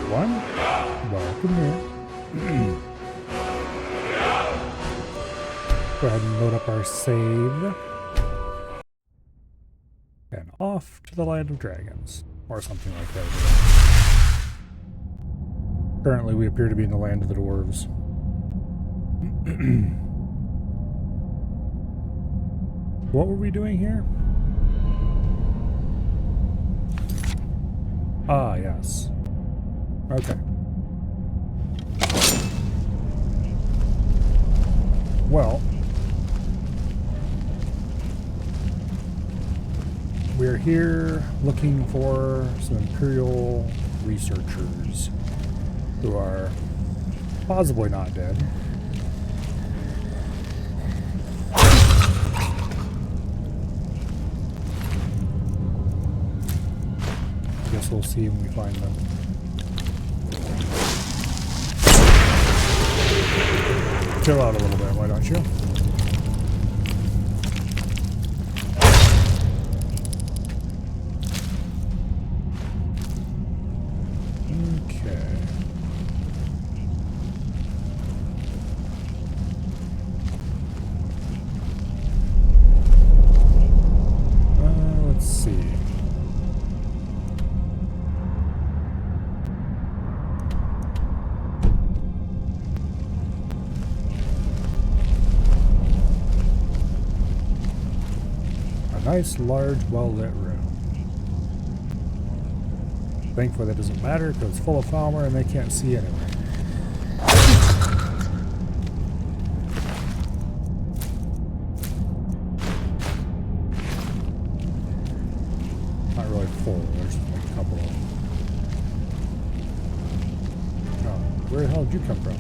everyone. Welcome here. Go ahead and load up our save. And off to the Land of Dragons. Or something like that. Currently we appear to be in the Land of the Dwarves. What were we doing here? Ah, yes. Okay. Well, we're here looking for some Imperial researchers who are possibly not dead. I guess we'll see when we find them. Chill out a little bit, why don't you? Okay. Let's see. Nice, large, well-lit room. Thankfully that doesn't matter because it's full of Falmer and they can't see anyway. Not really full, there's like a couple of them. Oh, where the hell did you come from?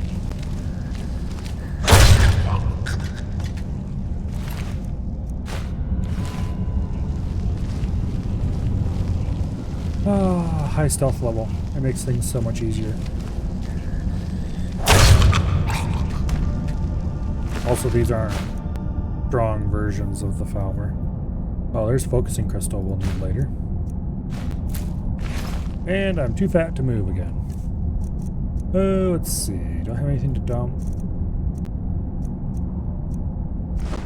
Ah, high stealth level. It makes things so much easier. Also, these aren't strong versions of the Falmer. Oh, there's focusing crystal we'll need later. And I'm too fat to move again. Oh, let's see. Do I have anything to dump?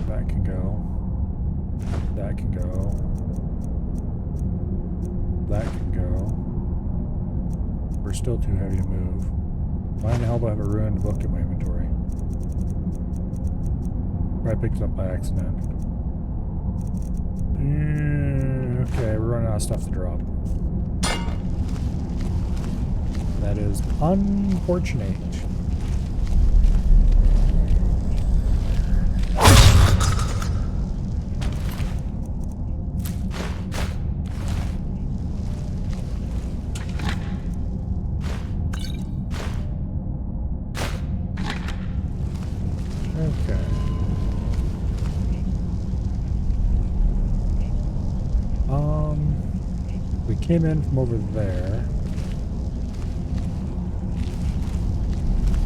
That can go. That can go. That can go. We're still too heavy to move. Why in the hell do I have a ruined book in my inventory? I picked it up by accident. Okay, we're running out of stuff to drop. That is unfortunate. Came in from over there.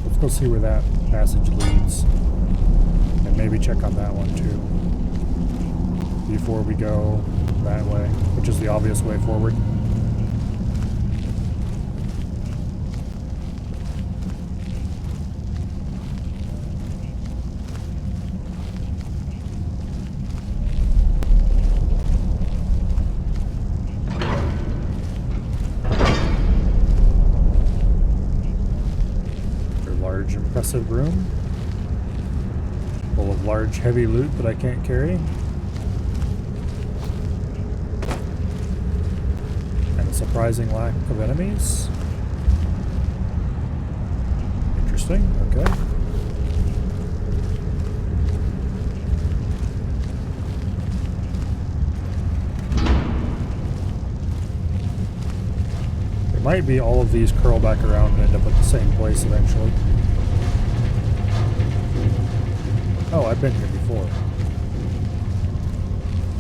Let's go see where that passage leads. And maybe check on that one too. Before we go that way, which is the obvious way forward. Impressive room full of large heavy loot that I can't carry, and a surprising lack of enemies. Interesting. Okay. It might be all of these curl back around and end up at the same place eventually. Oh, I've been here before.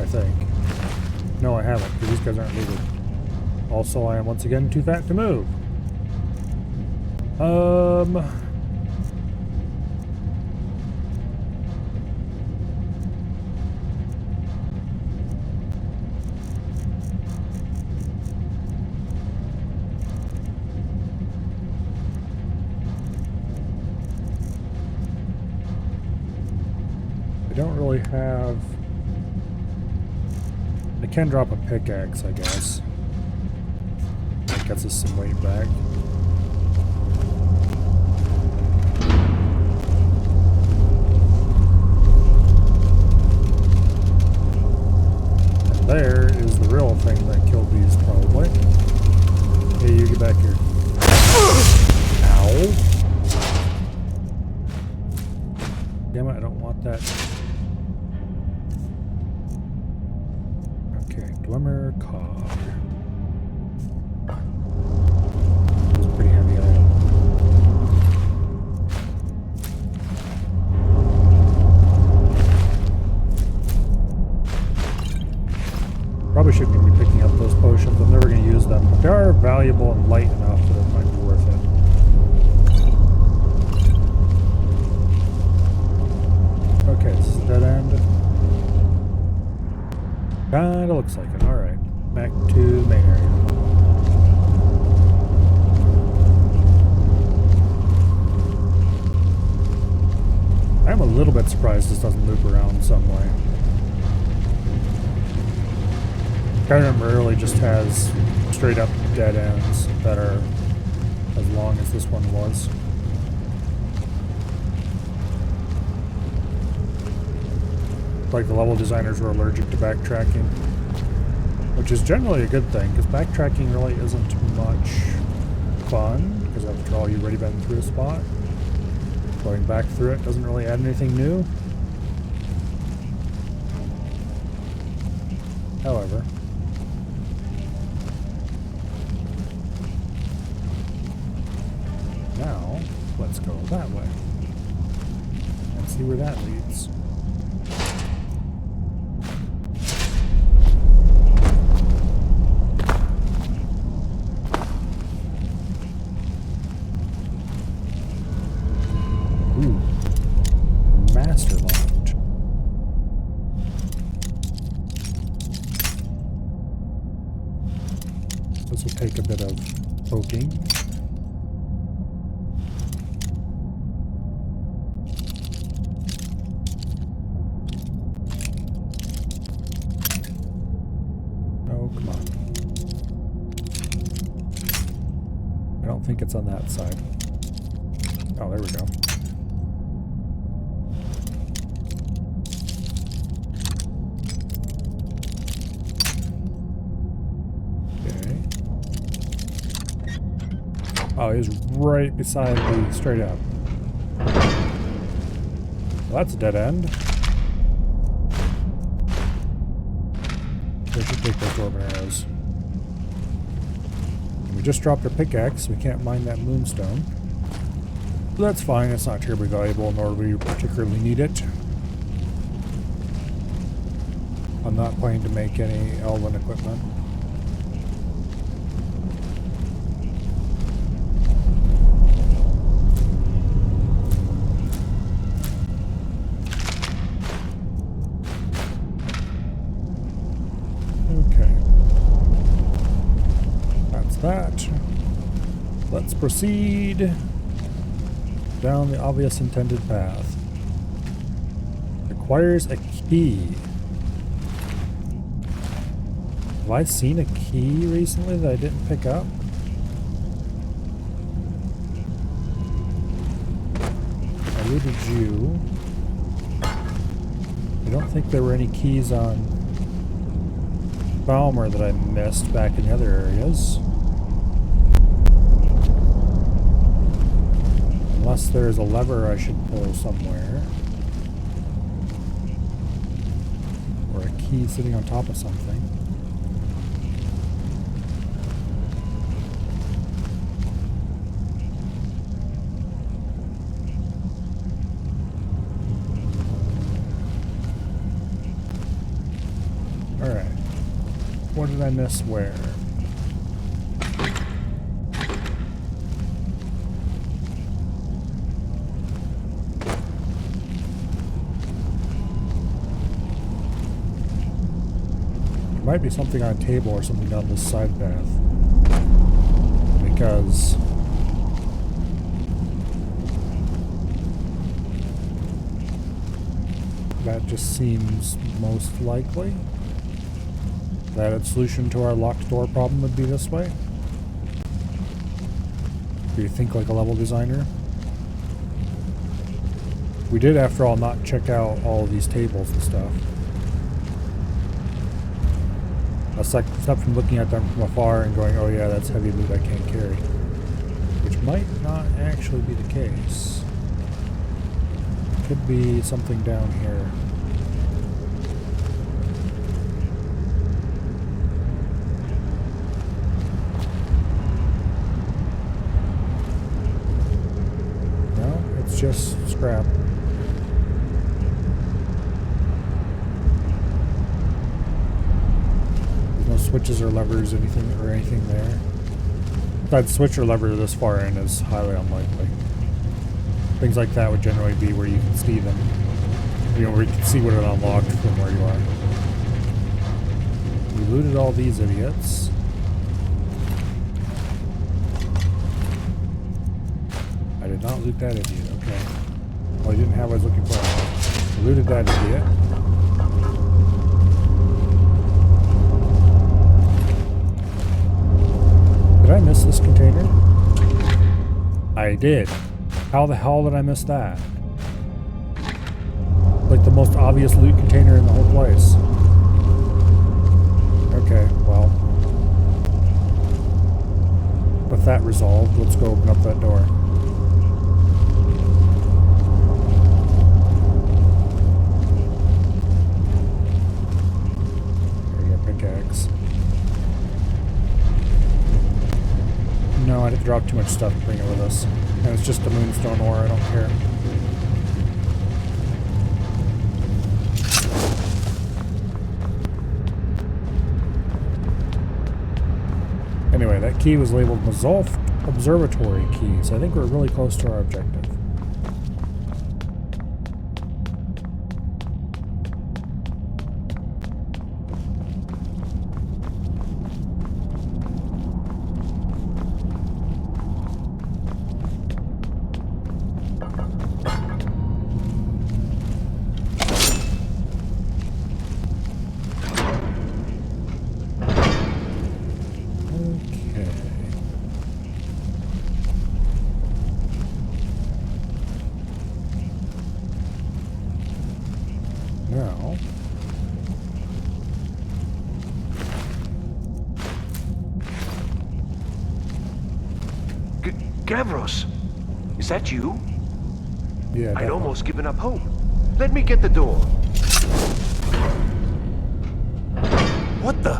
I think. No, I haven't, because these guys aren't looted. Also, I am once again too fat to move. I don't really have... I can drop a pickaxe, I guess. That gets us some weight back. And there is the real thing that killed these, probably. Hey, you get back here. Ow! Damn it, I don't want that. Okay, Dwemer cog. It's a pretty heavy item. Probably shouldn't be picking up those potions. I'm never going to use them, but they are valuable and light enough that it might be worth it. Okay, this is a dead end. Kinda looks like it. Alright. Back to the main area. I'm a little bit surprised this doesn't loop around some way. Skyrim rarely just has straight up dead ends that are as long as this one was. Like the level designers were allergic to backtracking, which is generally a good thing, because backtracking really isn't much fun, because after all, you've already been through a spot. Going back through it doesn't really add anything new. However, now let's go that way and see where that leads. This will take a bit of poking. Oh, come on. I don't think it's on that side. Oh, there we go. Oh, he was right beside me, straight up. Well, that's a dead end. We should take those dwarven arrows. We just dropped our pickaxe, we can't mine that moonstone. But that's fine, it's not terribly valuable, nor do we particularly need it. I'm not planning to make any elven equipment. That. Let's proceed down the obvious intended path. Requires a key. Have I seen a key recently that I didn't pick up? I looted you. I don't think there were any keys on Balmer that I missed back in the other areas. Unless there's a lever I should pull somewhere. Or a key sitting on top of something. Alright. What did I miss where? Might be something on a table or something down this side path. Because that That just seems most likely. That its solution to our locked door problem would be this way. Do you think like a level designer? We did, after all, not check out all of these tables and stuff. Aside from looking at them from afar and going, oh yeah, that's heavy loot I can't carry. Which might not actually be the case. Could be something down here. No, it's just scrap. There's no switches or levers, anything there. That switch or lever this far in is highly unlikely. Things like that would generally be where you can see them. You know, where you can see what it unlocked from where you are. We looted all these idiots. I did not loot that idiot, okay. Well, I didn't have what I was looking for. I looted that idiot. Did I miss this container? I did. How the hell did I miss that? Like the most obvious loot container in the whole place. Okay, well. With that resolved, let's go open up that door. There you go, pickaxe. No, I didn't drop too much stuff to bring it with us. And it's just a moonstone ore, I don't care. Anyway, that key was labeled Mazolf Observatory Key, so I think we're really close to our objective. Now, Gavros, is that you? yeah, I'd almost given up hope. Let me get the door. What the?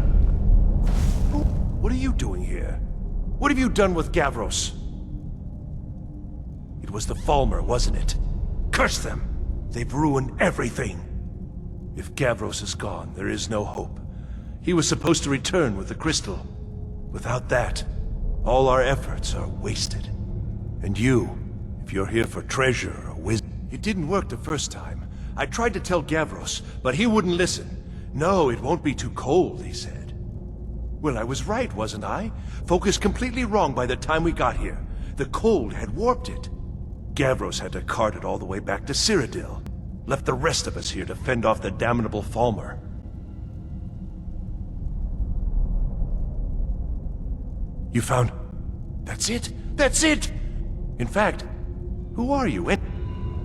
What are you doing here? What have you done with Gavros? It was the Falmer, wasn't it? Curse them! They've ruined everything. If Gavros is gone, there is no hope. He was supposed to return with the crystal. Without that, all our efforts are wasted. And you, if you're here for treasure or wisdom... It didn't work the first time. I tried to tell Gavros, but he wouldn't listen. No, it won't be too cold, he said. Well, I was right, wasn't I? Focused completely wrong by the time we got here. The cold had warped it. Gavros had to cart it all the way back to Cyrodiil. Left the rest of us here to fend off the damnable Falmer. You found... That's it? That's it! In fact, who are you?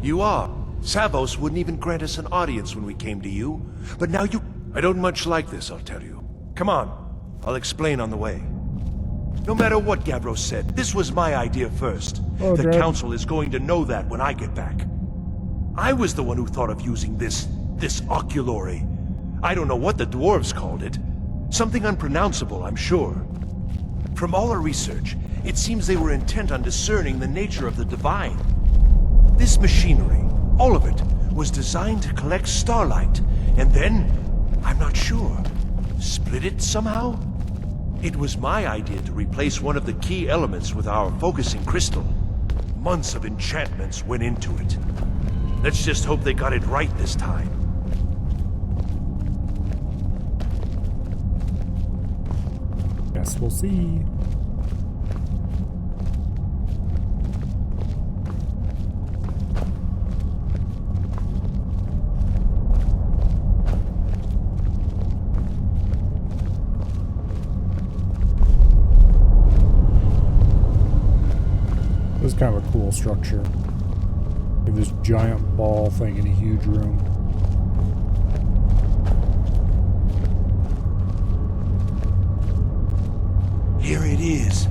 You are. Savos wouldn't even grant us an audience when we came to you. But now you... I don't much like this, I'll tell you. Come on, I'll explain on the way. No matter what Gavros said, this was my idea first. Oh, the Dad. Council is going to know that when I get back. I was the one who thought of using this oculory. I don't know what the dwarves called it. Something unpronounceable, I'm sure. From all our research, it seems they were intent on discerning the nature of the divine. This machinery, all of it, was designed to collect starlight, and then, I'm not sure, split it somehow? It was my idea to replace one of the key elements with our focusing crystal. Months of enchantments went into it. Let's just hope they got it right this time. Guess we'll see. This is kind of a cool structure. You have this giant ball thing in a huge room. Here it is.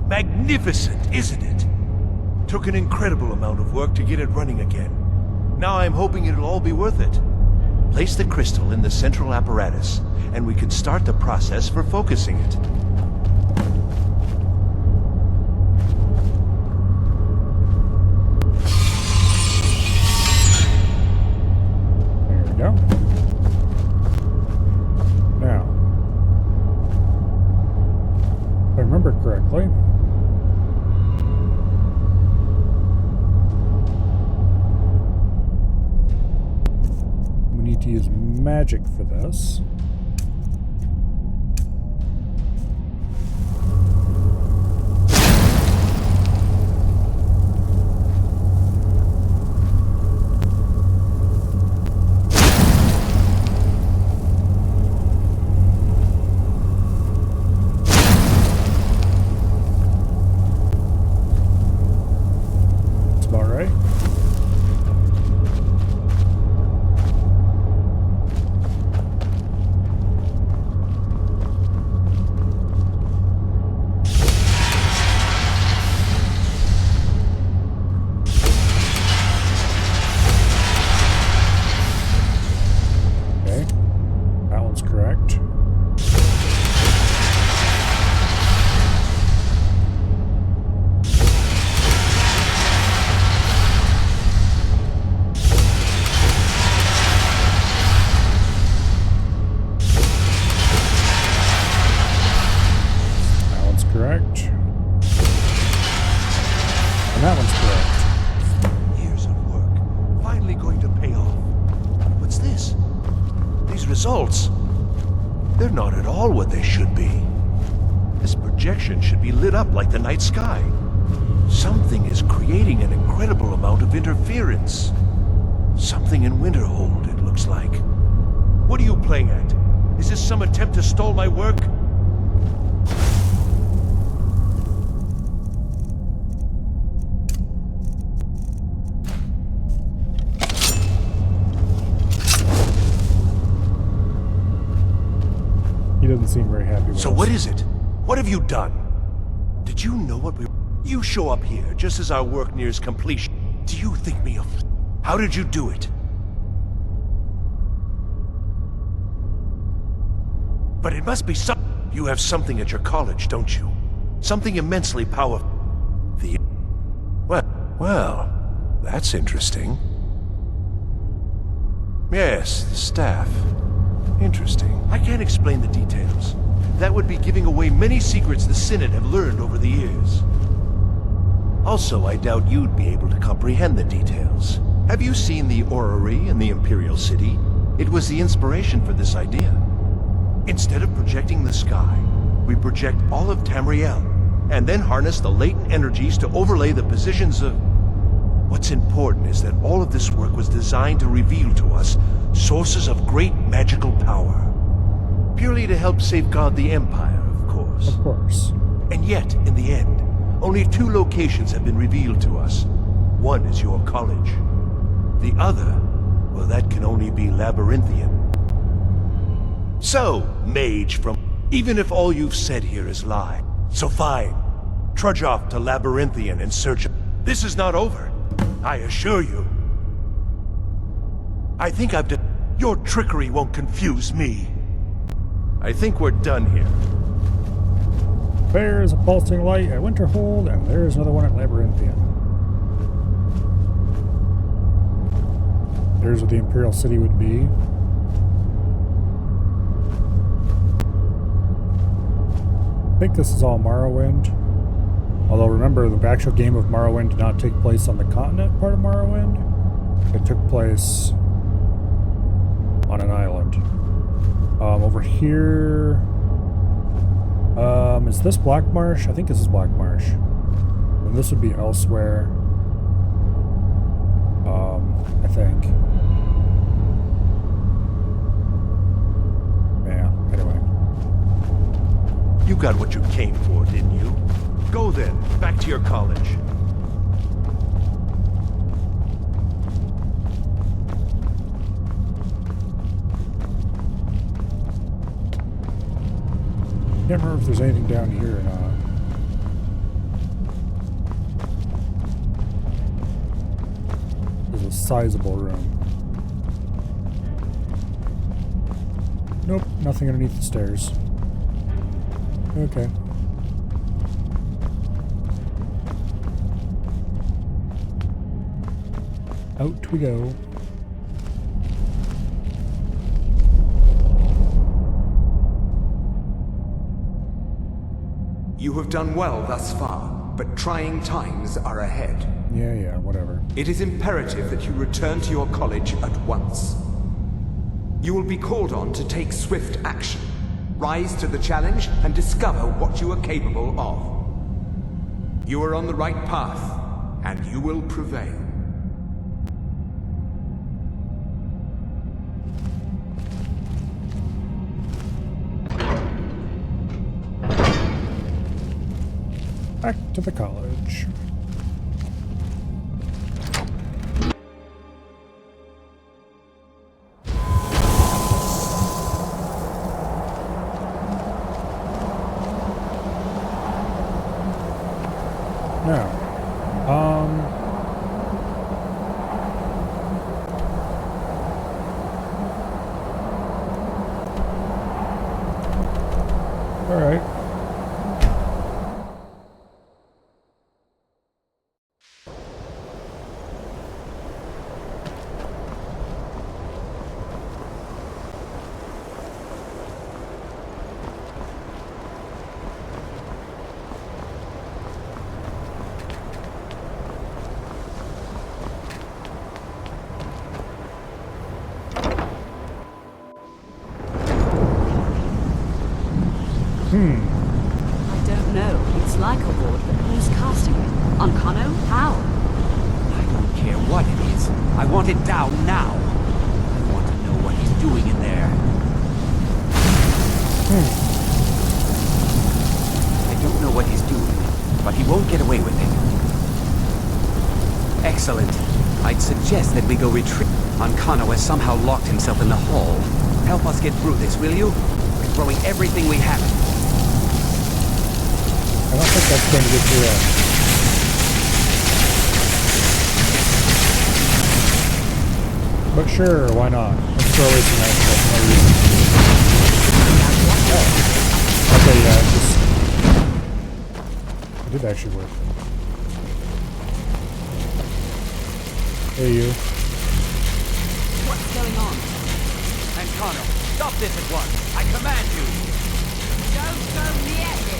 Magnificent, isn't it? Took an incredible amount of work to get it running again. Now I'm hoping it'll all be worth it. Place the crystal in the central apparatus, and we can start the process for focusing it. There we go. Now, if I remember correctly, we need to use magic for this. That's about right. Okay, that one's correct. That one's correct. And that one's correct. Years of work, finally going to pay off. What's this? These results, they're not at all what they should be. This projection should be lit up like the night sky. Something is creating an incredible amount of interference. Something in Winterhold, it looks like. What are you playing at? Is this some attempt to stall my work? He doesn't seem very happy with So us. what is it? What have you done? Did you know what we... You show up here just as our work nears completion. Do you think me a... How did you do it? But it must be some... You have something at your college, don't you? Something immensely powerful. The... Well, that's interesting. Yes, the staff. Interesting. I can't explain the details. That would be giving away many secrets the Synod have learned over the years. Also, I doubt you'd be able to comprehend the details. Have you seen the orrery in the Imperial City? It was the inspiration for this idea. Instead of projecting the sky, we project all of Tamriel, and then harness the latent energies to overlay the positions of... What's important is that all of this work was designed to reveal to us sources of great magical power. Purely to help safeguard the Empire, of course. Of course. And yet, in the end, only 2 locations have been revealed to us. One is your college. The other, well, that can only be Labyrinthian. So, mage from... Even if all you've said here is lie. So fine. Trudge off to Labyrinthian and search... This is not over. I assure you. I think I've done... Your trickery won't confuse me. I think we're done here. There's a pulsing light at Winterhold, and there's another one at Labyrinthian. There's what the Imperial City would be. I think this is all Morrowind. Although remember, the actual game of Morrowind did not take place on the continent part of Morrowind. It took place on an island. Over here... is this Black Marsh? I think this is Black Marsh. And this would be elsewhere. I think. Yeah, anyway. You got what you came for, didn't you? Go then, back to your college. Can't remember if there's anything down here or not. There's a sizable room. Nope, nothing underneath the stairs. Okay. Out we go. You have done well thus far, but trying times are ahead. Yeah, whatever. It is imperative that you return to your college at once. You will be called on to take swift action, rise to the challenge, and discover what you are capable of. You are on the right path, and you will prevail. Back to the college. Now, all right. I don't know. It's like a ward, but who's casting it? On Kano? How? I don't care what it is. I want it down now. I want to know what he's doing in there. I don't know what he's doing, but he won't get away with it. Excellent. I'd suggest that we go retreat. Ankano has somehow locked himself in the hall. Help us get through this, will you? We're throwing everything we have. I don't think that's going to get through it. But sure, why not? Let's throw away some extra for no reason. Oh. Okay, yeah, it did actually work. Hey, you. What's going on? Ankano, stop this at once. I command you. Don't go near him!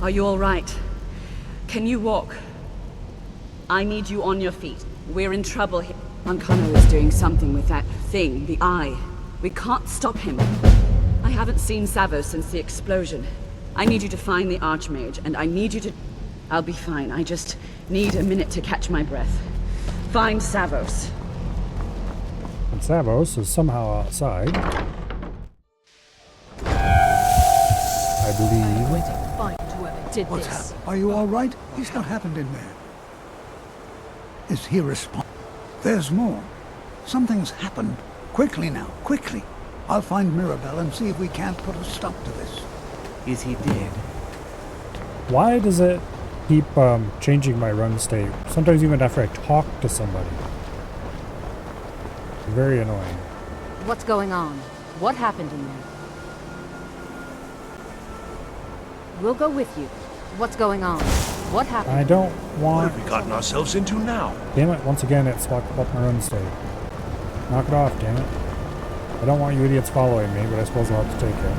Are you all right? Can you walk? I need you on your feet. We're in trouble here. Ankano is doing something with that thing, the eye. We can't stop him. I haven't seen Savo since the explosion. I need you to find the Archmage, and I need you to... I'll be fine. I just need a minute to catch my breath. Find Savos. And Savos is somehow outside. I believe. Waiting to find whoever did What's this. happened? Are you all right? He's not happened in there. Is he responsible? There's more. Something's happened. Quickly now, quickly. I'll find Mirabelle and see if we can't put a stop to this. Is he dead? Why does it keep changing my run state? Sometimes even after I talk to somebody. Very annoying. What's going on? What happened in there? We'll go with you. What's going on? What happened? I don't What want... have we gotten ourselves into now? Damn it, once again it swapped up my run state. Knock it off, damn it. I don't want you idiots following me, but I suppose I'll have to take it.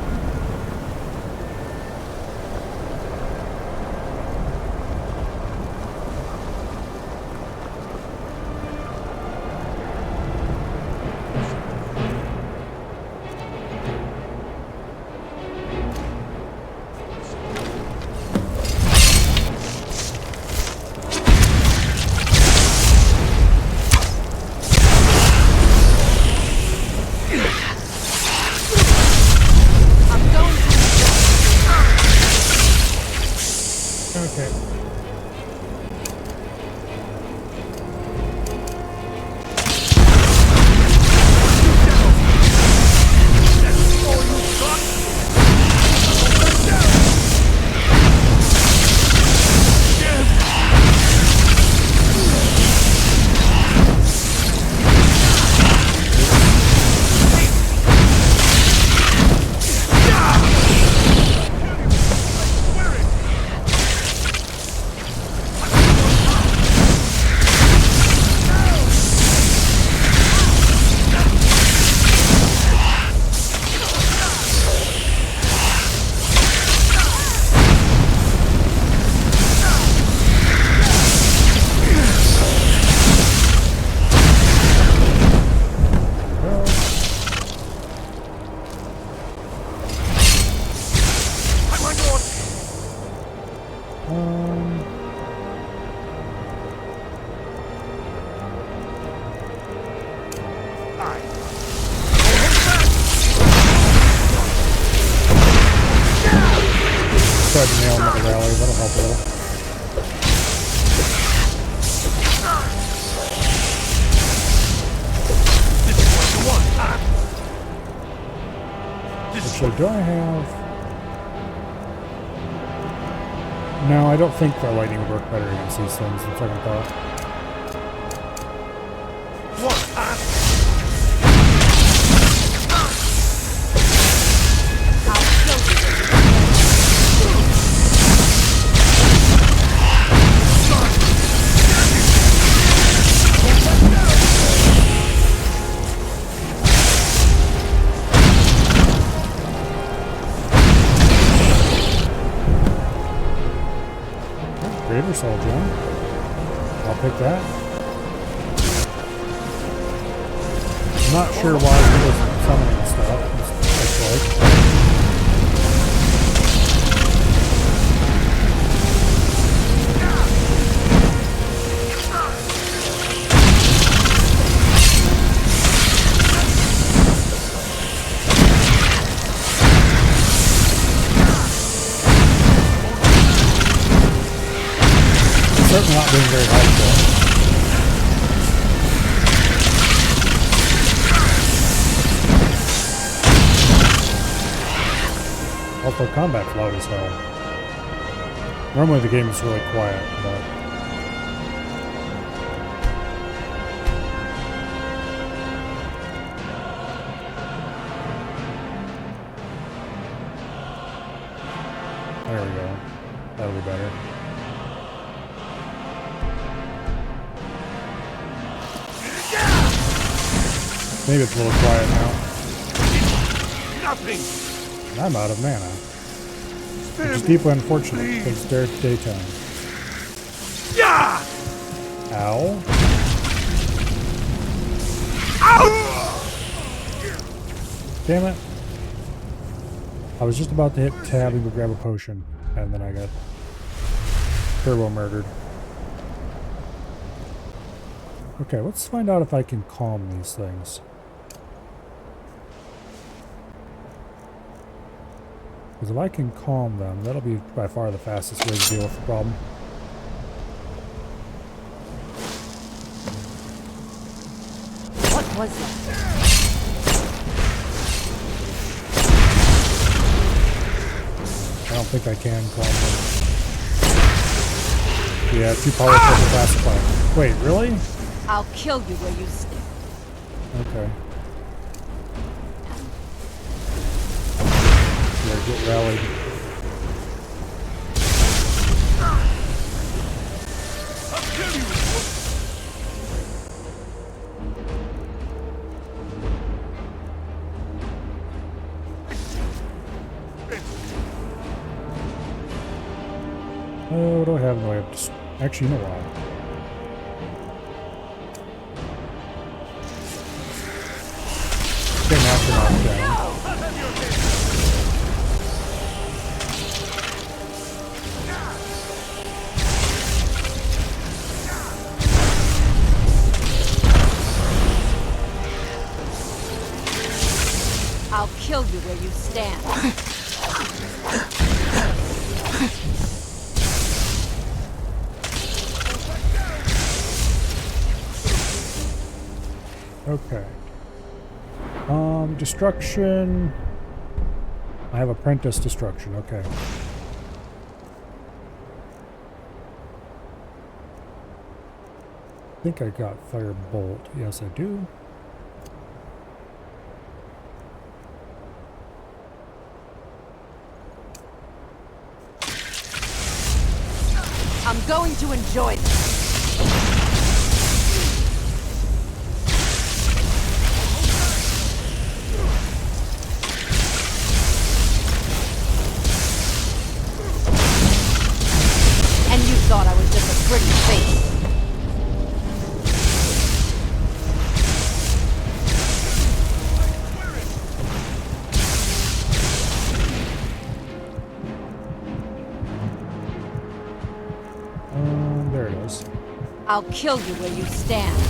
tried to nail him at the rally. That'll help a little. Actually, do I have... No, I don't think the lightning would work better against these things in second thought. Greater Soul Gem. I'll pick that. I'm not sure why he wasn't summoning stuff. It's like. Certainly not being very helpful. Also, combat's loud as hell. Normally the game is really quiet, but... There we go. That'll be better. Maybe it's a little quiet now. Nothing. I'm out of mana. Which is deeply unfortunate because it's dark daytime. Yeah. Ow. Damn it. I was just about to hit tab and go grab a potion, and then I got turbo murdered. Okay, let's find out if I can calm these things. Because if I can calm them, that'll be by far the fastest way to deal with the problem. What was that? I don't think I can calm them. Yeah, too powerful to pacify. Wait, really? I'll kill you where you stand. Okay. Yeah, get rallied. Oh, what do I have in the way of just... Actually, you know what? Get an astronaut down. I'll kill you where you stand. Okay. Destruction. I have apprentice destruction, okay. I think I got firebolt. Yes, I do. I'm going to enjoy this. And you thought I was just a pretty face. There it is. I'll kill you where you stand.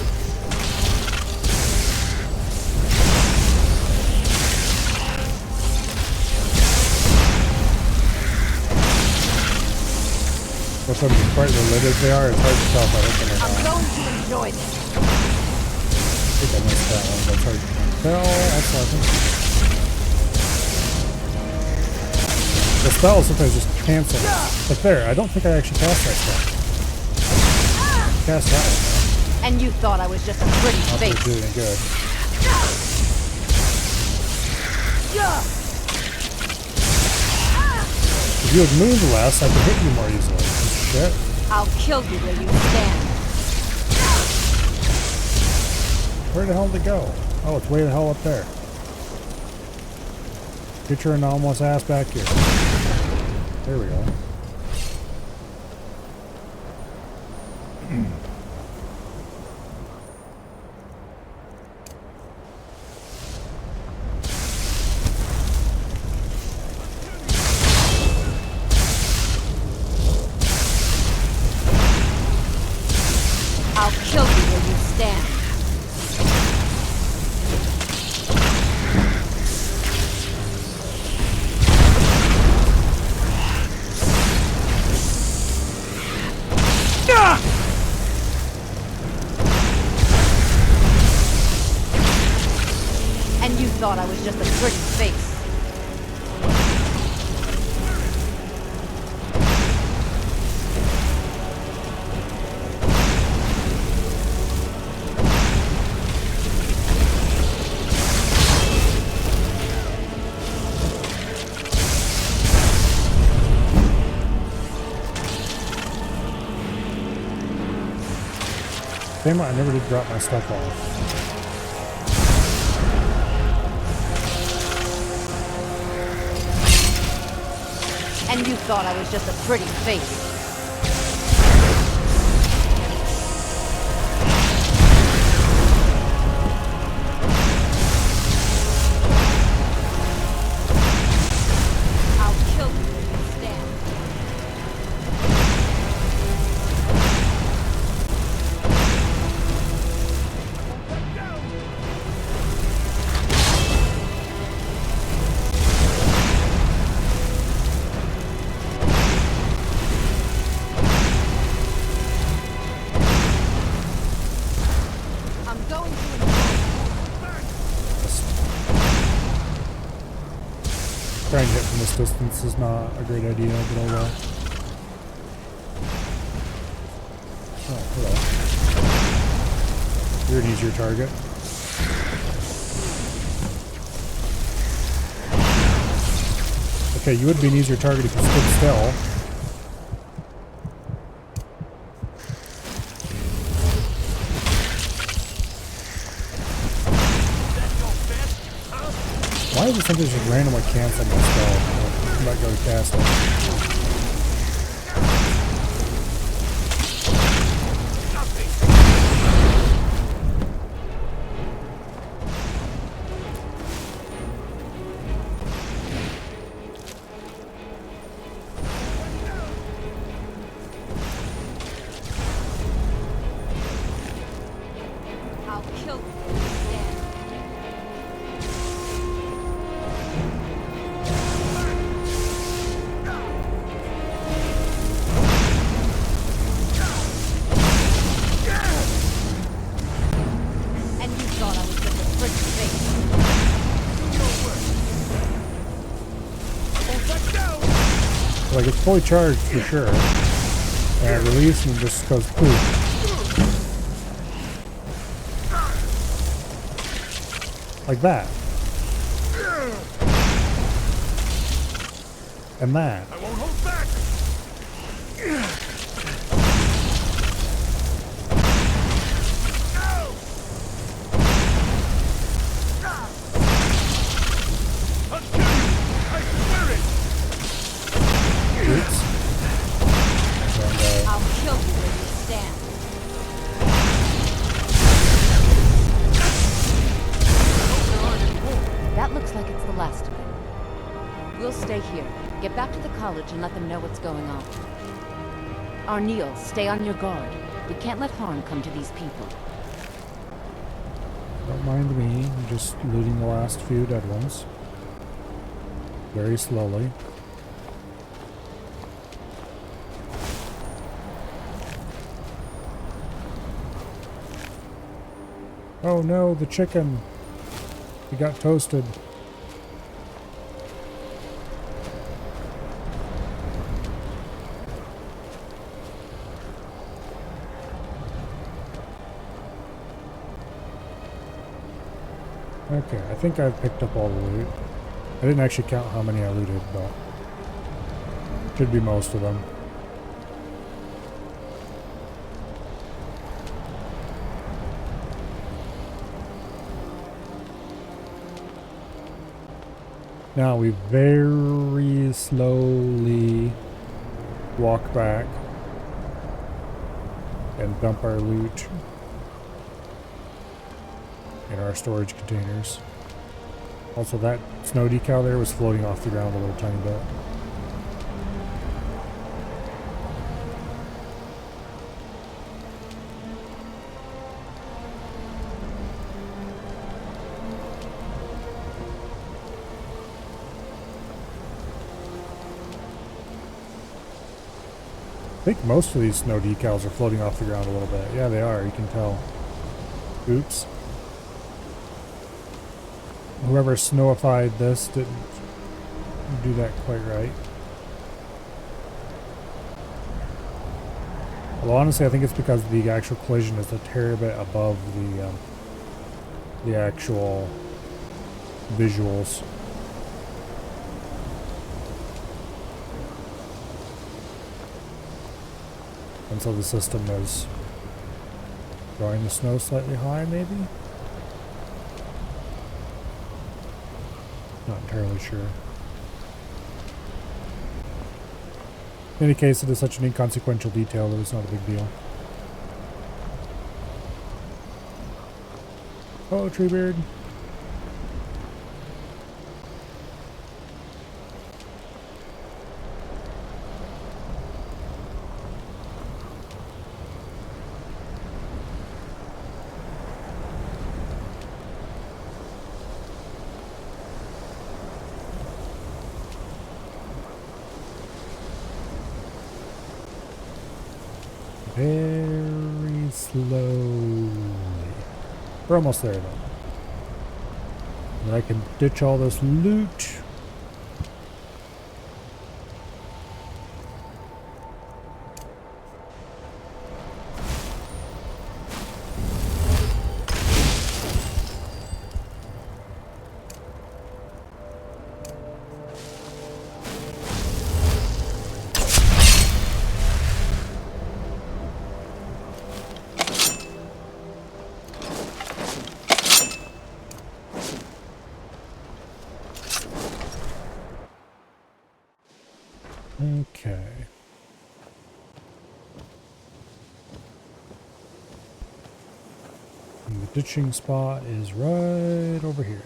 What sort of quite related they are, it's hard to tell if I hit them or I'm not. going to enjoy this. I think I missed that one, but it's hard to tell. That's pleasant. The spells sometimes just cancel. Like there, I don't think I actually cast that spell. Cast that one though. And you thought I was just a pretty Not that face. it did any good. If you had moved less, I could hit you more easily. Shit. I'll kill you where you stand. Where the hell did it go? Oh, it's way the hell up there. Get your anomalous ass back here. There we go. I'll kill you where you stand. And you thought I was just a pretty face. Damn it, I never did drop my stuff off. And you thought I was just a pretty face. I'll kill you where you stand. I'm going to Trying to hit from this distance is not a great idea, but oh well. Oh, hello. You're an easier target. Okay, you would be an easier target if you stood still. Why is it something just randomly cancel my spell? I might go to cast it. I'll kill you where you stand. And you thought I was just a pretty face. Like, it's fully charged for sure. And release and it just goes poof. Like that. And that. I won't hold back! I'll kill you! I swear it! Oops. And, I'll kill you where you stand. That looks like it's the last of them. We'll stay here. Get back to the college and let them know what's going on. Arneal, stay on your guard. We can't let harm come to these people. don't mind me. I'm just looting the last few dead ones. Very slowly. Oh no, the chicken. He got toasted. Okay, I think I've picked up all the loot. I didn't actually count how many I looted, but should be most of them. Now we very slowly walk back and dump our loot in our storage containers. Also, that snow decal there was floating off the ground a little tiny bit. I think most of these snow decals are floating off the ground a little bit. Yeah, they are. You can tell. Oops. Whoever snowified this didn't do that quite right. Well, honestly, I think it's because the actual collision is a tear bit above the actual visuals. And so the system is drawing the snow slightly high, maybe? Not entirely sure. In any case, it is such an inconsequential detail that it's not a big deal. Oh, Treebeard. Very slowly. We're almost there though. And I can ditch all this loot. Okay. And the ditching spot is right over here.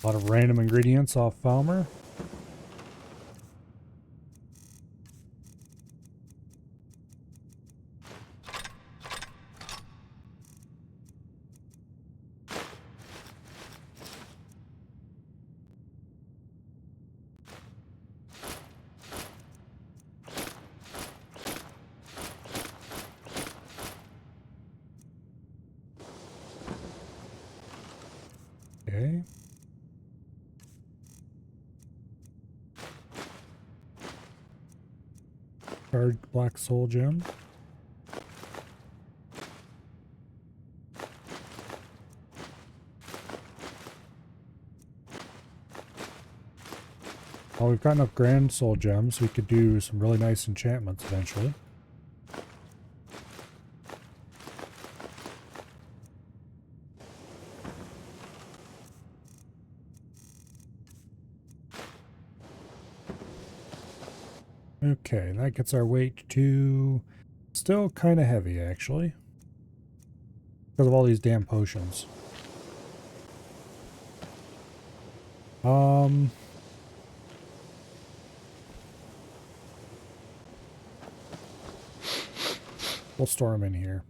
A lot of random ingredients off Falmer. Okay. Card black soul gem. Well, we've got enough grand soul gems, we could do some really nice enchantments eventually. Okay, that gets our weight to still kind of heavy, actually. Because of all these damn potions. We'll store them in here.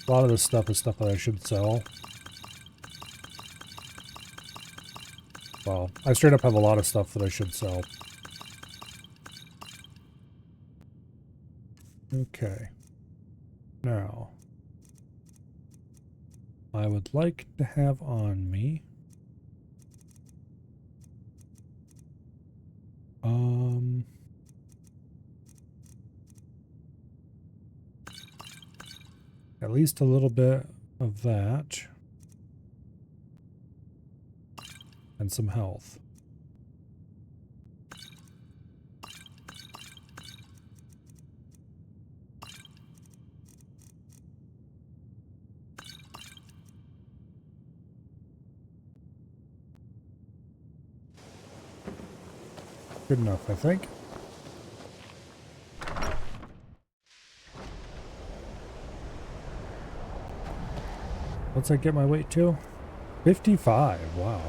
A lot of this stuff is stuff that I should sell. Well, I straight up have a lot of stuff that I should sell. Okay. Now, I would like to have on me at least a little bit of that and some health. Good enough, I think. What's that get my weight to? 55, wow.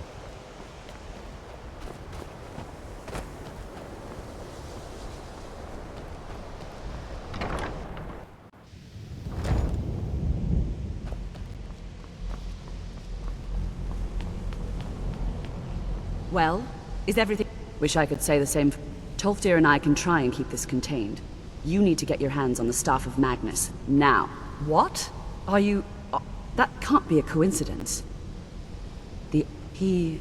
Well, is everything... Wish I could say the same. Tolfdir and I can try and keep this contained. You need to get your hands on the Staff of Magnus. Now. What? Are you... that can't be a coincidence. He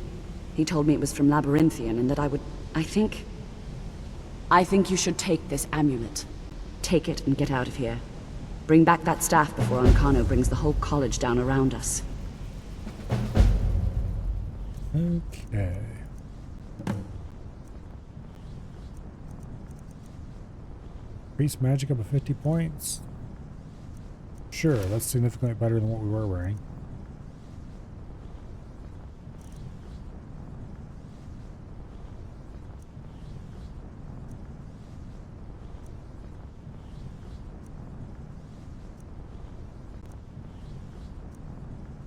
told me it was from Labyrinthian and that I would... I think you should take this amulet. Take it and get out of here. Bring back that staff before Ancano brings the whole college down around us. Okay. Increase magic up to 50 points. Sure, that's significantly better than what we were wearing.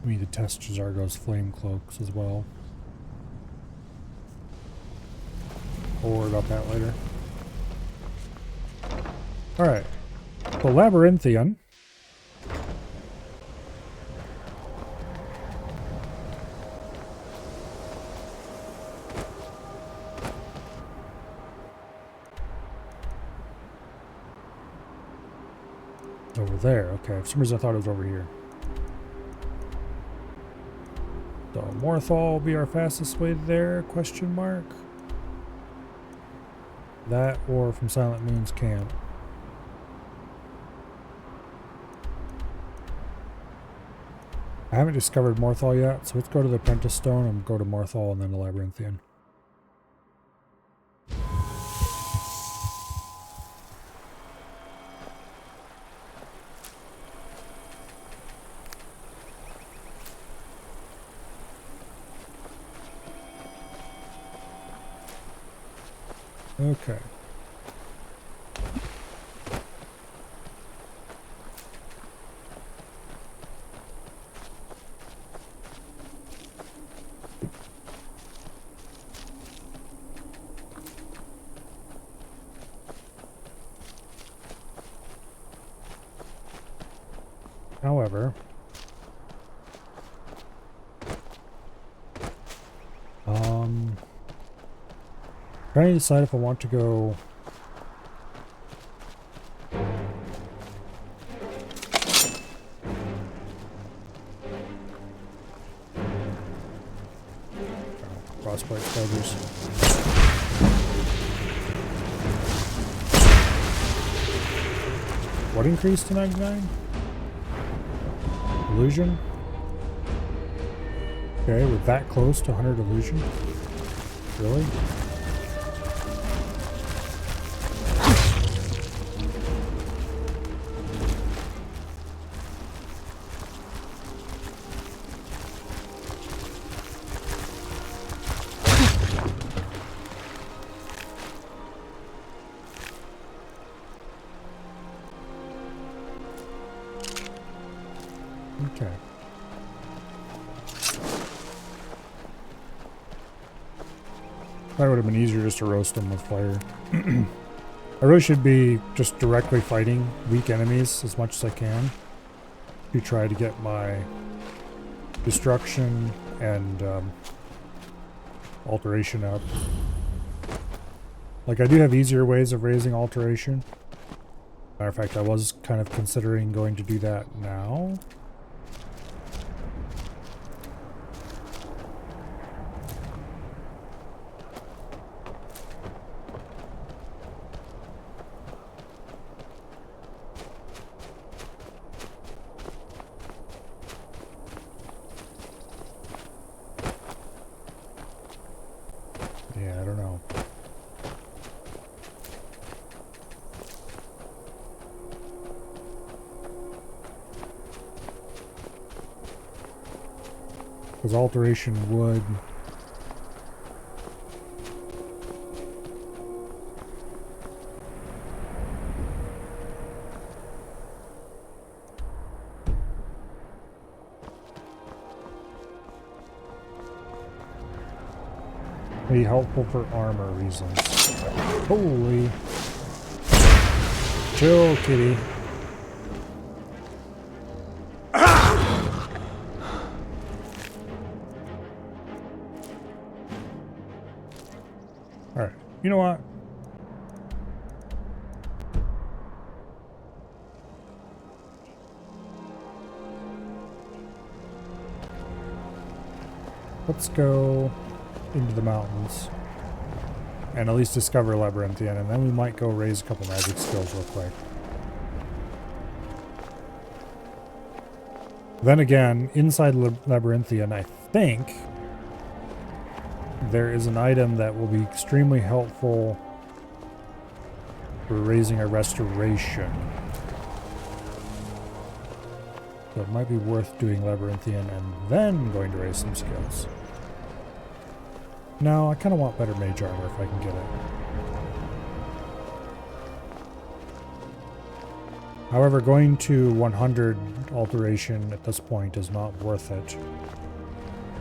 We need to test J'zargo's flame cloaks as well. We'll worry about that later. Alright. The Labyrinthian. Over there. Okay, for some reason I thought it was over here. So Morthal will be our fastest way there, question mark. That or from Silent Moon's camp. I haven't discovered Morthal yet, so let's go to the Apprentice Stone and go to Morthal and then the Labyrinthian. Okay. However, trying to decide if I want to go crossbite spiders. What increased to 99? Illusion? Okay, we're that close to 100 illusion? Really? Okay. That would have been easier just to roast them with fire. I really should be just directly fighting weak enemies as much as I can. to try to get my destruction and alteration up. Like, I do have easier ways of raising alteration. Matter of fact, I was kind of considering going to do that now. Yeah, I don't know. Because alteration would be helpful for armor reasons. Holy. Chill, kitty. Alright, you know what? Let's go into the mountains and at least discover Labyrinthian, and then we might go raise a couple magic skills real quick. Then again, inside Labyrinthian, I think there is an item that will be extremely helpful for raising our restoration. So it might be worth doing Labyrinthian and then going to raise some skills. No, I kind of want better mage armor if I can get it. However, going to 100 alteration at this point is not worth it,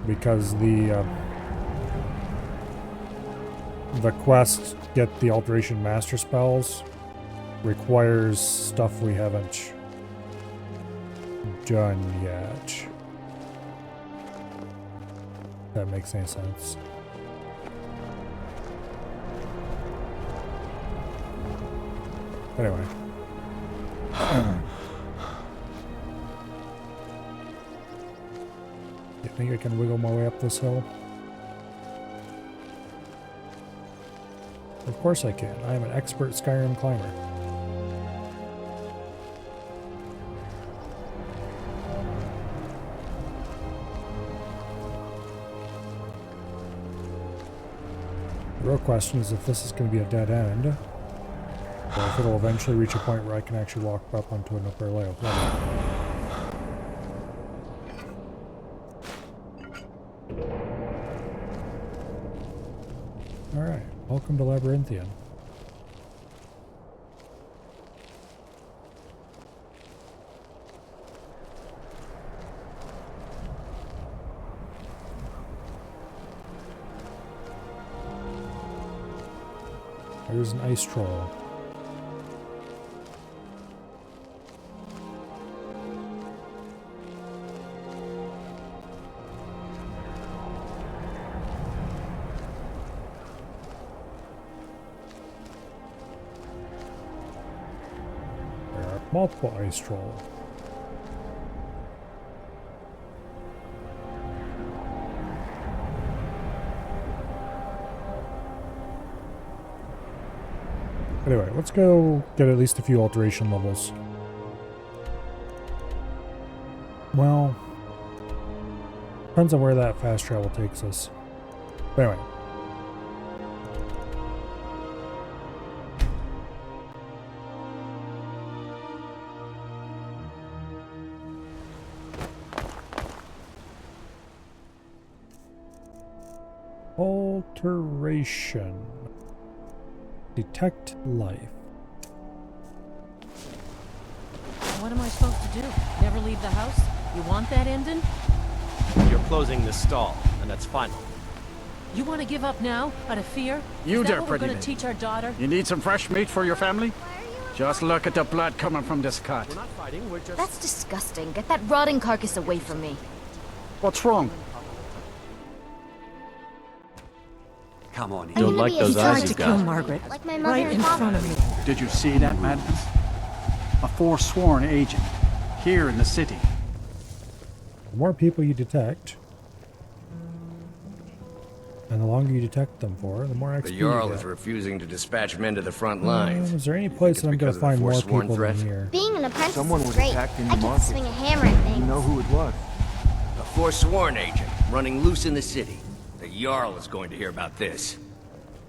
because the quest get the alteration master spells requires stuff we haven't done yet. If that makes any sense. Anyway. You think I can wiggle my way up this hill? Of course I can. I am an expert Skyrim climber. The real question is if this is going to be a dead end, or if it'll eventually reach a point where I can actually walk up onto an upper level. Alright, welcome to Labyrinthian. There's an ice troll. Multiple ice troll. Anyway, let's go get at least a few alteration levels. Well, depends on where that fast travel takes us. But anyway. Alteration. Detect life. What am I supposed to do? Never leave the house? You want that ending? You're closing this stall, and that's final. You want to give up now, out of fear? You Is that dare, what we're pretty going to lady. teach our daughter? You need some fresh meat for your family? Just look at the blood coming from this cut. We're not fighting, we're just... That's disgusting. Get that rotting carcass away from me. What's wrong? Come on in. Don't like those eyes he's got. Margaret, Like my mother right and in father. front of me. Did you see that madness? A forsworn agent, here in the city. The more people you detect, and the longer you detect them for, the more XP The you Jarl get. is refusing to dispatch men to the front lines. Is there any place that I'm going because to of the find more forsworn people threat? than here? Being an apprentice Someone is was great. attacked in the I get to market. swing a hammer at things. You know who it was? A forsworn agent running loose in the city. The Jarl is going to hear about this.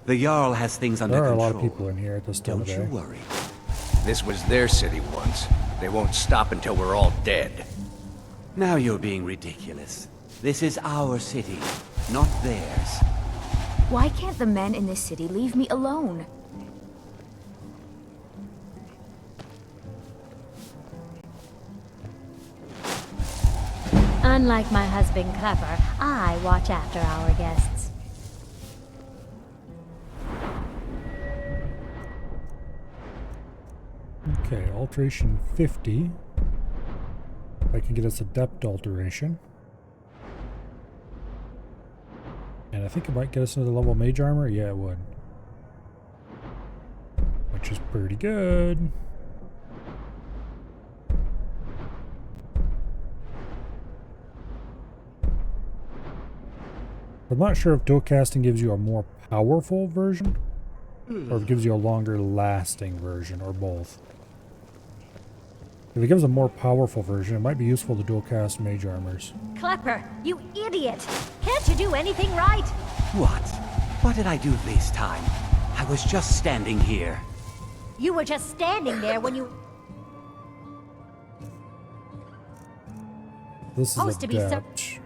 The Jarl has things under There are a control. lot of people in here at this time Don't of you day. worry. This was their city once. They won't stop until we're all dead. Now you're being ridiculous. This is our city, not theirs. Why can't the men in this city leave me alone? Unlike my husband Clever, I watch after our guests. Okay, alteration 50. I can get us a depth alteration. And I think it might get us another level mage armor. Yeah, it would. Which is pretty good. I'm not sure if dual casting gives you a more powerful version, or if it gives you a longer lasting version, or both. If it gives a more powerful version, it might be useful to dual cast mage armors. Clever, you idiot! Can't you do anything right? What? What did I do this time? I was just standing here. You were just standing there when you... This is Supposed to be so- adept.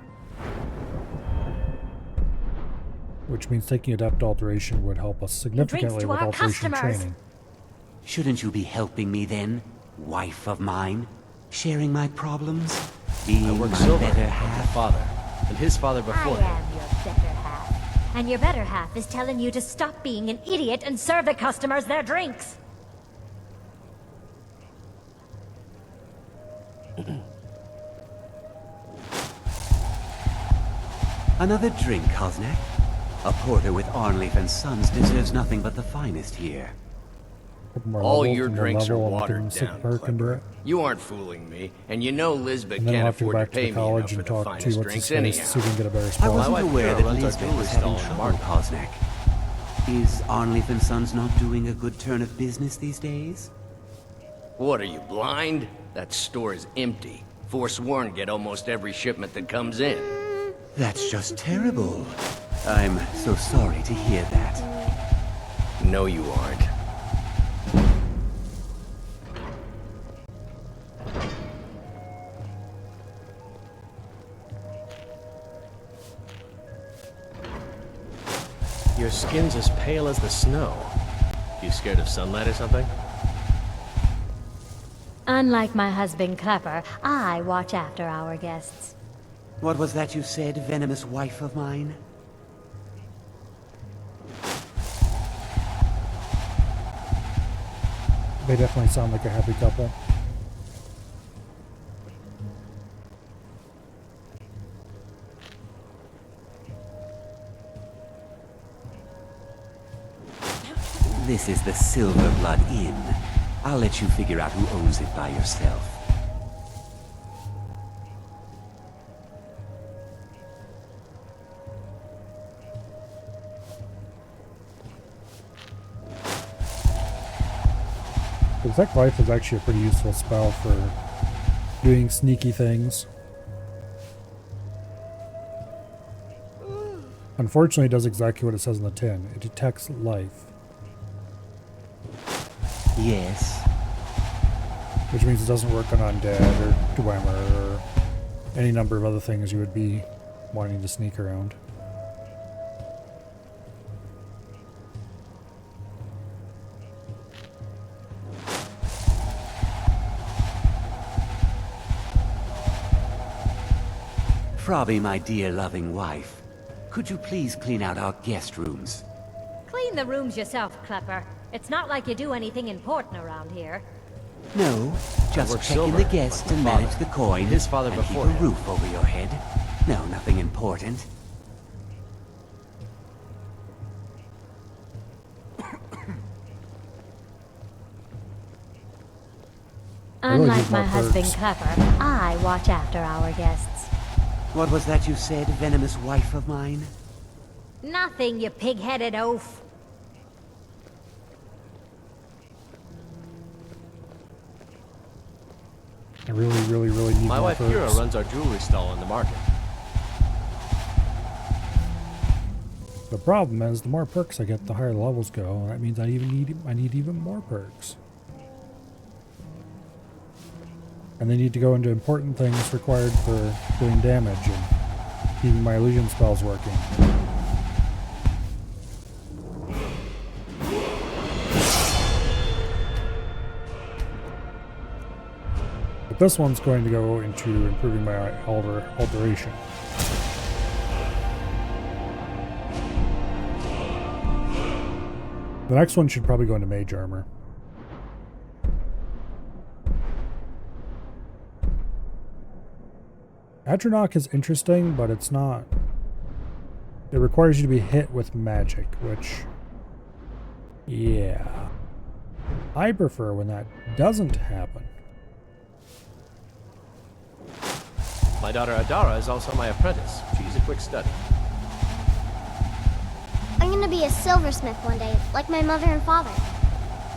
Which means taking adept alteration would help us significantly to with our alteration customers. training. Shouldn't you be helping me then, wife of mine? Sharing my problems? Being I work my silver better with my half? father, and his father I before am him. your better half. And your better half is telling you to stop being an idiot and serve the customers their drinks. Another drink, Kosnak? A porter with Arnleif and Sons deserves nothing but the finest here. Couple more All levels your and drinks are level, and we watered can stick down, perk into Clever. it. You aren't fooling me, and you know Lisbeth And then we'll can't have to go afford to back to pay the me enough college for and the talk to finest what's his drinks face, anyhow. see if we can get a better I spell. wasn't wife aware Kara that runs our Lisbeth jewelry was having stall in trouble, Market. Kosnak. Is Arnleif and Sons not doing a good turn of business these days? What are you, blind? That store is empty. Forsworn get almost every shipment that comes in. That's just terrible. I'm so sorry to hear that. No, you aren't. Your skin's as pale as the snow. You scared of sunlight or something? Unlike my husband Clever, I watch after our guests. What was that you said, venomous wife of mine? They definitely sound like a happy couple. This is the Silver Blood Inn. I'll let you figure out who owns it by yourself. Protect Life is actually a pretty useful spell for doing sneaky things. Unfortunately, it does exactly what it says in the tin. It detects life. Yes. Which means it doesn't work on undead or dwemer or any number of other things you would be wanting to sneak around. Frobby, my dear loving wife, could you please clean out our guest rooms? Clean the rooms yourself, Clever. It's not like you do anything important around here. No, just work checking silver, the guests like and my manage father. the coin. His father and keep a beforehand. roof over your head. No, nothing important. really Unlike need more my husband perks. Clever, I watch after our guests. What was that you said, venomous wife of mine? Nothing, you pig-headed oaf. I really need My more wife perks. Kira runs our jewelry stall in the market. The problem is, the more perks I get, the higher the levels go, and that means I need even more perks. And they need to go into important things required for doing damage and keeping my illusion spells working. But this one's going to go into improving my alteration. The next one should probably go into mage armor. Atronach is interesting, but it's not... It requires you to be hit with magic, which... Yeah. I prefer when that doesn't happen. My daughter Adara is also my apprentice. She's a quick study. I'm gonna be a silversmith one day, like my mother and father.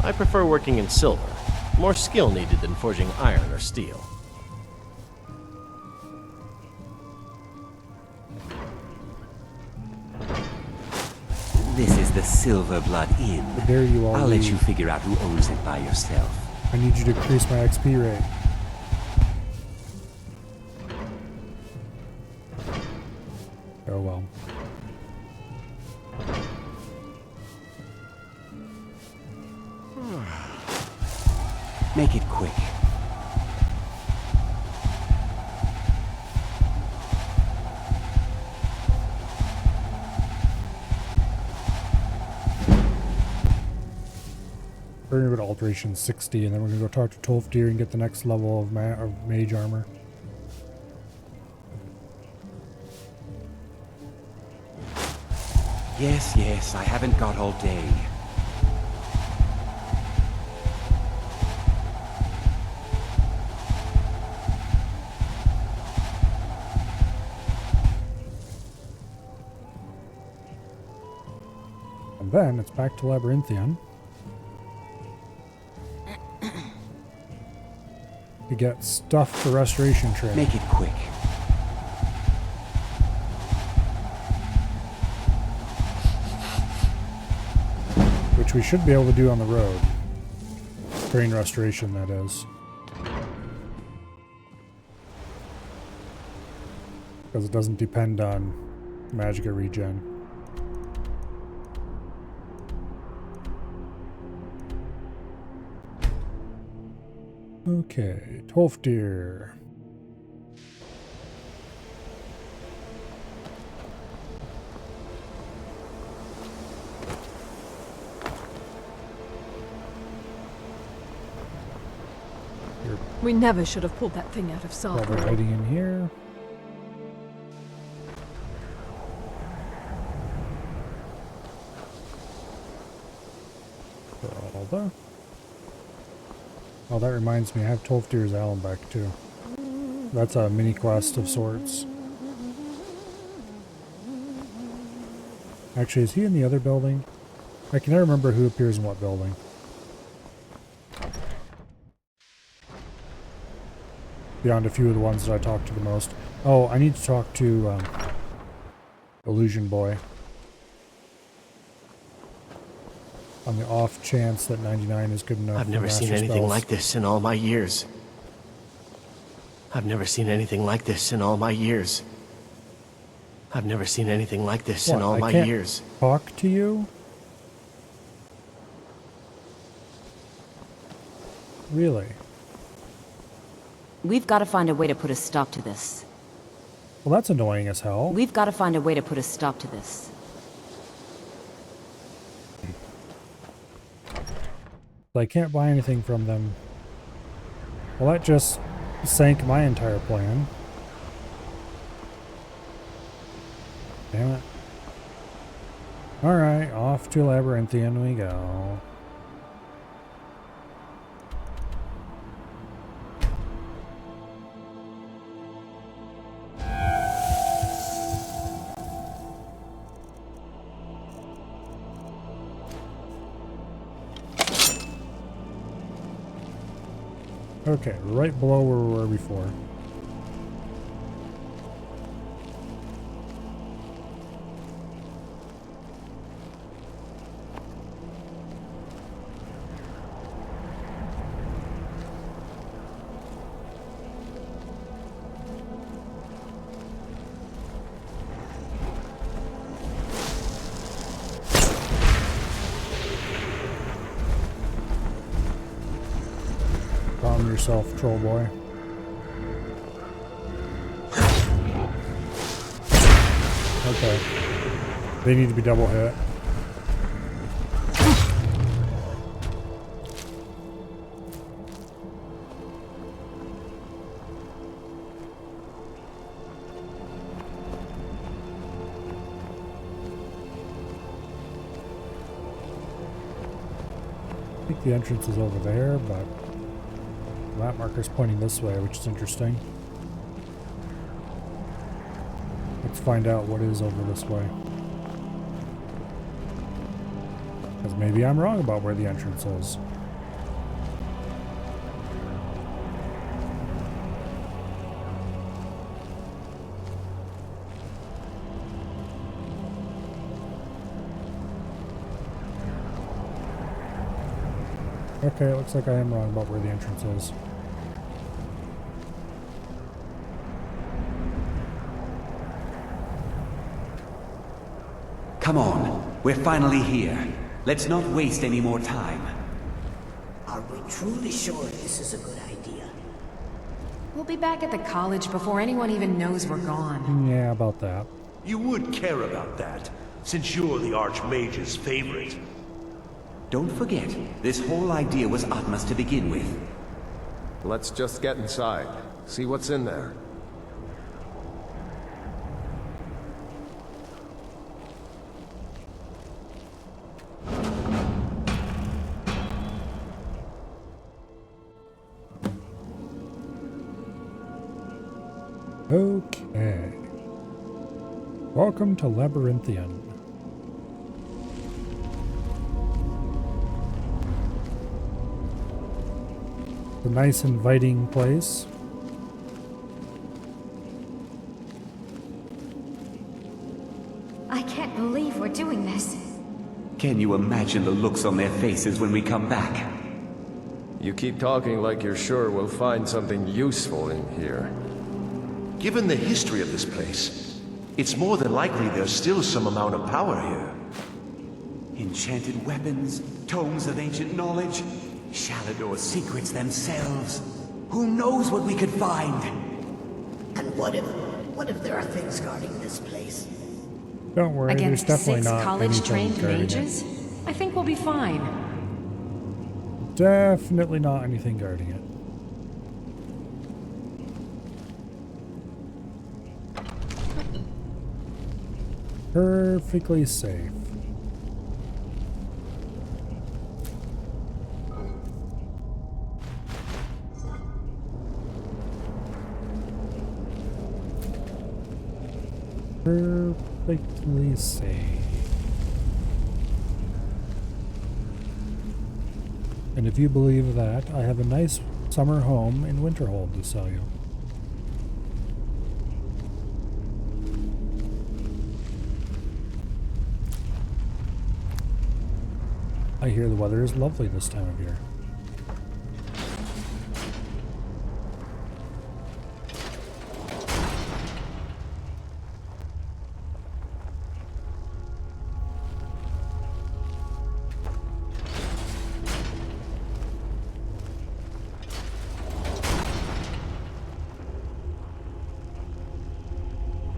I prefer working in silver. More skill needed than forging iron or steel. This is the Silver Blood Inn. How dare you all I'll let leave. you figure out who owns it by yourself. I need you to increase my XP rate. Oh well. Make it quick. We're gonna go to alteration 60, and then we're gonna go talk to Tolfdir and get the next level of mage armor. Yes, I haven't got all day. And then it's back to Labyrinthian. To get stuff for restoration training. Make it quick. Which we should be able to do on the road. During restoration, that is. Because it doesn't depend on Magicka regen. Okay, Tolfdir. We never should have pulled that thing out of While South. we're hiding in here. Alda. Oh, that reminds me, I have Tolfdir's Allenbeck too. That's a mini quest of sorts. Actually, is he in the other building? I can never remember who appears in what building. Beyond a few of the ones that I talk to the most. Oh, I need to talk to Illusion Boy. On the off chance that 99 is good enough. I've never seen anything like this in all my years. I've never seen anything like this in all my years. I've never seen anything like this in all my years. Talk to you? Really? We've got to find a way to put a stop to this. Well, that's annoying as hell. We've got to find a way to put a stop to this. But I can't buy anything from them. Well, that just sank my entire plan. Damn it. Alright, off to Labyrinthian we go. Okay, right below where we were before. Calm yourself, troll boy. Okay. They need to be double hit. I think the entrance is over there, but map marker's pointing this way, which is interesting. Let's find out what is over this way. Because maybe I'm wrong about where the entrance is. Okay, it looks like I am wrong about where the entrance is. Come on, we're finally here. Let's not waste any more time. Are we truly sure this is a good idea? We'll be back at the college before anyone even knows we're gone. Yeah, about that. You would care about that, since you're the Archmage's favorite. Don't forget, this whole idea was Atma's to begin with. Let's just get inside, see what's in there. Okay. Welcome to Labyrinthian. A nice inviting place. I can't believe we're doing this. Can you imagine the looks on their faces when we come back? You keep talking like you're sure we'll find something useful in here. Given the history of this place, it's more than likely there's still some amount of power here. Enchanted weapons, tomes of ancient knowledge, Shalador's secrets themselves. Who knows what we could find? And what if there are things guarding this place? Don't worry, Against there's definitely 6 not college-trained anything mages? I think we'll be fine. Definitely not anything guarding it. Perfectly safe. Perfectly safe. And if you believe that, I have a nice summer home in Winterhold to sell you. I hear the weather is lovely this time of year.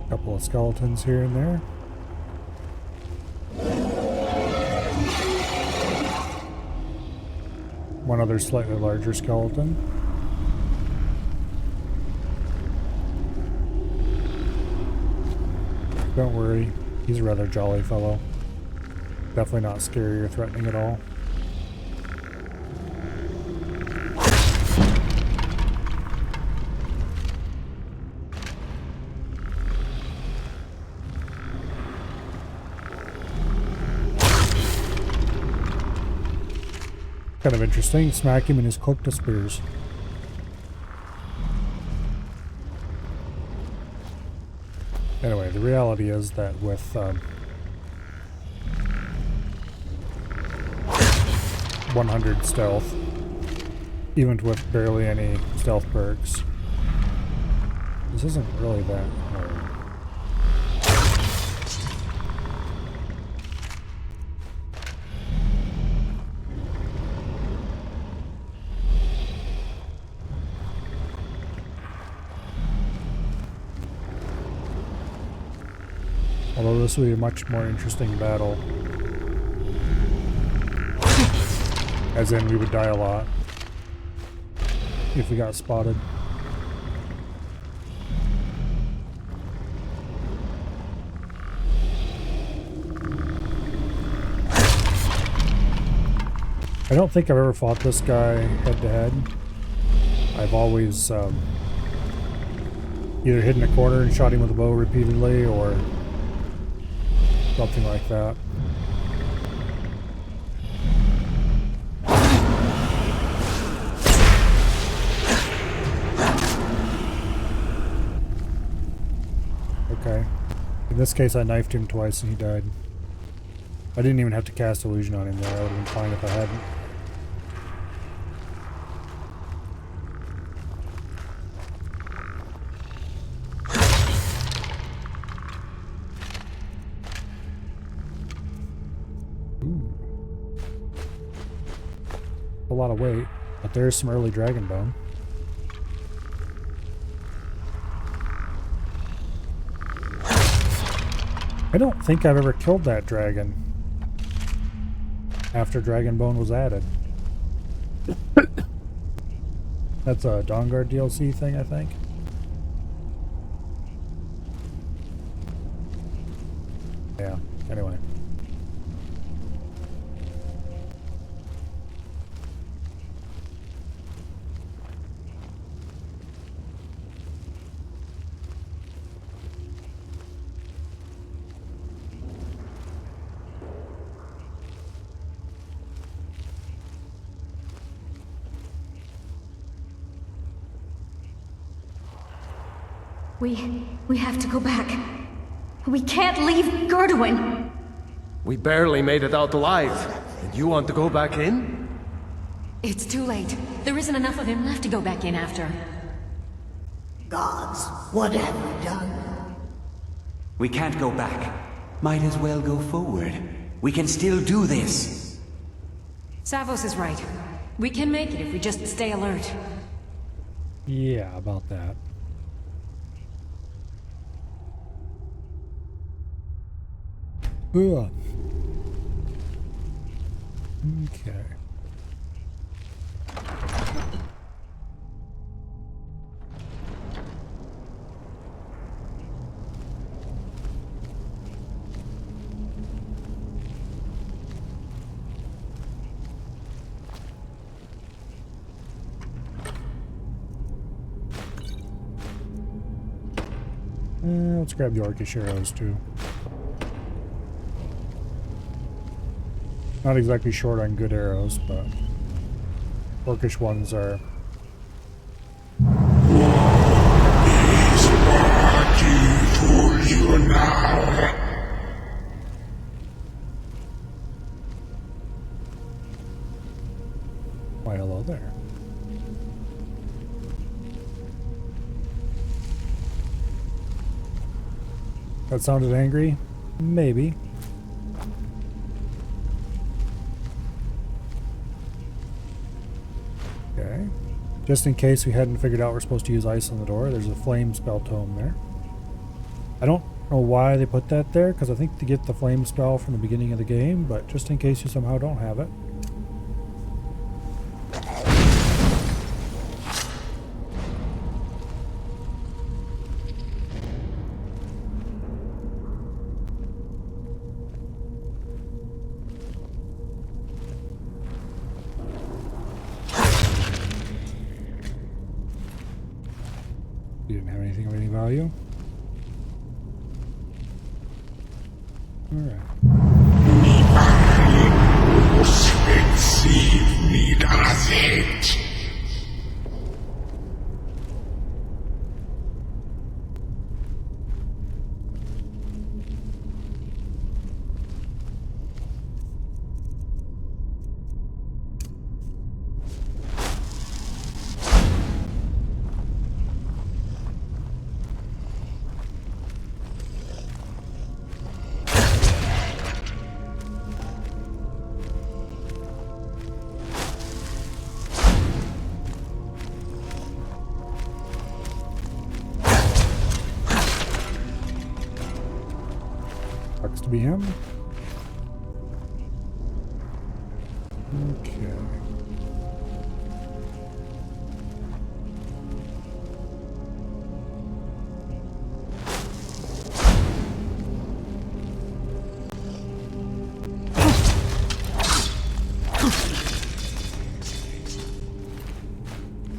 Couple of skeletons here and there. another slightly larger skeleton. Don't worry, he's a rather jolly fellow. Definitely not scary or threatening at all. Kind of interesting. Smack him and his cloak disappears. Anyway, the reality is that with 100 stealth, even with barely any stealth perks, this isn't really that hard. Although this will be a much more interesting battle. As in, we would die a lot if we got spotted. I don't think I've ever fought this guy head-to-head. I've always either hidden a corner and shot him with a bow repeatedly, or something like that. Okay. In this case, I knifed him twice and he died. I didn't even have to cast illusion on him there. I would have been fine if I hadn't. A lot of weight, but there's some early dragon bone. I don't think I've ever killed that dragon after dragon bone was added. That's a Dawnguard DLC thing, I think. Yeah, anyway. We have to go back. We can't leave Gerdwin. We barely made it out alive, and you want to go back in? It's too late. There isn't enough of him left to go back in after. Gods, what have we done? We can't go back. Might as well go forward. We can still do this. Savos is right. We can make it if we just stay alert. Yeah, about that. Ugh. Okay. Let's grab the Orcish arrows too. Not exactly short on good arrows, but Orcish ones are. Is working for you now. Why, hello there. That sounded angry? Maybe. Okay. Just in case we hadn't figured out we're supposed to use ice on the door, there's a flame spell tome there. I don't know why they put that there, because I think they get the flame spell from the beginning of the game, but just in case you somehow don't have it. You didn't have anything of any value? Alright. Sucks to be him. Okay.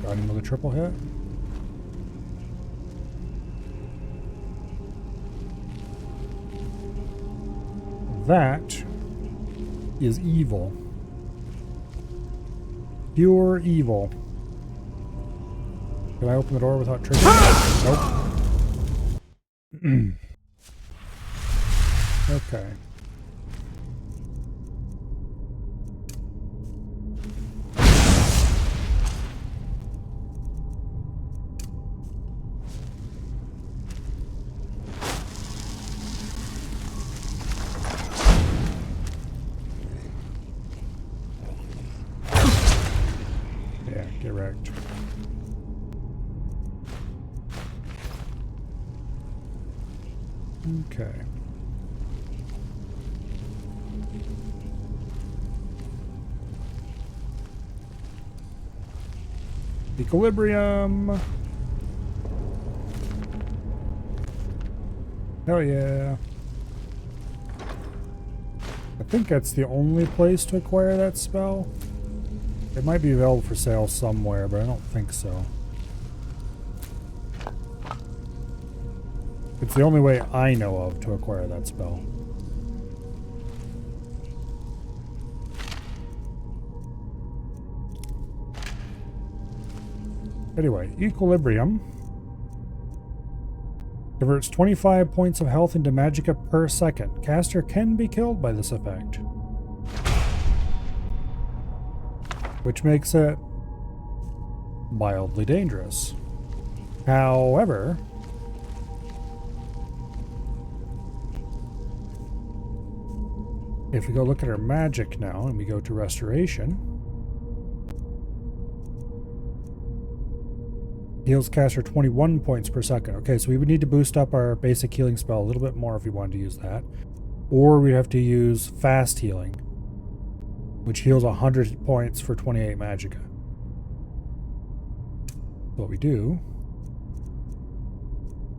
Got him with a triple hit. That is evil. Pure evil. Can I open the door without triggering? Nope. Okay. Get wrecked. Okay. Equilibrium. Hell yeah. I think that's the only place to acquire that spell. It might be available for sale somewhere, but I don't think so. It's the only way I know of to acquire that spell. Anyway, Equilibrium converts 25 points of health into magicka per second. Caster can be killed by this effect, which makes it mildly dangerous. However, if we go look at our magic now and we go to restoration, heals caster 21 points per second. Okay, so we would need to boost up our basic healing spell a little bit more if we wanted to use that. Or we'd have to use fast healing, which heals 100 points for 28 magicka. What we do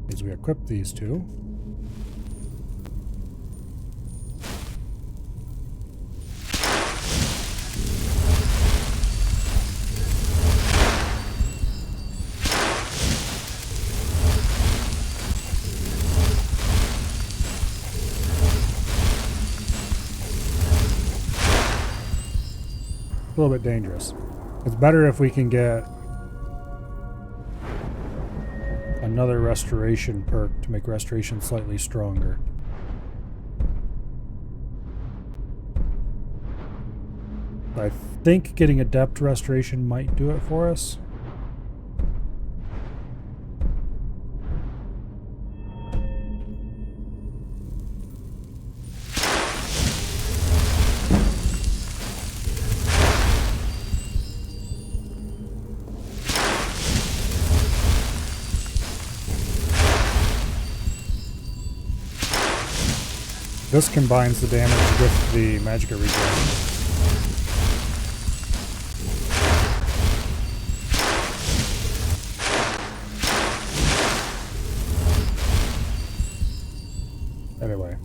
is we equip these two. A little bit dangerous. It's better if we can get another restoration perk to make restoration slightly stronger. I think getting adept restoration might do it for us. This combines the damage with the magicka regen. Anyway,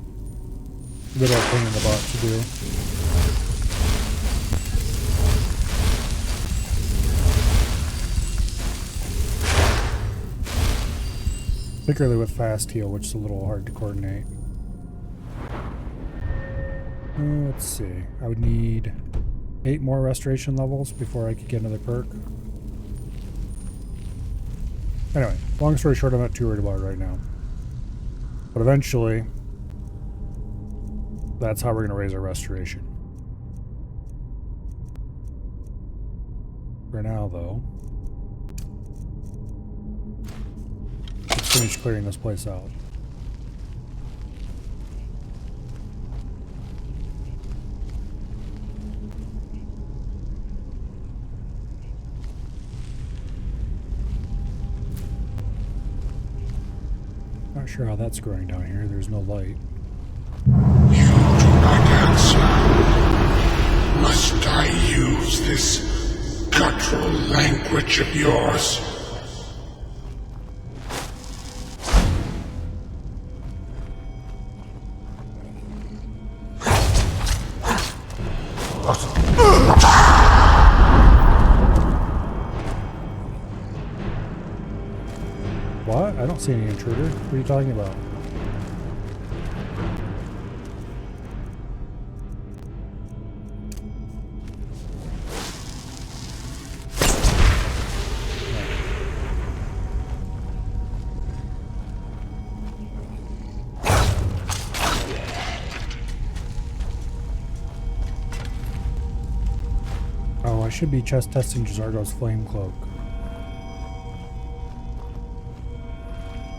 little pain in the butt to do. Particularly with fast heal, which is a little hard to coordinate. Let's see. I would need 8 more restoration levels before I could get another perk. Anyway, long story short, I'm not too worried about it right now. But eventually, that's how we're going to raise our restoration. For now, though, let's finish clearing this place out. Not sure how that's growing down here. There's no light. You do not answer. Must I use this guttural language of yours? What? I don't see any intruder. What are you talking about? Oh, I should be chest testing J'zargo's flame cloak.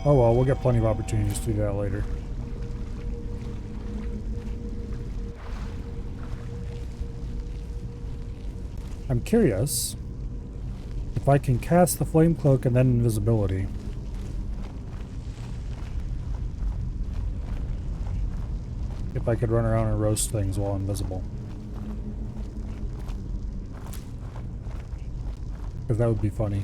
Oh well, we'll get plenty of opportunities to do that later. I'm curious if I can cast the flame cloak and then invisibility. If I could run around and roast things while invisible. Because that would be funny.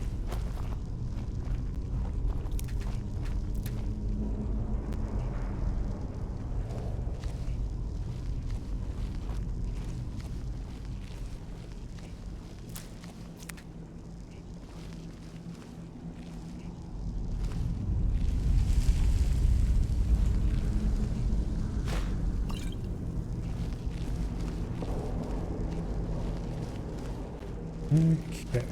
Okay.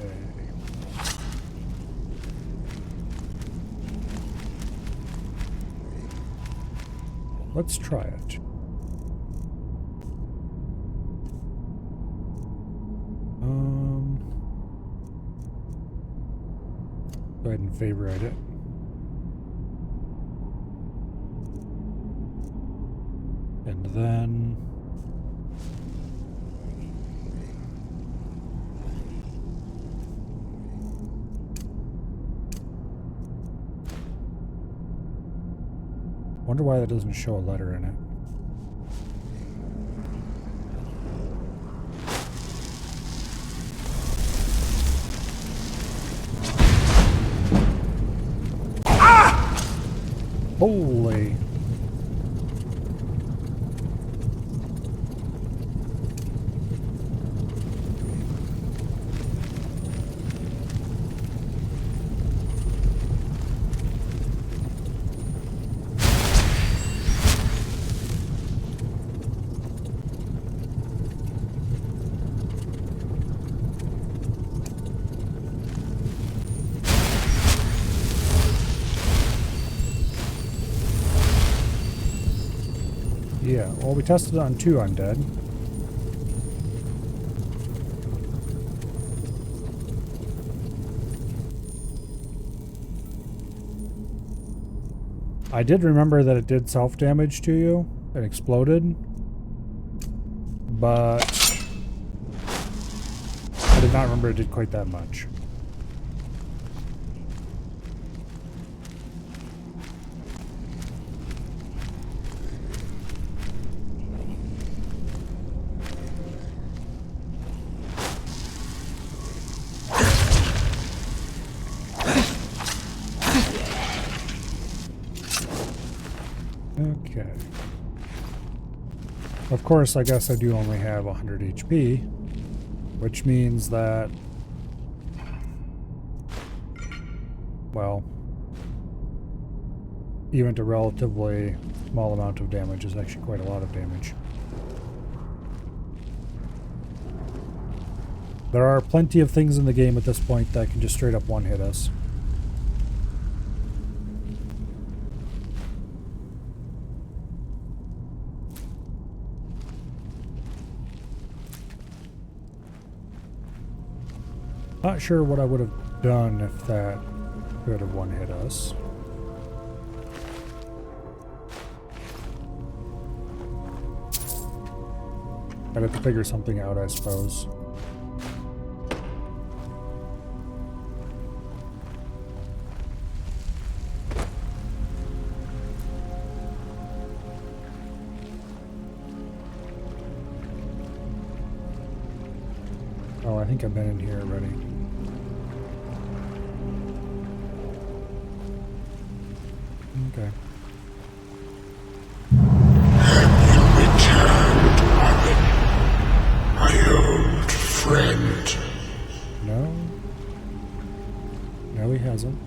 Let's try it. Go ahead and favorite it. And then wonder why that doesn't show a letter in it. Ah! Holy. Yeah, well, we tested it on 2 undead. I did remember that it did self-damage to you and exploded, but I did not remember it did quite that much. Okay. Of course, I guess I do only have 100 HP, which means that, well, even to relatively small amount of damage is actually quite a lot of damage. There are plenty of things in the game at this point that can just straight up one-hit us. Not sure what I would have done if that could have one-hit us. I'd have to figure something out, I suppose. Oh, I think I've been in here already. Okay. My old friend. No. No, he hasn't.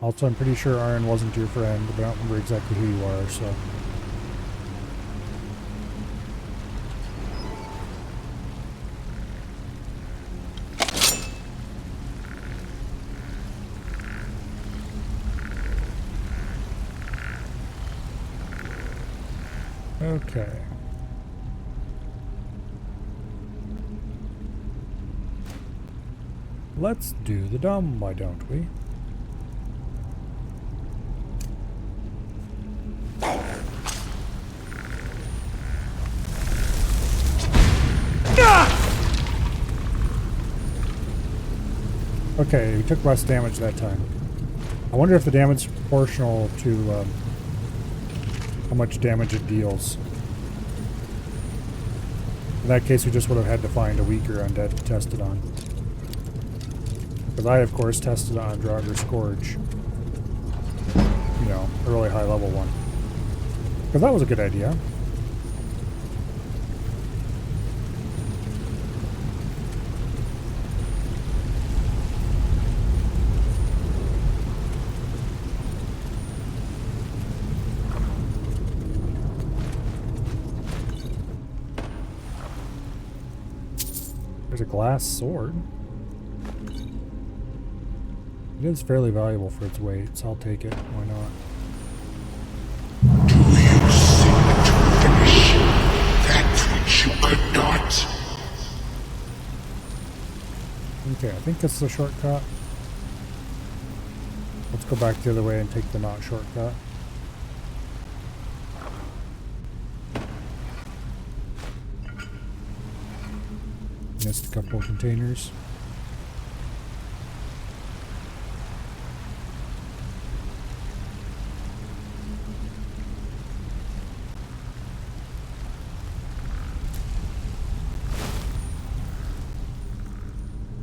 Also, I'm pretty sure Aaron wasn't your friend, but I don't remember exactly who you are, so... Okay. Let's do the dumb, why don't we? Okay, we took less damage that time. I wonder if the damage is proportional to how much damage it deals. In that case, we just would have had to find a weaker undead to test it on. Because I, of course, tested on Draugr Scourge. You know, a really high level one. Because that was a good idea. There's a glass sword. It is fairly valuable for its weight, so I'll take it. Why not? Do you seek to finish that which you could not? Okay, I think this is a shortcut. Let's go back the other way and take the not shortcut. Missed a couple of containers.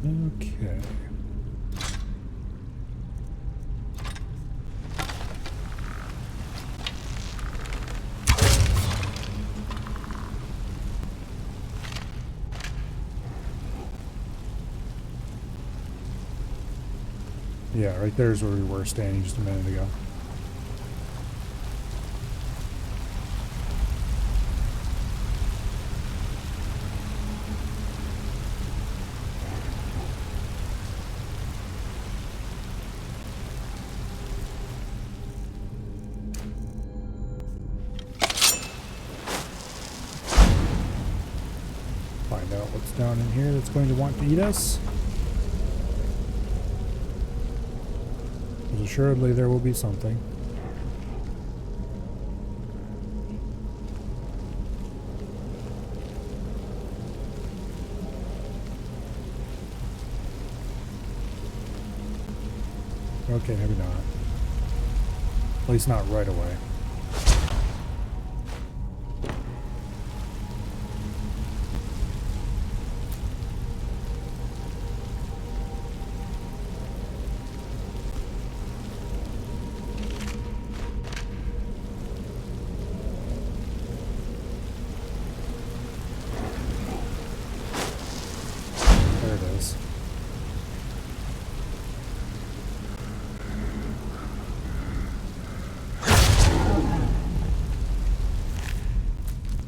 Okay. Yeah, right there's where we were standing just a minute ago. Find out what's down in here that's going to want to eat us. Assuredly there will be something. Okay, maybe not. At least not right away.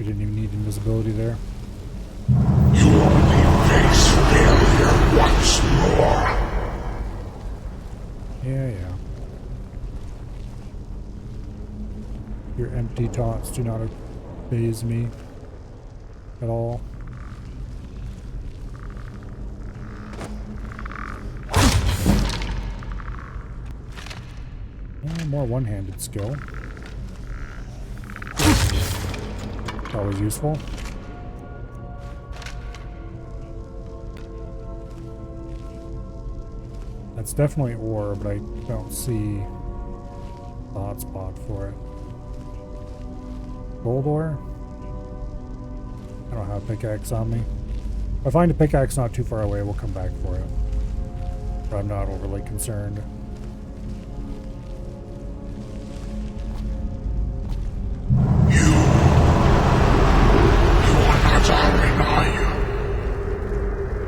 We didn't even need invisibility there. You only face failure once more. Yeah. Your empty taunts do not faze me at all. More one-handed skill. Always useful. That's definitely ore, but I don't see the hotspot for it. Gold ore? I don't have a pickaxe on me. If I find a pickaxe not too far away, we'll come back for it. But I'm not overly concerned. You are not Aaron, are you?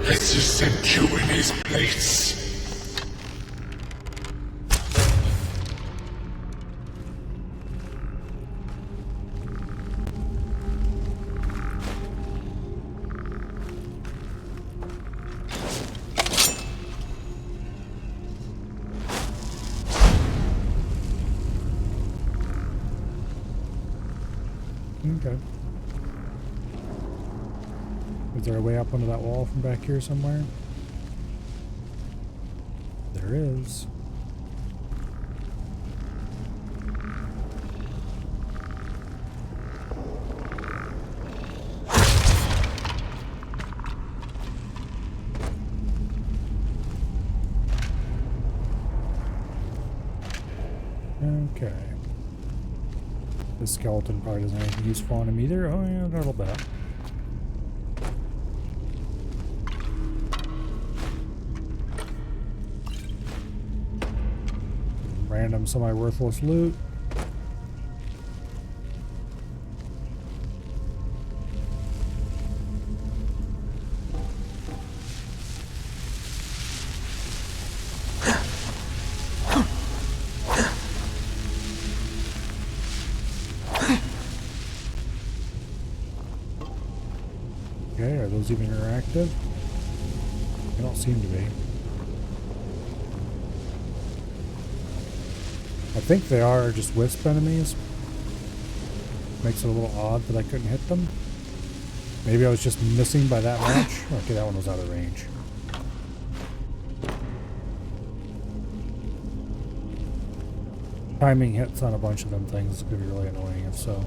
Let's just send you in his place. Okay. Is there a way up onto that wall from back here somewhere? There is. Okay. This skeleton probably doesn't have anything useful on him either. Oh yeah, a little bit. Random semi-worthless loot. Okay, are those even interactive? They don't seem to be. I think they are just wisp enemies. Makes it a little odd that I couldn't hit them. Maybe I was just missing by that much. Okay, that one was out of range. Timing hits on a bunch of them things is going to be really annoying if so.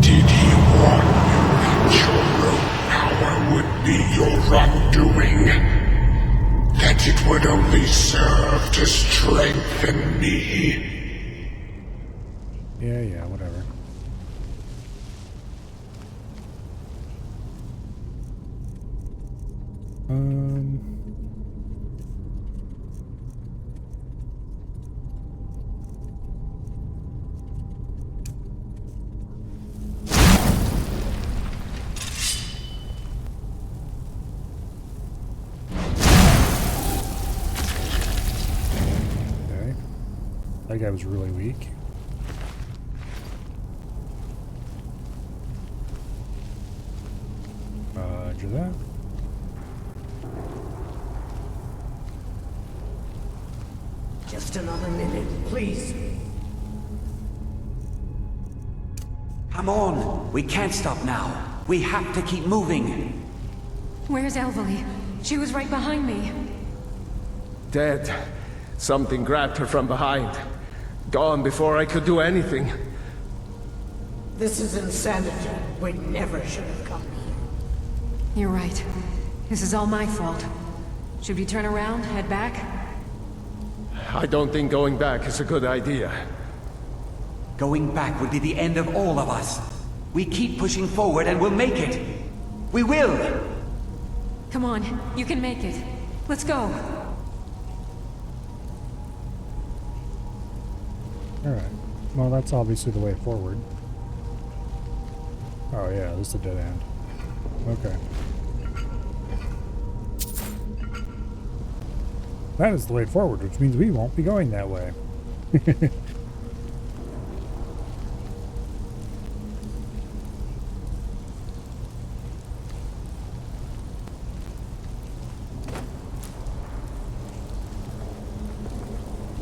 Did he warn you that your rogue power would be your undoing? That it would only serve to strengthen me? Yeah, whatever. That guy was really weak. Roger that. Just another minute, please. Come on! We can't stop now. We have to keep moving. Where's Elvalie? She was right behind me. Dead. Something grabbed her from behind. Gone before I could do anything. This is insanity. We never should have come here. You're right. This is all my fault. Should we turn around, head back? I don't think going back is a good idea. Going back would be the end of all of us. We keep pushing forward and we'll make it. We will! Come on, you can make it. Let's go. Alright. Well, that's obviously the way forward. Oh yeah, this is a dead end. Okay. That is the way forward, which means we won't be going that way.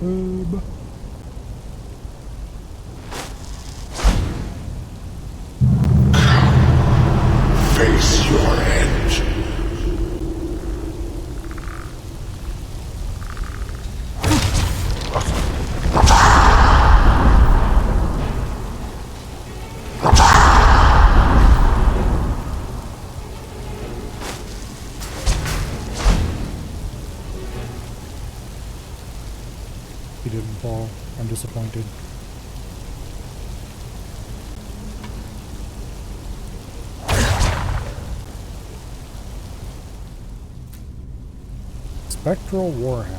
Face your end. He didn't fall. I'm disappointed. Spectral Warhound.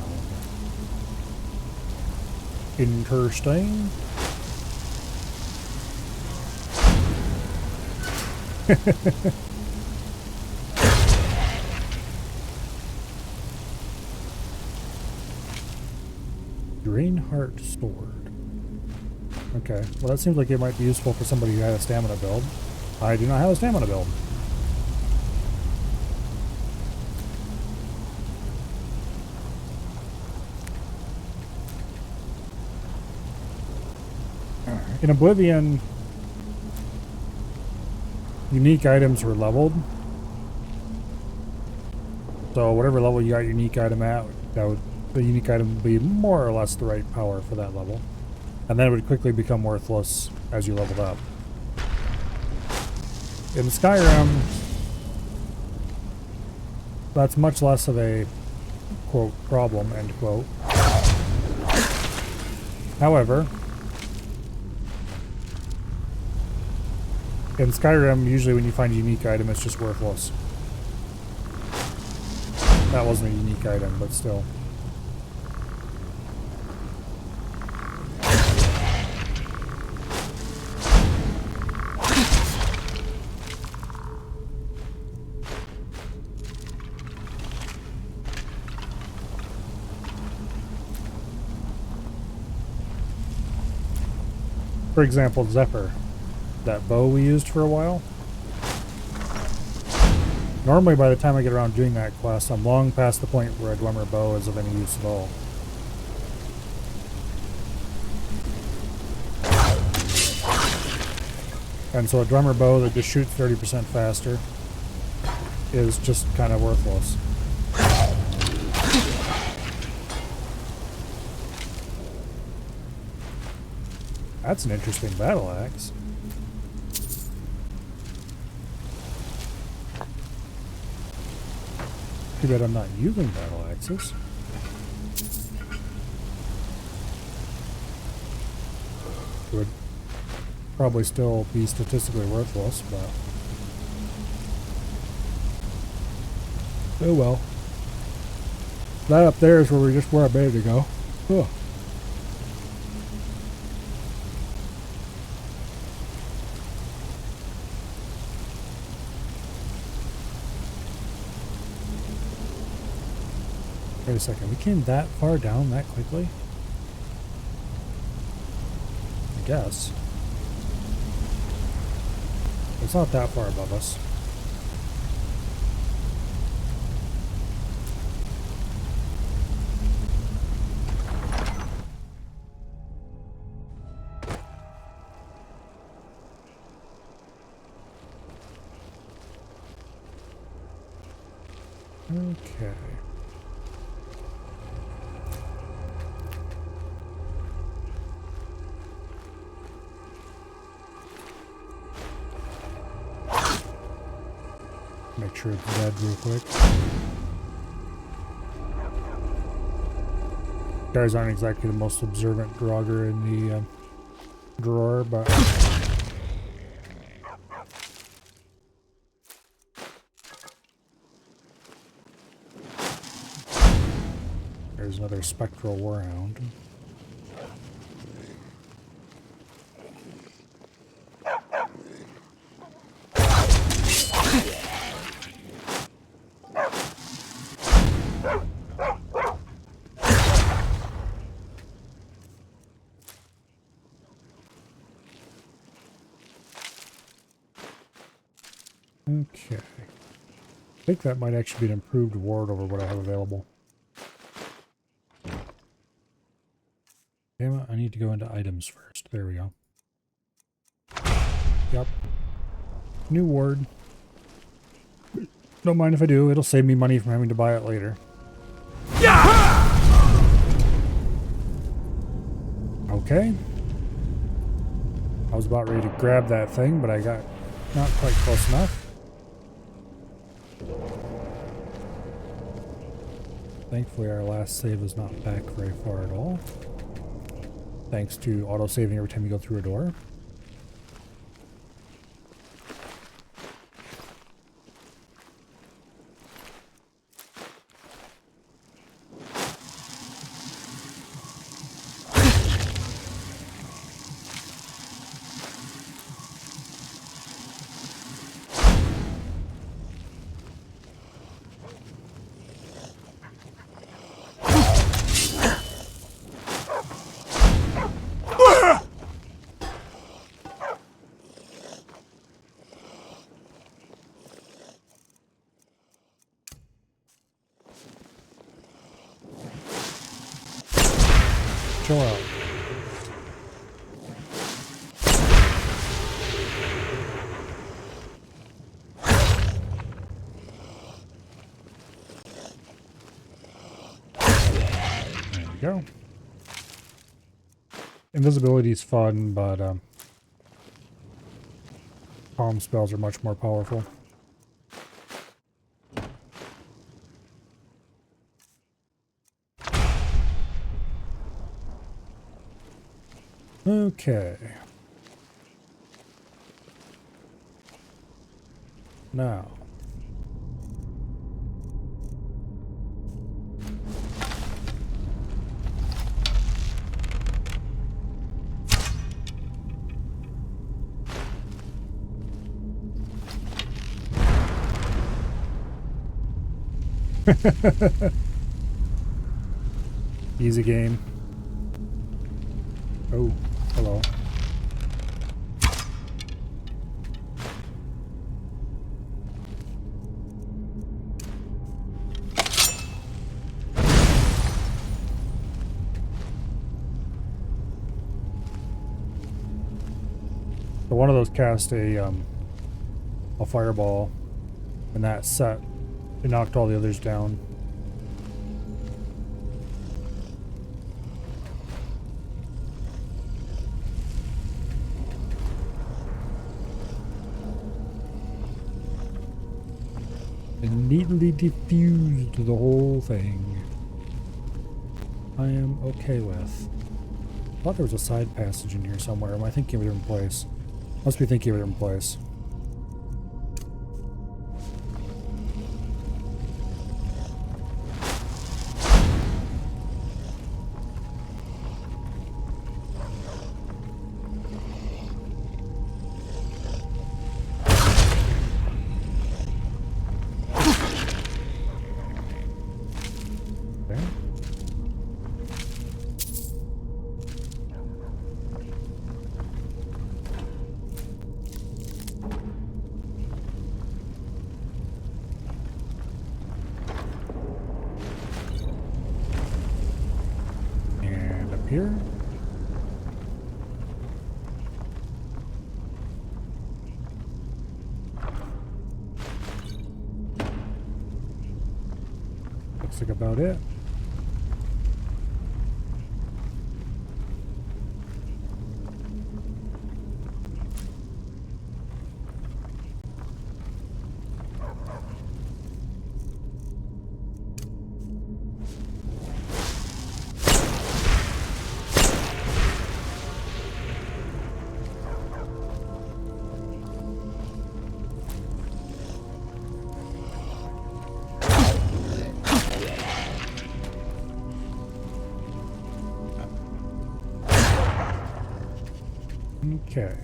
Interesting. Greenheart Sword. Okay, well that seems like it might be useful for somebody who had a stamina build. I do not have a stamina build. In Oblivion, unique items were leveled. So whatever level you got your unique item at, the unique item would be more or less the right power for that level. And then it would quickly become worthless as you leveled up. In Skyrim, that's much less of a, quote, problem, end quote. However, in Skyrim, usually when you find a unique item, it's just worthless. That wasn't a unique item, but still. For example, Zephyr, that bow we used for a while. Normally by the time I get around doing that quest, I'm long past the point where a Dwemer bow is of any use at all. And so a Dwemer bow that just shoots 30% faster is just kind of worthless. That's an interesting battle axe. Too bad I'm not using battle axes. It would probably still be statistically worthless, but oh well. That up there is where I'm ready to go. Ugh. Wait a second, we came that far down that quickly? I guess. It's not that far above us. Okay. Make sure it's dead real quick. Guys aren't exactly the most observant Draugr in the drawer, but there's another Spectral Warhound. Okay. I think that might actually be an improved ward over what I have available. Damn it, I need to go into items first. There we go. Yep. New ward. Don't mind if I do. It'll save me money from having to buy it later. Okay. I was about ready to grab that thing, but I got not quite close enough. Thankfully, our last save is not back very far at all. Thanks to auto-saving every time you go through a door. Chill out. There we go. Invisibility is fun, but calm spells are much more powerful. Okay. Now. Easy game. Oh, hello. So one of those cast a fireball, and that set, it knocked all the others down. And neatly diffused the whole thing. I am okay with. I thought there was a side passage in here somewhere. Am I thinking of a different place? Must be thinking of a different place. Here. Looks like about it. Okay.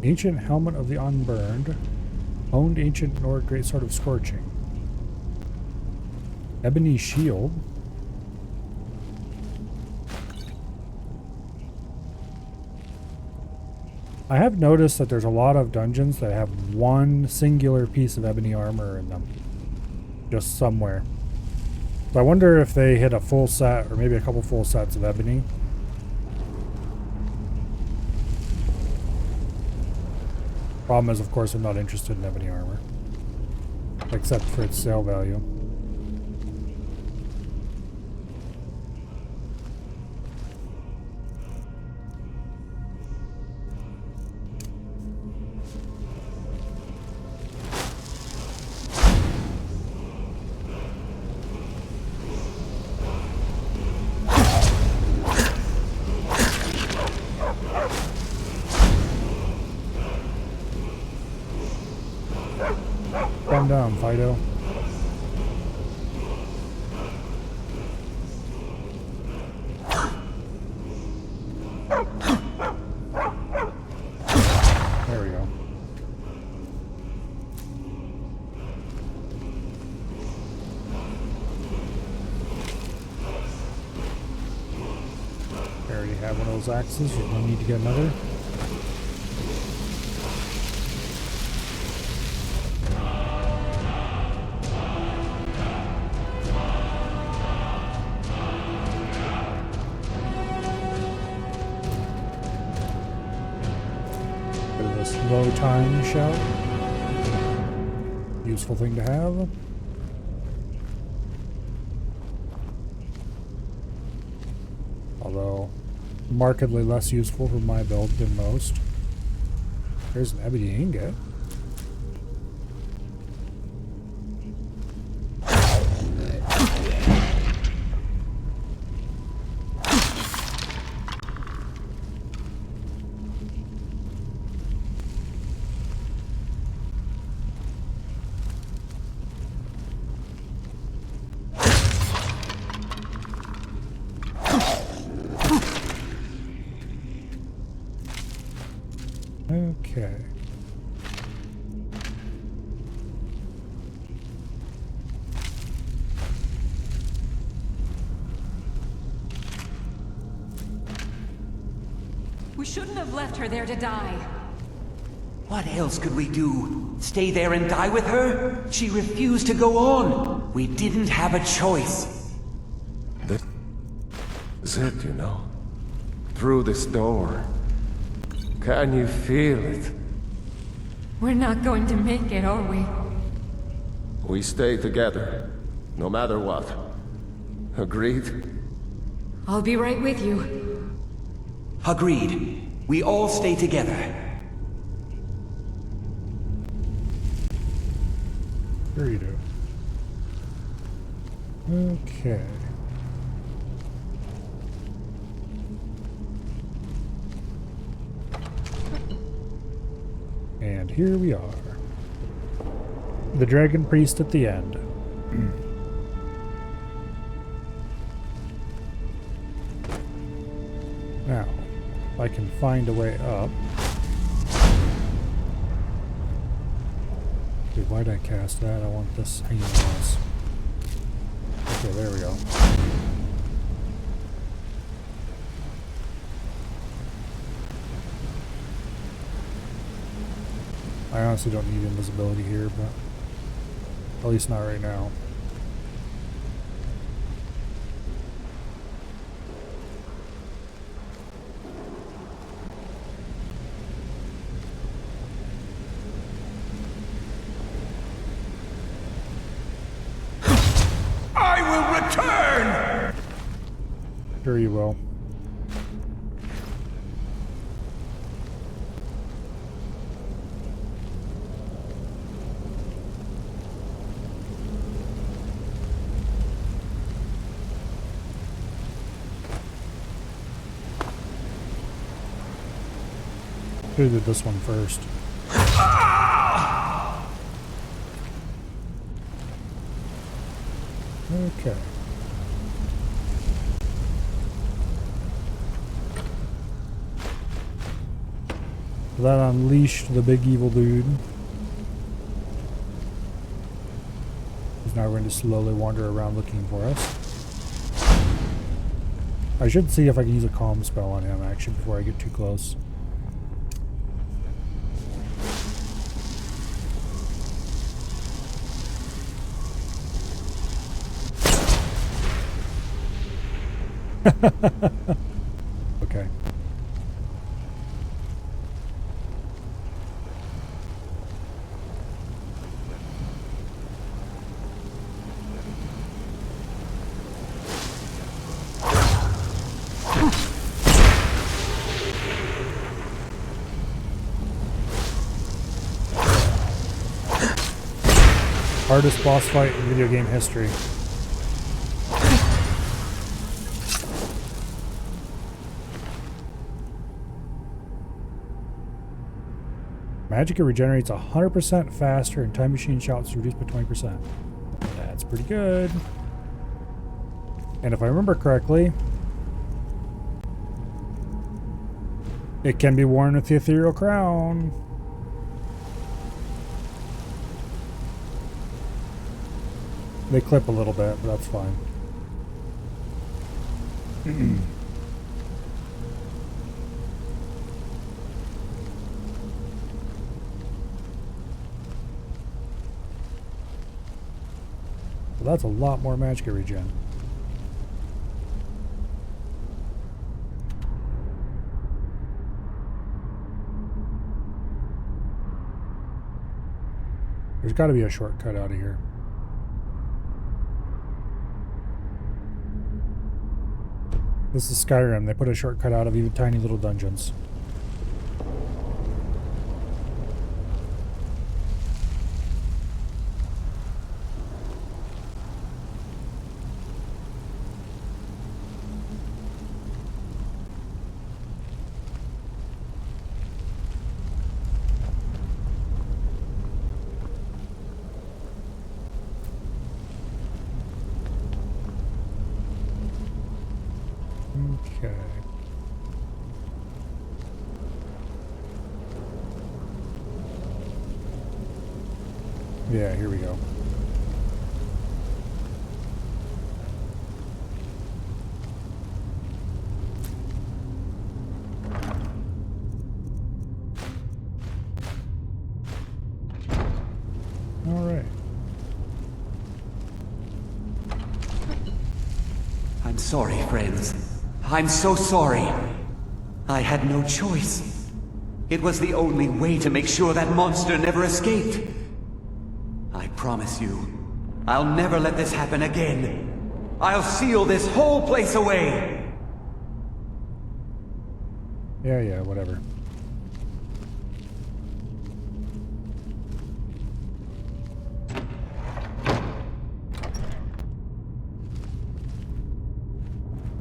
Ancient helmet of the unburned. Honed ancient Nord great sword of scorching. Ebony shield. I have noticed that there's a lot of dungeons that have one singular piece of ebony armor in them. Just somewhere. So I wonder if they hit a full set, or maybe a couple full sets of ebony. Problem is, of course, I'm not interested in ebony armor. Except for its sale value. Calm down, Fido. There we go. I already have one of those axes. You're gonna need to get another. Low time shout. Useful thing to have. Although markedly less useful for my build than most. There's an ebony ingot. Okay. We shouldn't have left her there to die. What else could we do? Stay there and die with her? She refused to go on. We didn't have a choice. This is it, you know. Through this door. Can you feel it? We're not going to make it, are we? We stay together, no matter what. Agreed? I'll be right with you. Agreed. We all stay together. There you do. Okay. And here we are. The Dragon Priest at the end. Now, if I can find a way up. Dude, why'd I cast that? I want this hanging on us. Okay, there we go. I honestly don't need invisibility here, but at least not right now. I will return! Sure you will. Should have did this one first. Okay. That unleashed the big evil dude. He's now going to slowly wander around looking for us. I should see if I can use a calm spell on him actually before I get too close. Okay. Hardest boss fight in video game history. Magicka regenerates 100% faster and time machine shouts reduced by 20%. That's pretty good. And if I remember correctly, it can be worn with the ethereal crown. They clip a little bit, but that's fine. Well, that's a lot more magicka regen. There's got to be a shortcut out of here. This is Skyrim. They put a shortcut out of even tiny little dungeons. Okay. Yeah, here we go. All right. I'm sorry, friends. I'm so sorry. I had no choice. It was the only way to make sure that monster never escaped. I promise you, I'll never let this happen again. I'll seal this whole place away. Yeah, whatever.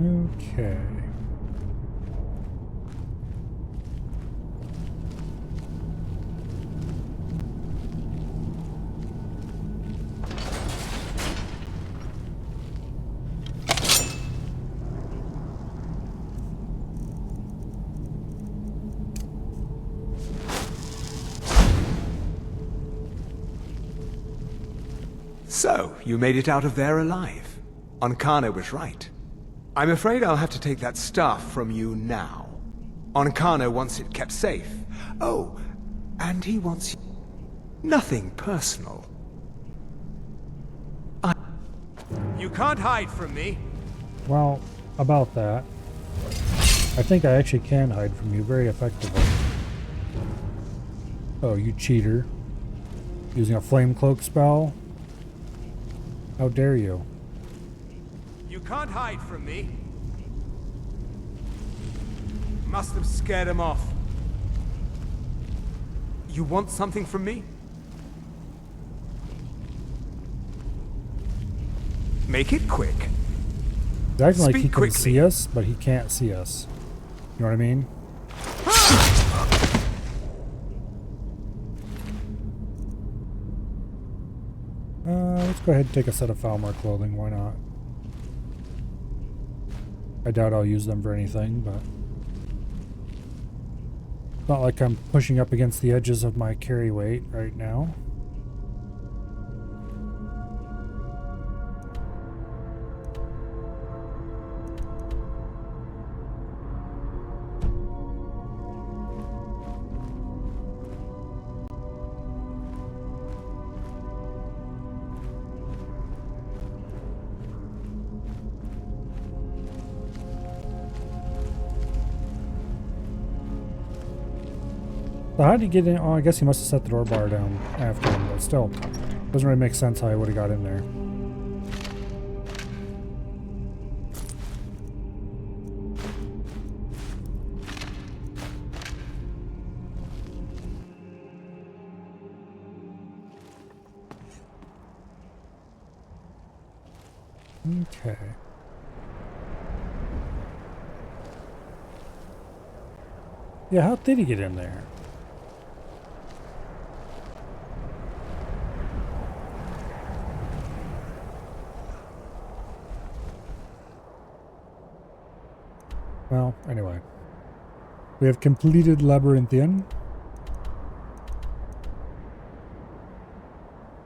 Okay. So, you made it out of there alive. Ancana was right. I'm afraid I'll have to take that stuff from you now. Ancana wants it kept safe. Oh, and he wants nothing personal. You can't hide from me. Well, about that, I think I actually can hide from you very effectively. Oh, you cheater. Using a flame cloak spell? How dare you? You can't hide from me. Must have scared him off. You want something from me? Make it quick. It's acting like Speak he can quickly. see us, but he can't see us. You know what I mean? Let's go ahead and take a set of Falmar clothing. Why not? I doubt I'll use them for anything, but... Not like I'm pushing up against the edges of my carry weight right now. So how did he get in? Oh, I guess he must have set the door bar down after him, but still. Doesn't really make sense how he would have got in there. Okay. Yeah, how did he get in there? Well, anyway. We have completed Labyrinthian.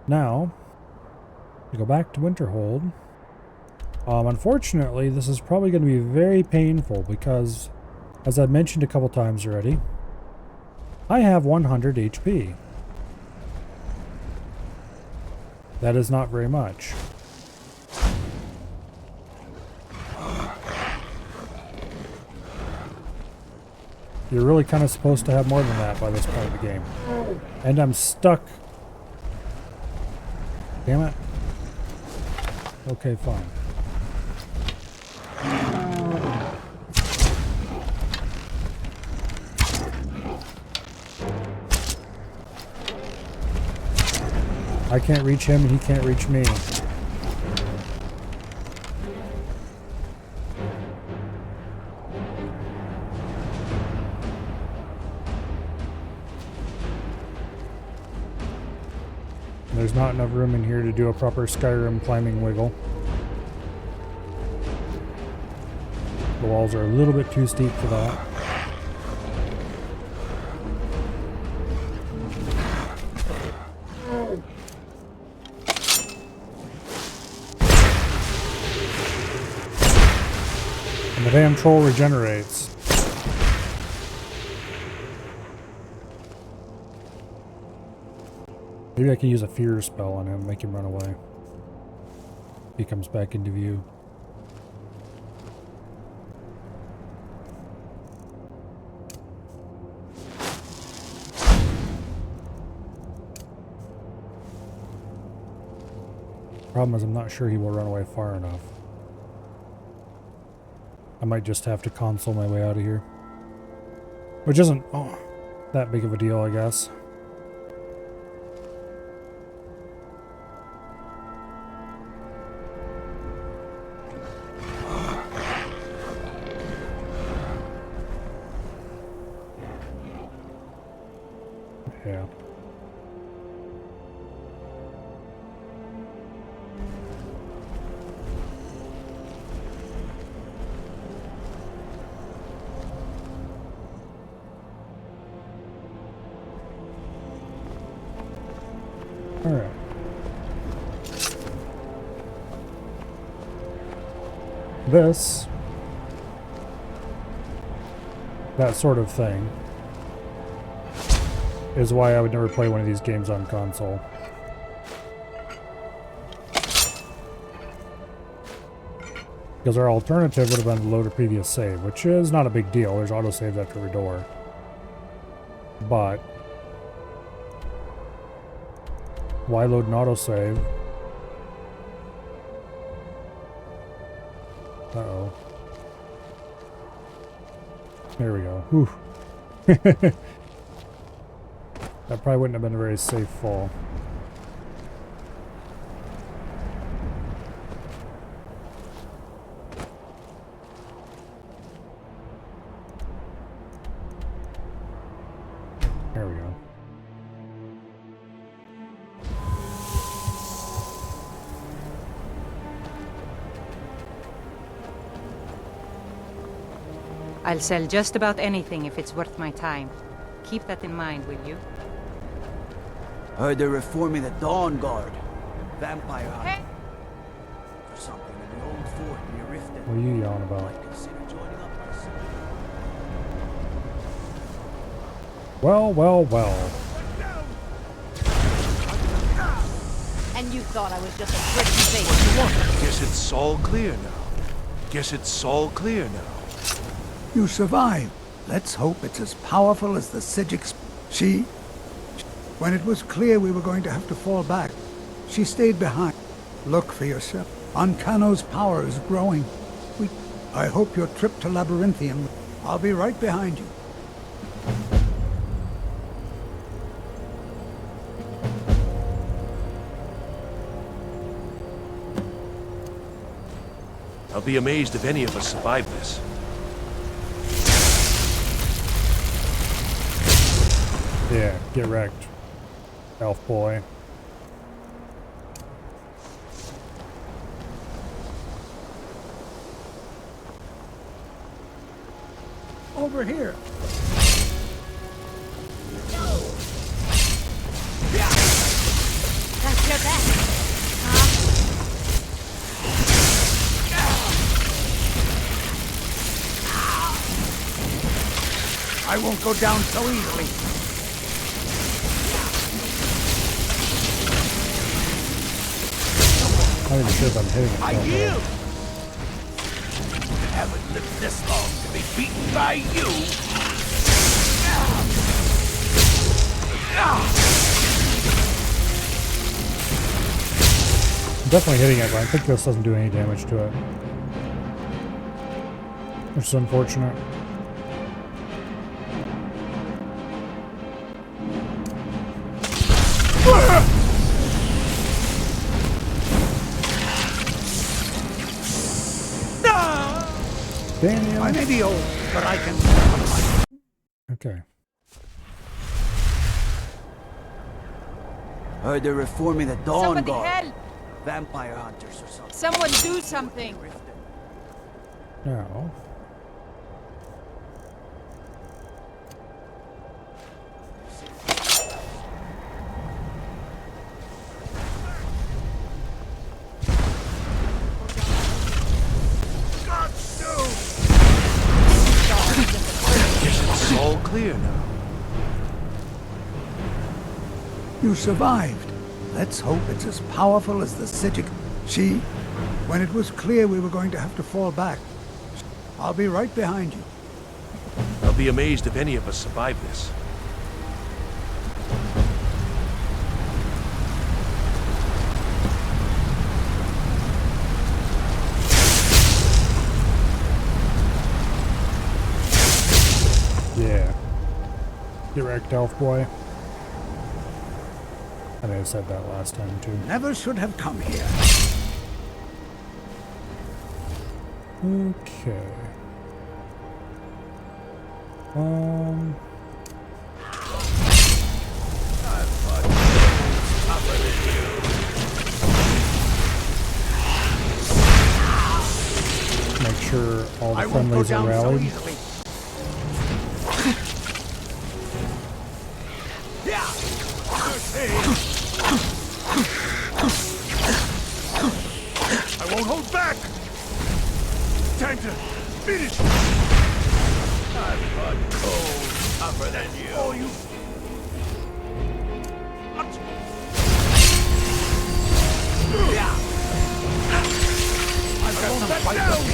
Now, we go back to Winterhold. Unfortunately, this is probably going to be very painful because, as I've mentioned a couple times already, I have 100 HP. That is not very much. You're really kind of supposed to have more than that by this point of the game. And I'm stuck. Damn it. Okay, fine. I can't reach him and he can't reach me. There's not enough room in here to do a proper Skyrim climbing wiggle. The walls are a little bit too steep for that. And the damn troll regenerates. Maybe I can use a fear spell on him, make him run away. He comes back into view. Problem is, I'm not sure he will run away far enough. I might just have to console my way out of here. Which isn't that big of a deal, I guess. Yeah. All right. This, that sort of thing, is why I would never play one of these games on console. Because our alternative would have been to load a previous save, which is not a big deal. There's autosaves after every door. But why load an autosave? Uh-oh. There we go. Whew. That probably wouldn't have been a very safe fall. There we go. I'll sell just about anything if it's worth my time. Keep that in mind, will you? Heard they're reforming the Dawn Guard. Vampire hunter. Or something in the old fort near Riften. What are you yawning about? Well, well, well. And you thought I was just a pretty face. Guess it's all clear now. Guess it's all clear now. You survived. Let's hope it's as powerful as the Sigix. When it was clear we were going to have to fall back, she stayed behind. Look for yourself. Ancano's power is growing. I hope your trip to Labyrinthium. I'll be right behind you. I'll be amazed if any of us survive this. Yeah, get wrecked, elf boy. Over here. That's your best. I won't go down so easily. I'm not even sure if I'm hitting it. I yield! Haven't lived this long to be beaten by you! I'm definitely hitting it, but I think this doesn't do any damage to it. Which is unfortunate. Damn. I may be old, but I can. Okay. Heard they're reforming the Dawn Somebody Guard. help! Vampire hunters or something. Someone do something! Now. It's all clear now. You survived. Let's hope it's as powerful as the Sigix. When it was clear we were going to have to fall back, I'll be right behind you. I'll be amazed if any of us survive this. Yeah. Get wrecked, elf boy. I think I said that last time too. Never should have come here. Okay. Make sure all the friendlies are rallied. I won't hold back! Time to finish! I'm not cold, tougher than you. Oh, you... I've got some fight left.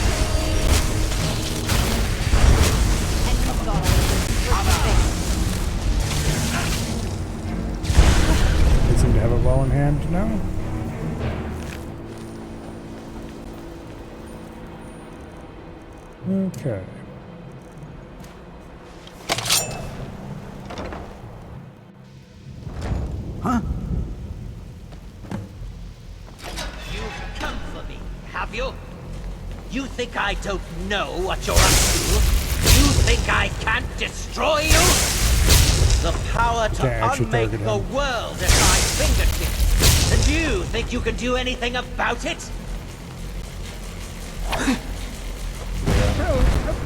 They seem to have it well in hand now. Okay. Huh? You've come for me, have you? You think I don't know what you're up to? You think I can't destroy you? The power to unmake the world at my fingertips. And you think you can do anything about it?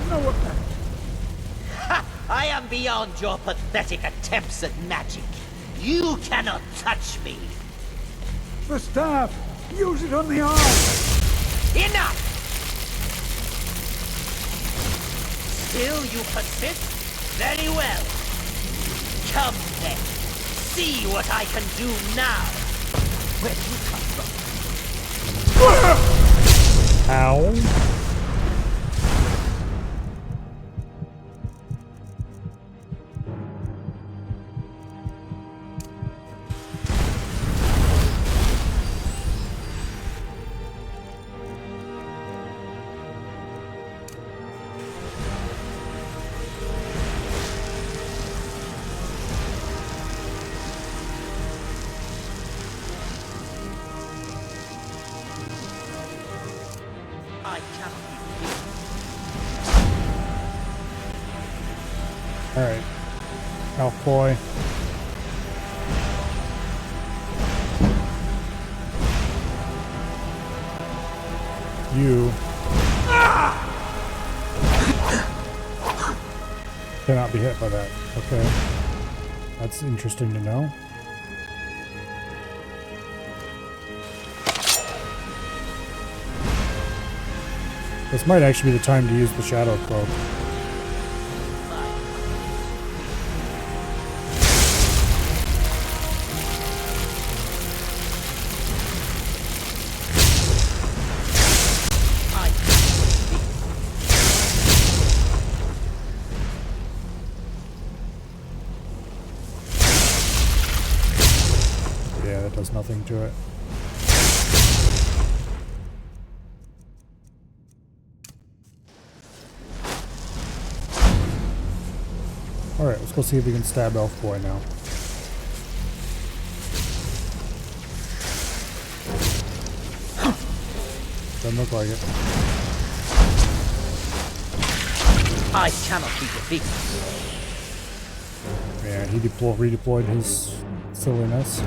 No, what the... Ha! I am beyond your pathetic attempts at magic. You cannot touch me. The staff! Use it on the eye! Enough! Still you persist? Very well. Come then. See what I can do now. Where do you come from? Ow. Alright. Elf boy. You cannot be hit by that. Okay. That's interesting to know. This might actually be the time to use the shadow cloak. Yeah, that does nothing to it. Alright, let's go see if we can stab Elf Boy now. Doesn't look like it. I cannot be defeated. Yeah, he redeployed his silliness.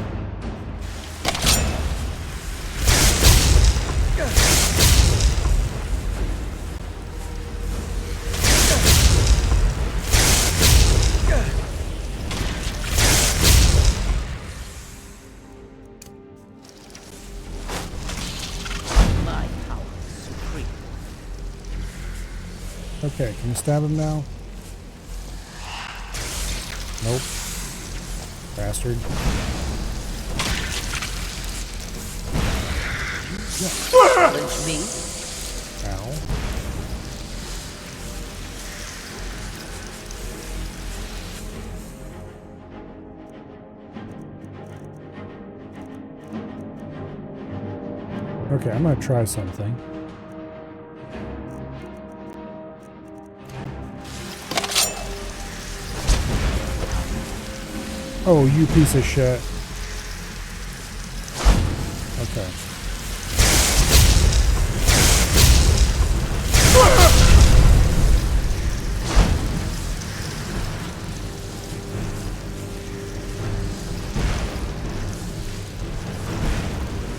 Okay, can you stab him now? Nope. Bastard. Challenge me? Ow. Okay, I'm gonna try something. Oh, you piece of shit. Okay.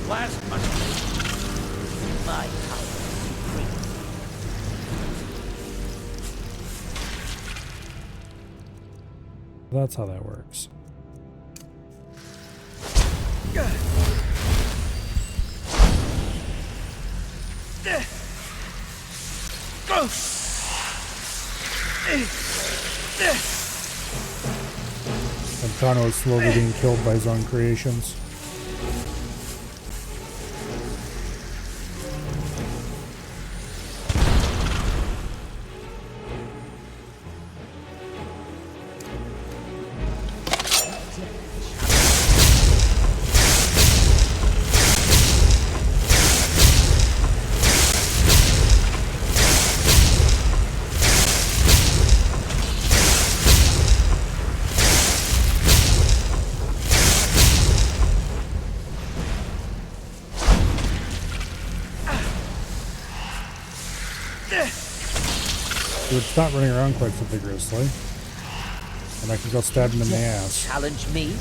Last must be my power supreme. That's how that works. And Kano is slowly being killed by his own creations. It's not running around quite so vigorously. And I can go stab him in the ass. Challenge me?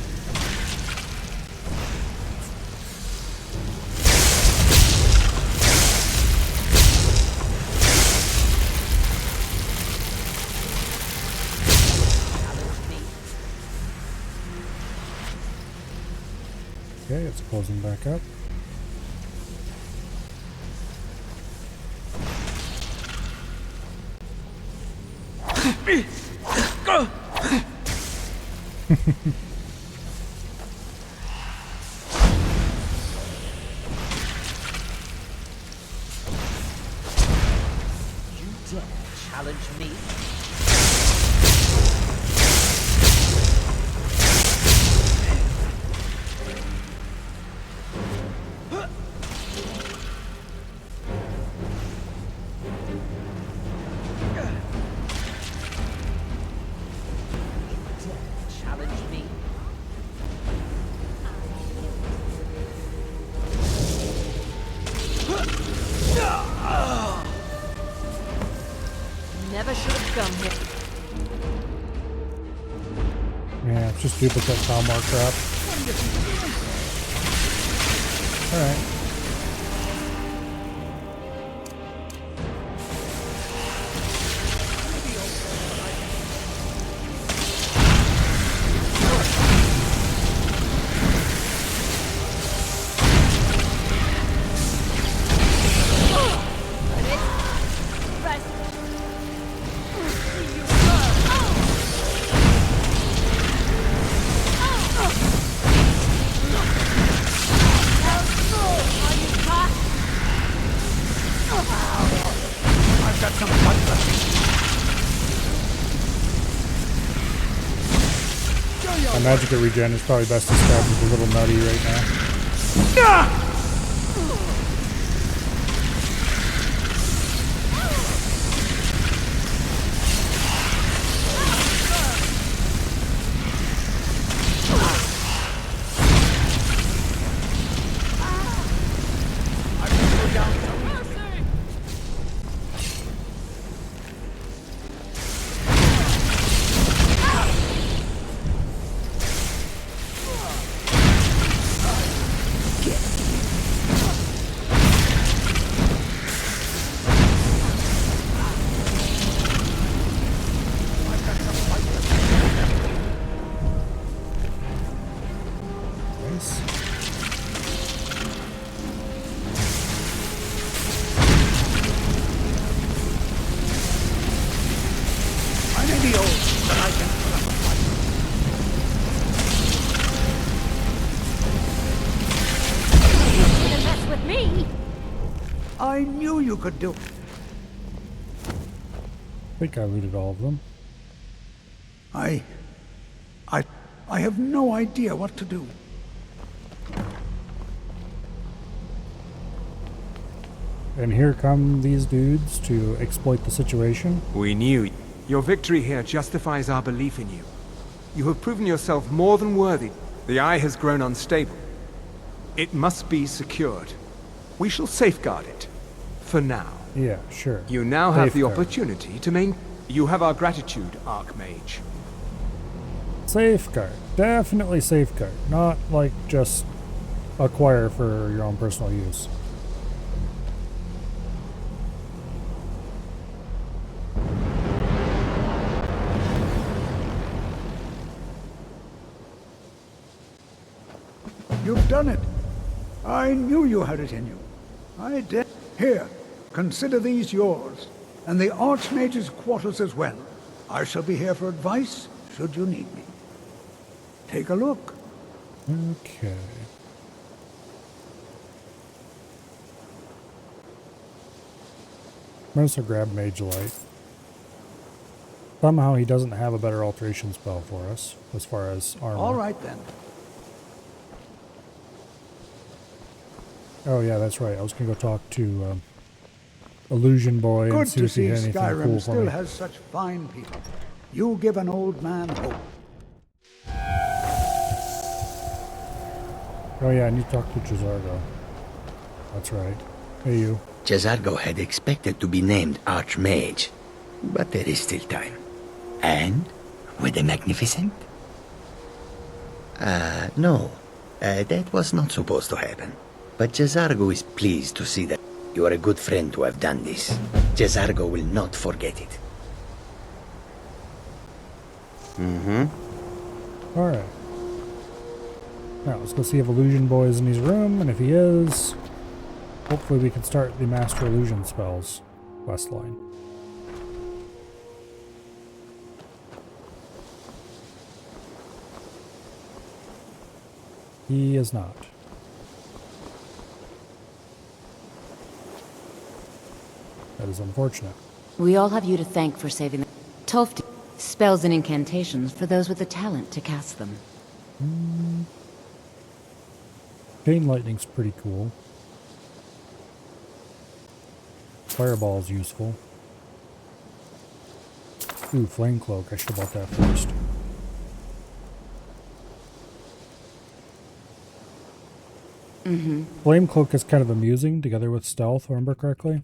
Okay, it's closing back up. You dare challenge me? Challenge me? Never should have come here. Yeah, it's just duplicate Palmar crap. Alright. My magic at regen is probably best described as a little nutty right now. I knew you could do it. I think I looted all of them. I have no idea what to do. And here come these dudes to exploit the situation. We knew. Your victory here justifies our belief in you. You have proven yourself more than worthy. The Eye has grown unstable. It must be secured. We shall safeguard it. For now. Yeah, sure. You now have the Safeguard. opportunity to You have our gratitude, Archmage. Safeguard. Definitely safeguard. Not like just acquire for your own personal use. You've done it. I knew you had it in you. I did. Here, consider these yours, and the Archmage's quarters as well. I shall be here for advice, should you need me. Take a look. Okay. I'm also grab Mage Light. Somehow he doesn't have a better alteration spell for us, as far as armor. All right then. Oh yeah, that's right. I was gonna go talk to Illusion Boy and Good see to if he see had anything Skyrim cool for still me. has such fine people. You give an old man hope. Oh yeah, I need to talk to Jazargo. That's right. Hey you. Jazargo had expected to be named Archmage, but there is still time. And? Were they magnificent? No. That was not supposed to happen. But Jazargo is pleased to see that you are a good friend to have done this. Jazargo will not forget it. Alright. Now, let's go see if Illusion Boy is in his room, and if he is, hopefully we can start the Master Illusion Spells quest line. He is not. That is unfortunate. We all have you to thank for saving them. Tofty, spells and incantations for those with the talent to cast them. Chain Lightning's pretty cool. Fireball's useful. Ooh, Flame Cloak. I should have bought that first. Flame Cloak is kind of amusing together with Stealth, if I remember correctly.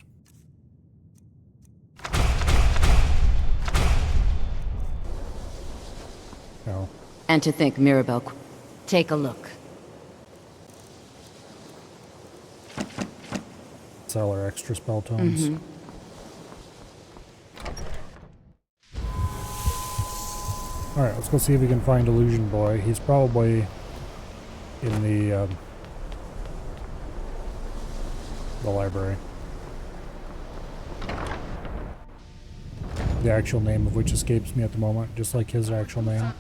No. And to think Mirabelle... Take a look. Sell our extra spell tomes. Alright, let's go see if we can find Illusion Boy. He's probably in the library. The actual name of which escapes me at the moment, just like his actual name.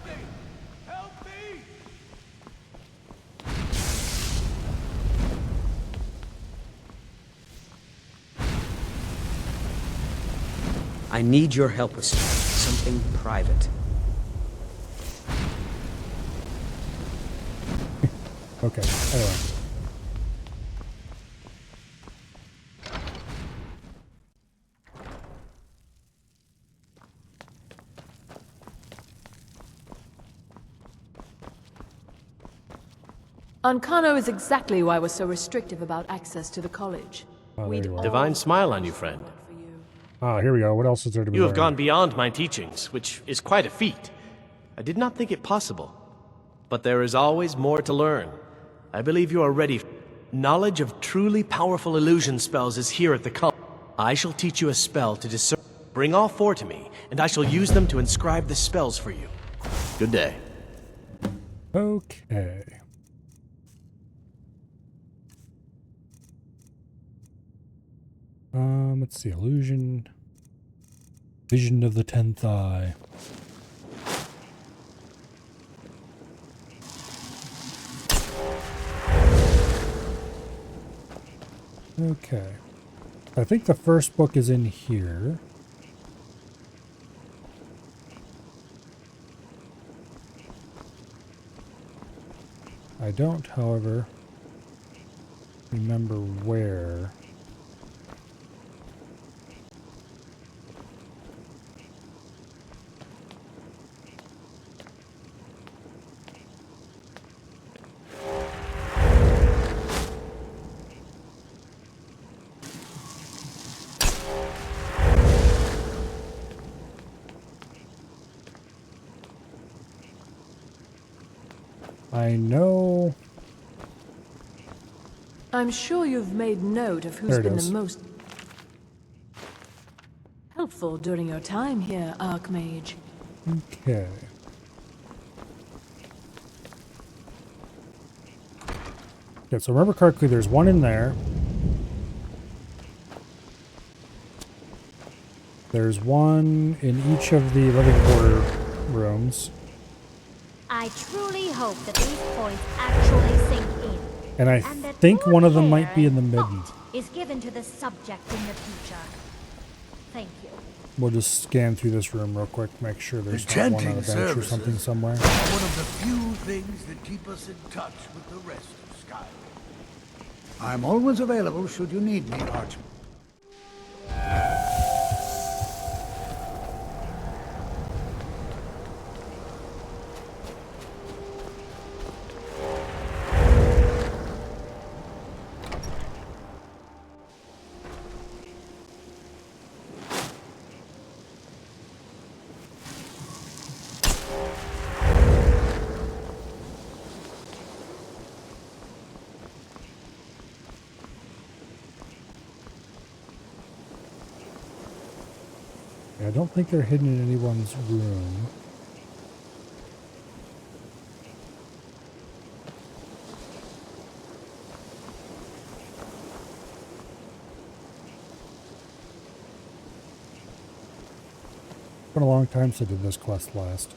I need your help with something private. Okay, anyway. Ancano is exactly why we're so restrictive about access to the college. Oh, there you are. Divine smile on you, friend. Ah, here we go. What else is there to be You have learned? gone beyond my teachings, which is quite a feat. I did not think it possible. But there is always more to learn. I believe you are ready. Knowledge of truly powerful illusion spells is here at the college. I shall teach you a spell to discern. Bring all four to me, and I shall use them to inscribe the spells for you. Good day. Okay. Let's see. Illusion. Vision of the 10th Eye. Okay. I think the first book is in here. I don't, however, remember where. I know. I'm sure you've made note of who's been the most helpful during your time here, Archmage. Okay. Okay, so remember correctly, there's one in there. There's one in each of the living quarter rooms. I truly hope that these points actually sink in. And I think one of them might be in the midden. Is given to the subject in the future. Thank you. We'll just scan through this room real quick, make sure there's not one on a bench or something somewhere. One of the few things that keep us in touch with the rest of Skyrim. I'm always available should you need me, Archman. I don't think they're hidden in anyone's room. been a long time since I did this quest last.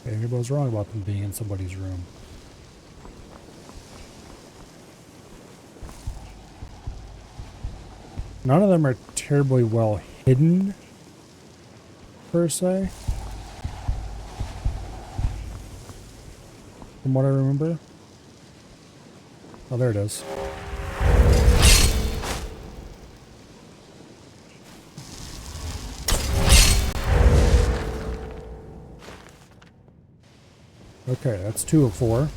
Maybe I was wrong about them being in somebody's room. None of them are terribly well hidden, per se. From what I remember. Oh, there it is. Okay, that's 2 of 4.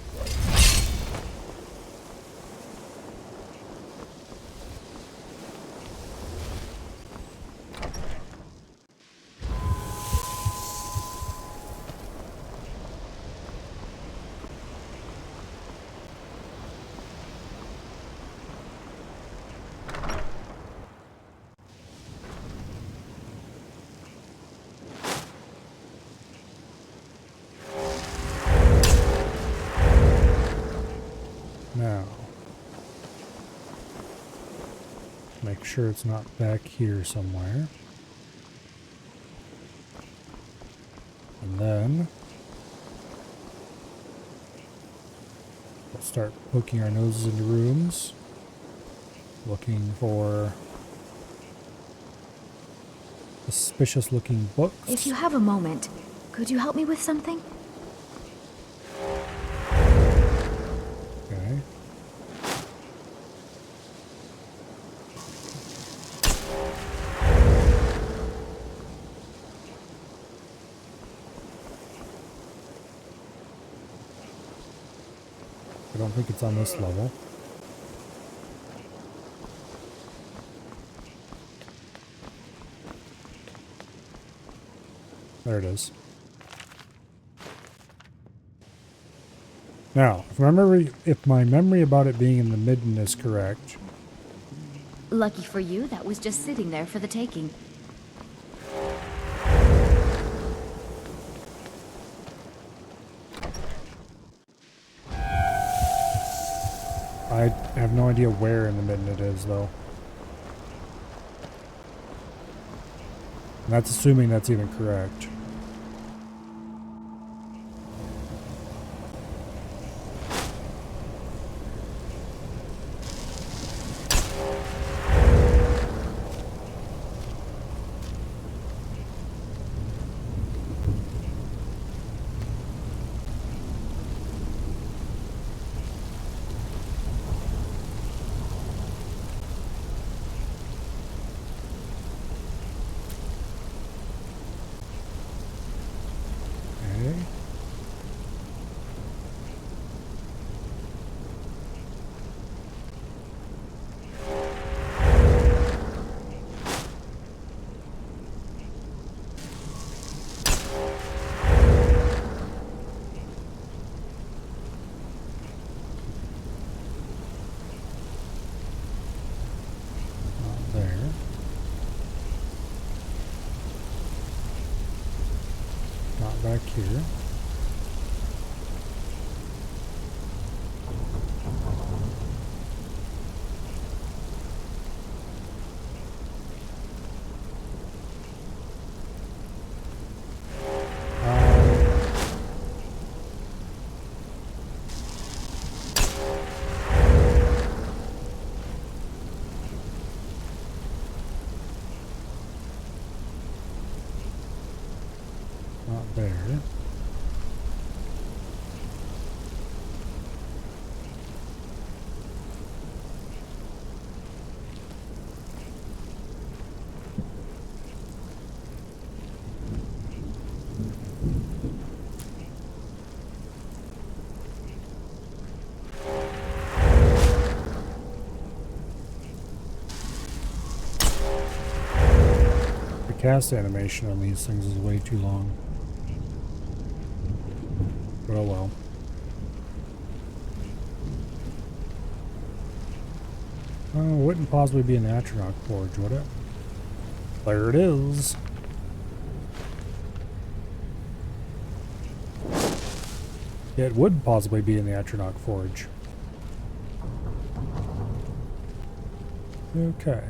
Now, make sure it's not back here somewhere. And then we'll start poking our noses into rooms, looking for suspicious looking books. If you have a moment, could you help me with something? Okay. I don't think it's on this level. There it is. Now, if my memory about it being in the midden is correct. Lucky for you, that was just sitting there for the taking. I have no idea where in the midden it is, though. And that's assuming that's even correct. Back here. Not there. cast animation on these things is way too long. But oh well. Oh, it wouldn't possibly be an Atronach forge, would it? There it is. It would possibly be in the Atronach forge. Okay.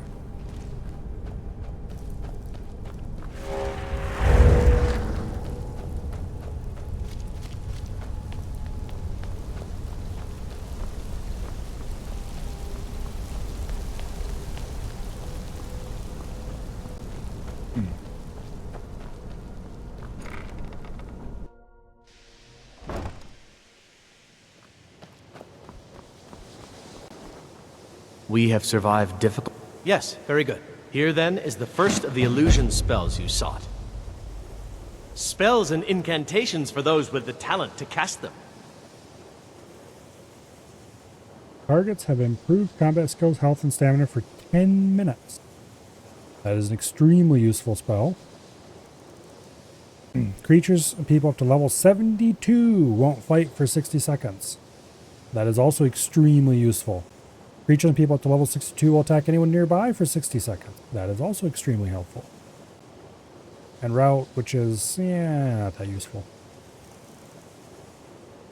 We have survived difficult... Yes, very good. Here then is the first of the illusion spells you sought. Spells and incantations for those with the talent to cast them. Targets have improved combat skills, health, and stamina for 10 minutes. That is an extremely useful spell. Creatures and people up to level 72 won't fight for 60 seconds. That is also extremely useful. Creatures and people up to level 62 will attack anyone nearby for 60 seconds. That is also extremely helpful. And route, which is, yeah, not that useful.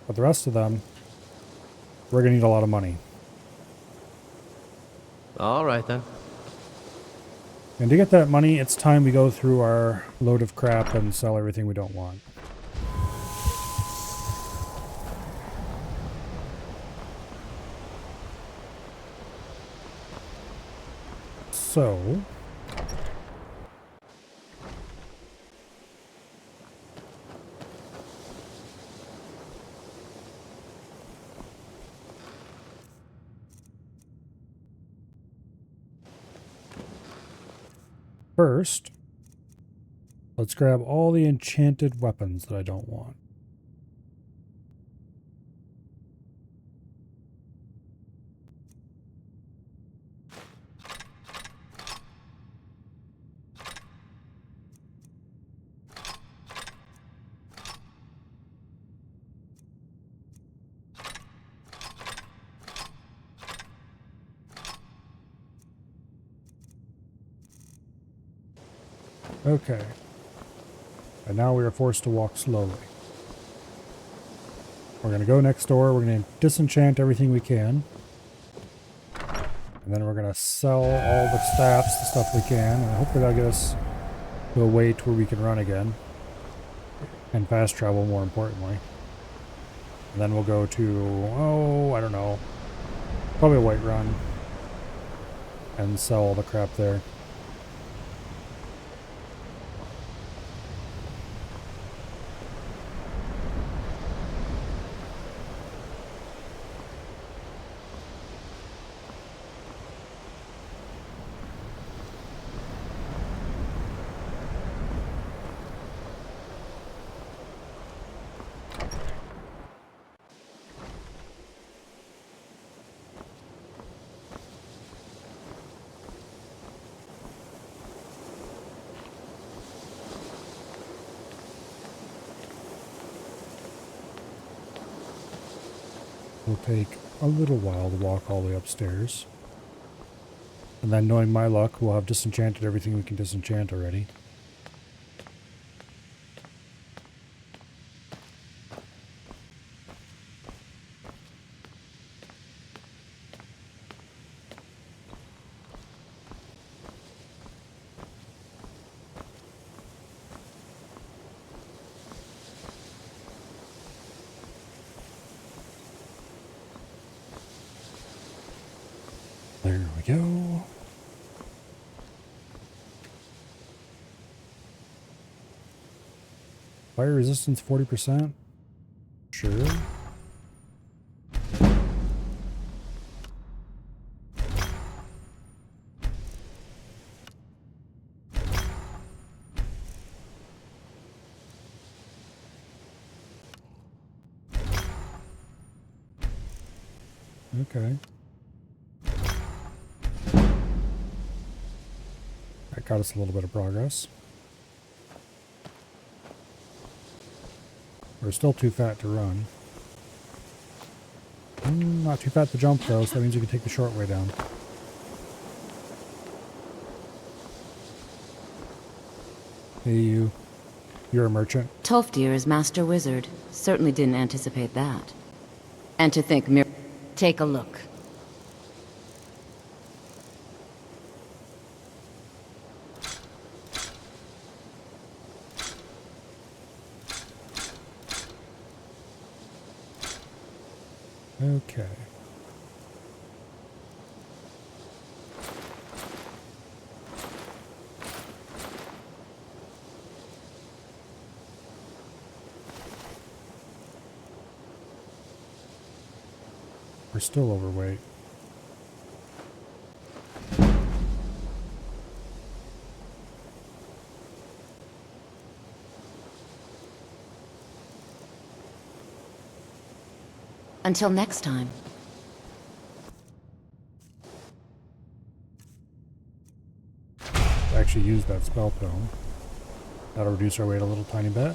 But the rest of them, we're going to need a lot of money. All right, then. And to get that money, it's time we go through our load of crap and sell everything we don't want. So... first, let's grab all the enchanted weapons that I don't want. Okay. And now we are forced to walk slowly. We're going to go next door. We're going to disenchant everything we can. And then we're going to sell all the staffs, the stuff we can. And hopefully that'll get us to a weight where we can run again. And fast travel, more importantly. And then we'll go to, oh, I don't know. Probably a white run. And sell all the crap there. Will take a little while to walk all the way upstairs. And then, knowing my luck, we'll have disenchanted everything we can disenchant already. There we go. Fire resistance 40%. Sure. Okay. That got us a little bit of progress. We're still too fat to run. Not too fat to jump though, so that means we can take the short way down. Hey you. You're a merchant? Tolfdir is Master Wizard. Certainly didn't anticipate that. And to think take a look. Okay. We're still overweight. Until next time. Actually use that spell tome. That'll reduce our weight a little tiny bit.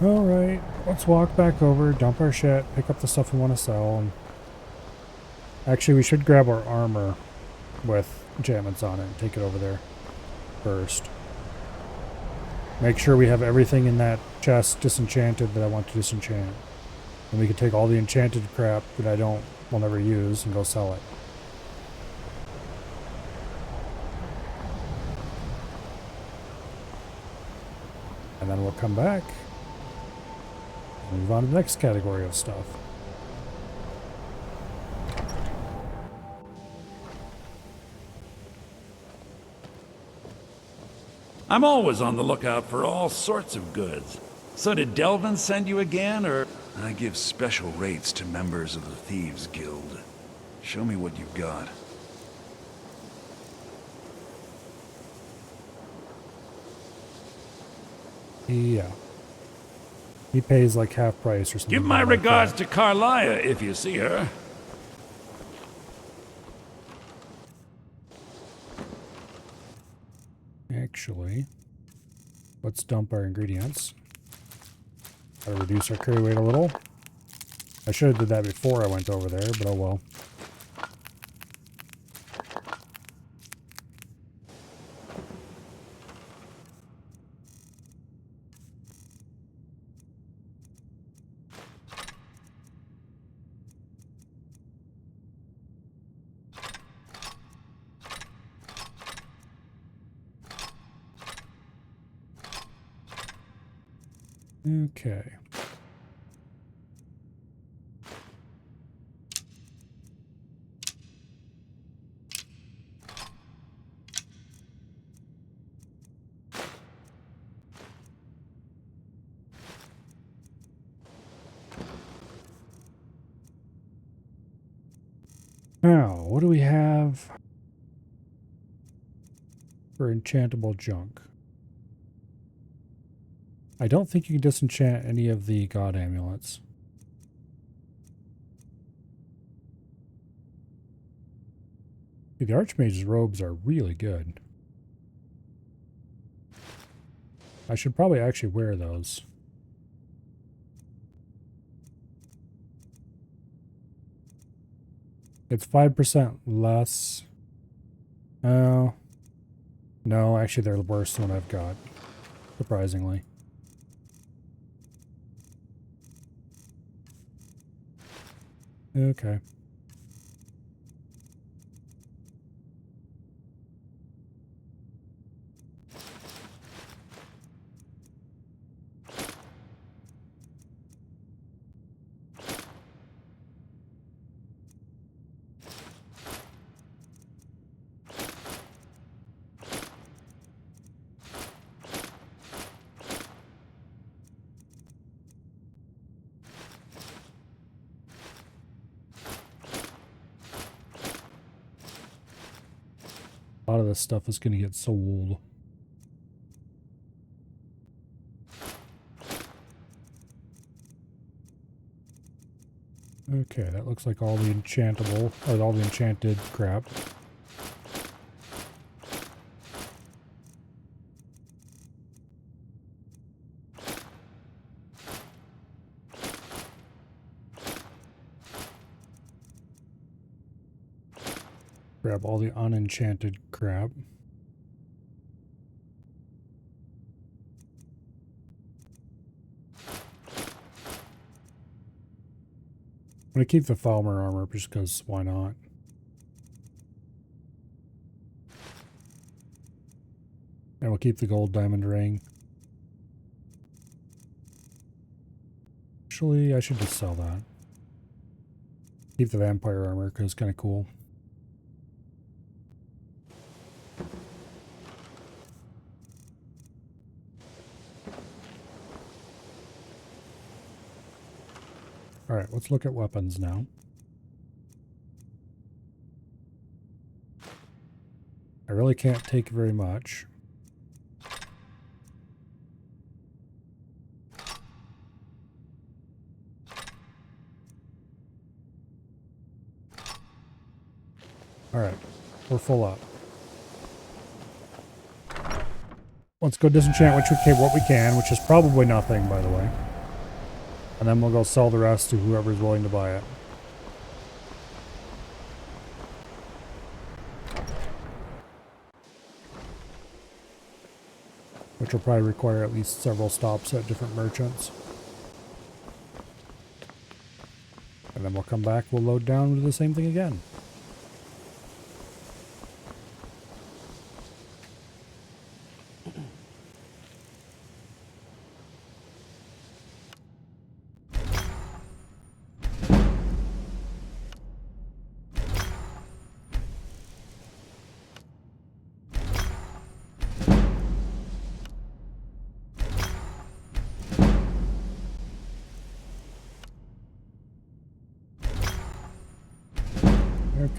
Alright, let's walk back over, dump our shit, pick up the stuff we want to sell, and actually we should grab our armor with enchantments on it and take it over there first. Make sure we have everything in that chest disenchanted that I want to disenchant. And we can take all the enchanted crap that will never use and go sell it. And then we'll come back and move on to the next category of stuff. I'm always on the lookout for all sorts of goods. So did Delvin send you again, or...? I give special rates to members of the Thieves Guild. Show me what you've got. Yeah. He pays like half price or something. Give my like regards that. to Carlia if you see her. Actually, let's dump our ingredients. Gotta reduce our carry weight a little. I should have did that before I went over there, but oh well. Okay. Now, what do we have for enchantable junk? I don't think you can disenchant any of the god amulets. The Archmage's robes are really good. I should probably actually wear those. It's 5% less. Oh. No, actually they're worse than what I've got. Surprisingly. Okay. A lot of this stuff is going to get sold. Okay, that looks like all the enchantable, or all the enchanted crap. Grab all the unenchanted crap. I'm gonna keep the Falmer armor just because why not? And we'll keep the gold diamond ring. Actually, I should just sell that. Keep the vampire armor because it's kind of cool. Alright, let's look at weapons now. I really can't take very much. Alright, we're full up. Let's go disenchant what we can, which is probably nothing, by the way. And then we'll go sell the rest to whoever's willing to buy it. Which will probably require at least several stops at different merchants. And then we'll come back, we'll load down, we'll do the same thing again.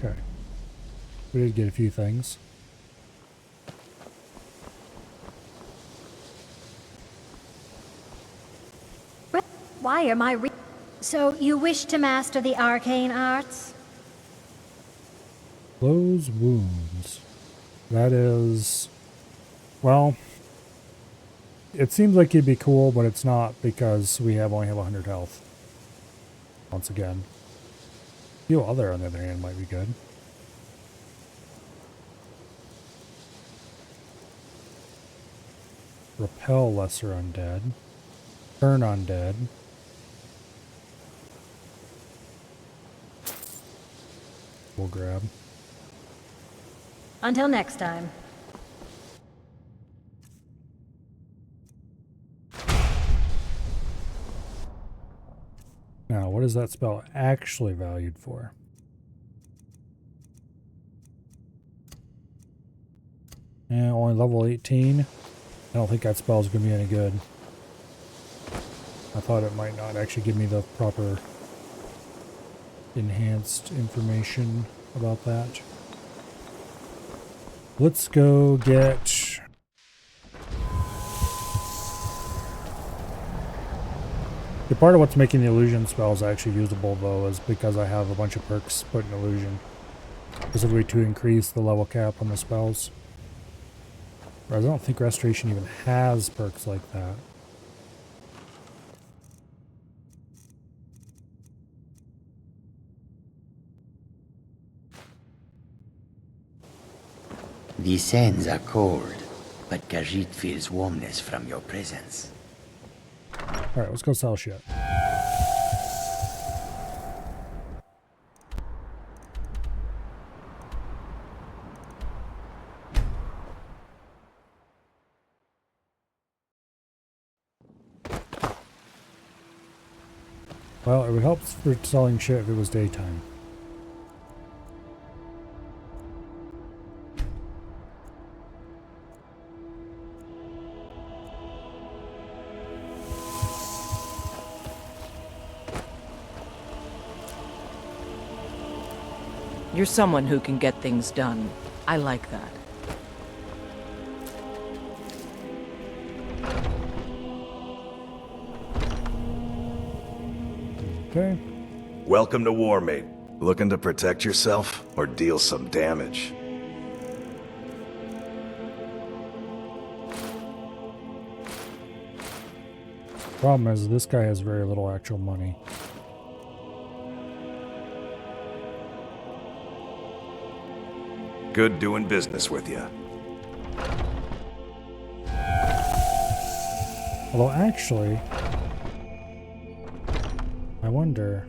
Okay. We did get a few things. Why am I So you wish to master the arcane arts? Close wounds. That is... Well... It seems like it'd be cool, but it's not because we only have 100 health. Once again. Few other, on the other hand, might be good. Repel lesser undead. Turn undead. We'll grab. Until next time. Now, what is that spell actually valued for? Yeah, only level 18. I don't think that spell is going to be any good. I thought it might not actually give me the proper enhanced information about that. Let's go get... The part of what's making the illusion spells actually usable, though, is because I have a bunch of perks put in illusion. Specifically to increase the level cap on the spells. Whereas I don't think Restoration even has perks like that. The sands are cold, but Khajiit feels warmness from your presence. Alright, let's go sell shit. Well, it would help for selling shit if it was daytime. You're someone who can get things done. I like that. Okay. Welcome to war, mate. Looking to protect yourself or deal some damage? Problem is, this guy has very little actual money. Good doing business with you. Although, actually, I wonder...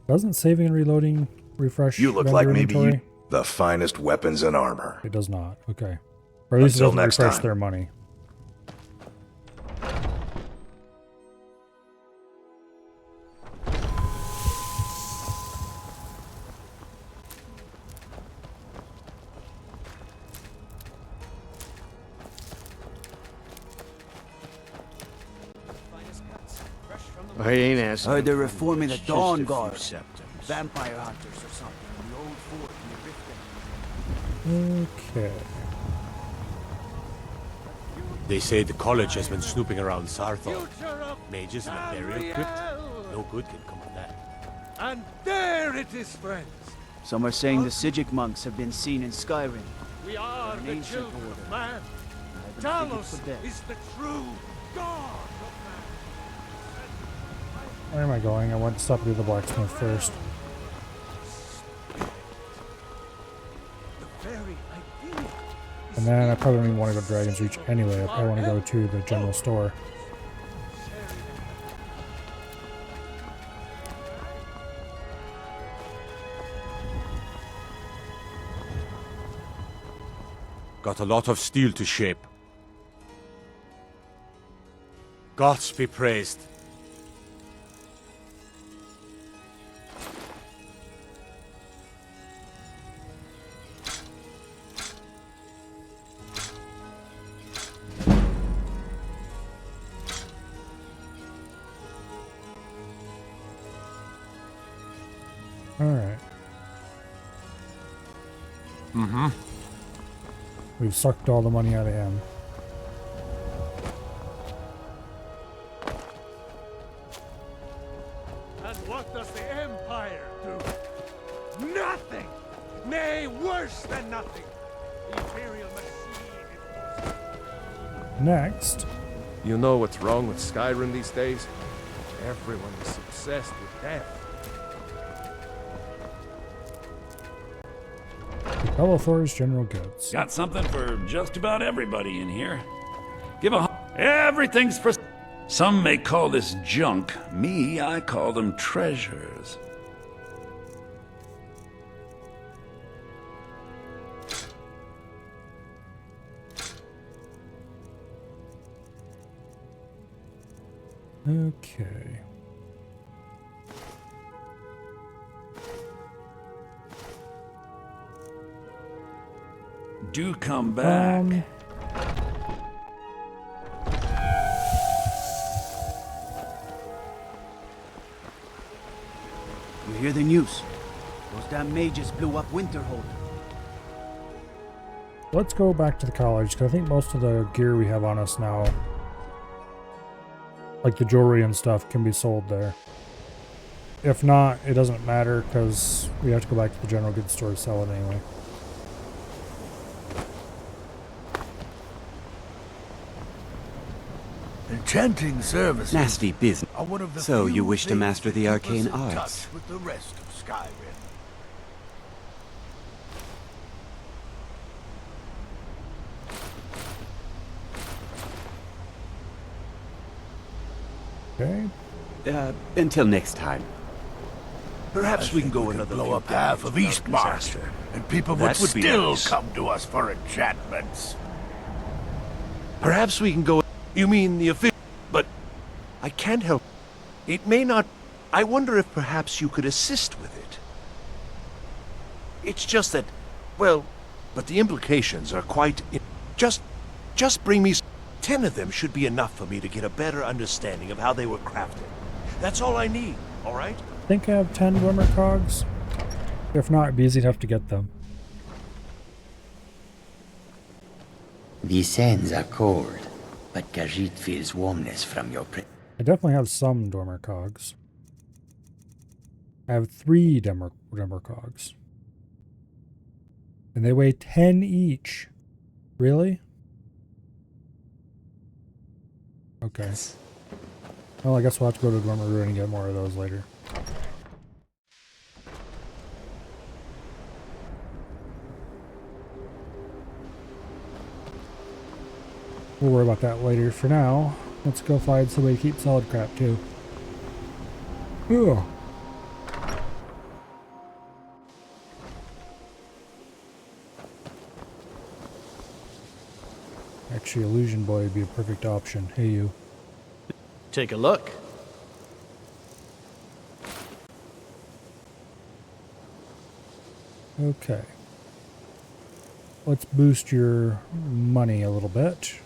Doesn't saving and reloading refresh You look render like maybe inventory? you the finest weapons and armor. It does not. Okay. Or at least it Until doesn't next refresh time. their money. I ain't asking. Heard they're reforming the Just Dawn a few Guard. septums. Vampire hunters or something in the old fort in the Rift. Okay. They say the college has been snooping around Sarthor. Mages in a burial crypt? No good can come of that. And there it is, friends. Some are saying the Sijic monks have been seen in Skyrim. We are An the ancient children order. of man. I haven't Talos figured for them. is the true God of Where am I going? I want to stop at the blacksmith first. the very idea. And then I probably don't even want to go to Dragon's Reach anyway. I probably want to go to the general store. Got a lot of steel to shape. Gods be praised. Alright. Mm-hmm. We've sucked all the money out of him. And what does the Empire do? Nothing! Nay, worse than nothing! The Imperial machine Next. You know what's wrong with Skyrim these days? Everyone is obsessed with death. Bellathor's General Goods. Got something for just about everybody in here. Give a everything's for. Some may call this junk. Me, I call them treasures. Okay. Do come back. You hear the news? Those damn mages blew up Winterhold. Let's go back to the college, because I think most of the gear we have on us now, like the jewelry and stuff, can be sold there. If not, it doesn't matter, because we have to go back to the general goods store to sell it anyway. Enchanting services. Nasty business. Are one of the So few you wish to things master the that keep us arcane in arts? touch with the rest of Skyrim. Okay. Until next time. Perhaps we can go another blow few up half of decades without Eastmarch, disaster. and people That would would be still nice. come to us for enchantments. Perhaps we can go... You mean the official... But I can't help... It may not... I wonder if perhaps you could assist with it. It's just that... Well, but the implications are quite... Just bring me... 10 of them should be enough for me to get a better understanding of how they were crafted. That's all I need, all right? I think I have 10 Wimmer cogs. If not, it'd be easy enough to get them. The sands are cold, but Khajiit feels warmness from your presence. I definitely have some Dormer cogs. I have 3 Dormer cogs. And they weigh 10 each. Really? Okay. Well, I guess we'll have to go to Dormer Ruin and get more of those later. We'll worry about that later. For now, let's go find somebody to keep solid crap too. Ugh. Actually, Illusion Boy would be a perfect option. Hey, you. Take a look. Okay. Let's boost your money a little bit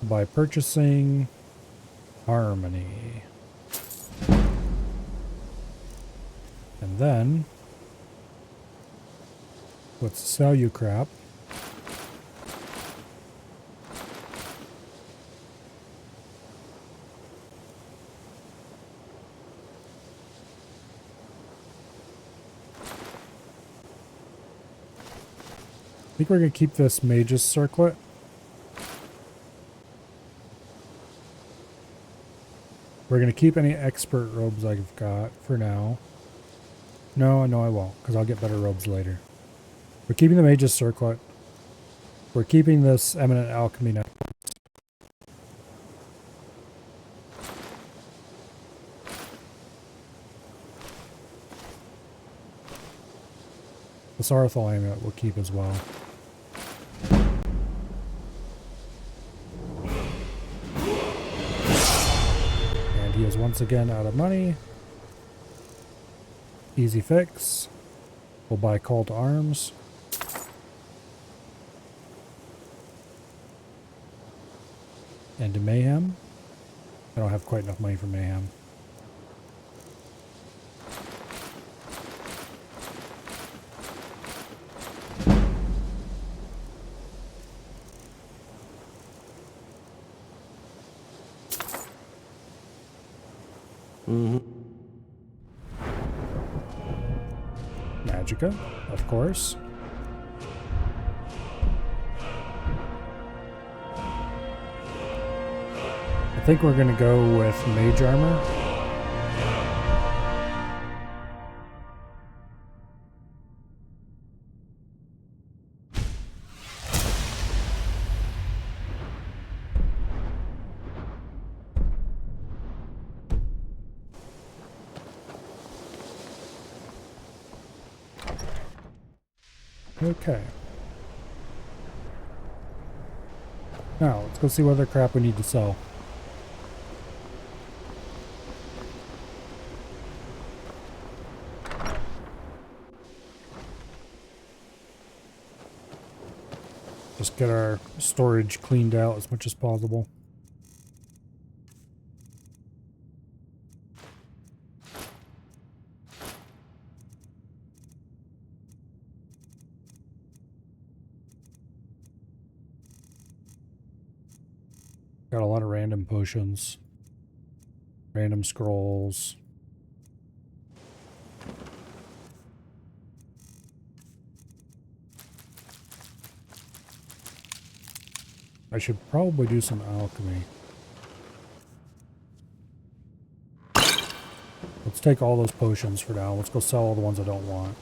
by purchasing Harmony. And then let's sell you crap. I think we're going to keep this Mage's Circlet. We're going to keep any expert robes I've got for now. No, I won't, because I'll get better robes later. We're keeping the Mage's Circlet. We're keeping this Eminent Alchemy now. The Sarathal Amulet we'll keep as well. And he is once again out of money. Easy fix. We'll buy Call to Arms. And to Mayhem. I don't have quite enough money for Mayhem. Magicka, of course. I think we're going to go with Mage Armor. Okay. Now, let's go see what other crap we need to sell. Just get our storage cleaned out as much as possible. Got a lot of random potions. Random scrolls. I should probably do some alchemy. Let's take all those potions for now. Let's go sell all the ones I don't want.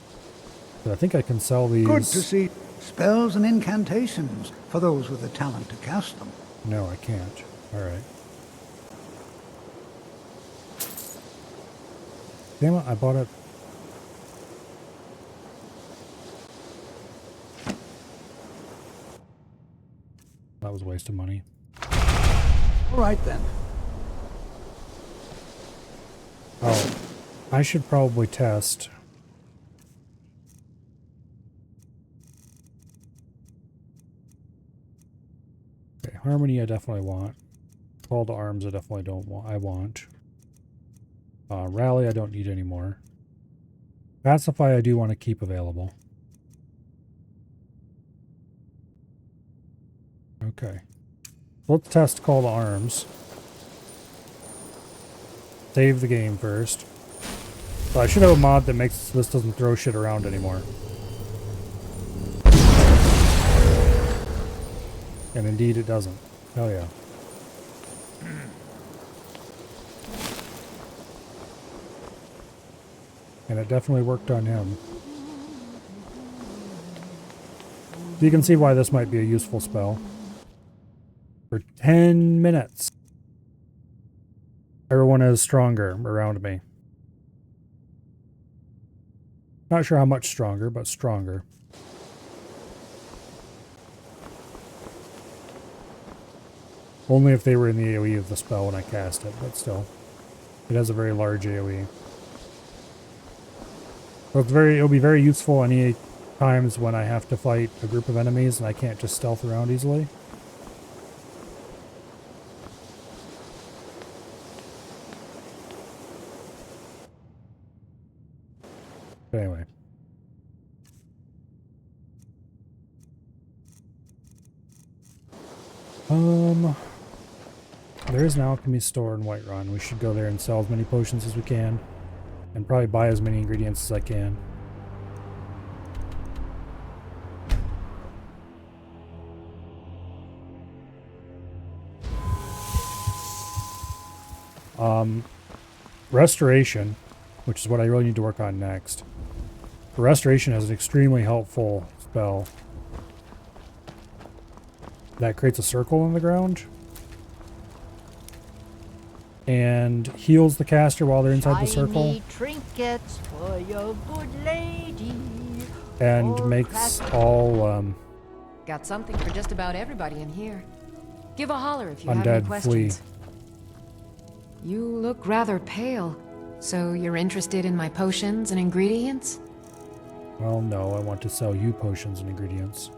But I think I can sell these. Good to see spells and incantations for those with the talent to cast them. No, I can't. Alright. Damn it, I bought it. That was a waste of money. Alright then. Oh, I should probably test. Okay, Harmony I definitely want. Call to Arms I definitely don't want. I want. Rally I don't need anymore. Pacify I do want to keep available. Okay. Let's test Call to Arms. Save the game first. So I should have a mod that makes this doesn't throw shit around anymore. And indeed it doesn't. Hell yeah. And it definitely worked on him. You can see why this might be a useful spell. For 10 minutes. Everyone is stronger around me. Not sure how much stronger, but stronger. Only if they were in the AoE of the spell when I cast it, but still. It has a very large AoE. So it'll be very useful any times when I have to fight a group of enemies and I can't just stealth around easily. But anyway. There is an alchemy store in Whiterun. We should go there and sell as many potions as we can. And probably buy as many ingredients as I can. Restoration, which is what I really need to work on next. Restoration is an extremely helpful spell that creates a circle in the ground and heals the caster while they're inside the circle Trinkets for your good lady. and makes all Got something for just about everybody in here. Give a holler if you have any undead questions. flee. You look rather pale. So you're interested in my potions and ingredients? Well, no, I want to sell you potions and ingredients.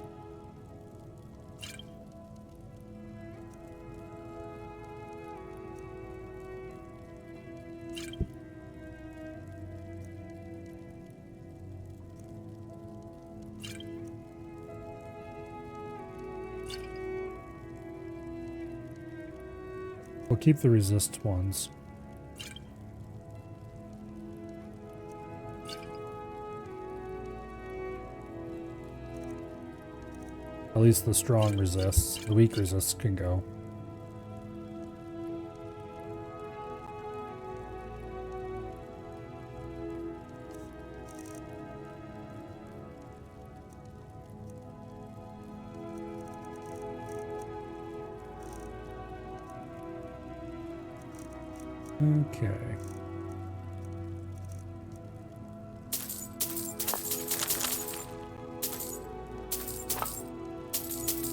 We'll keep the resist ones. At least the strong resists. The weak resists can go. Okay.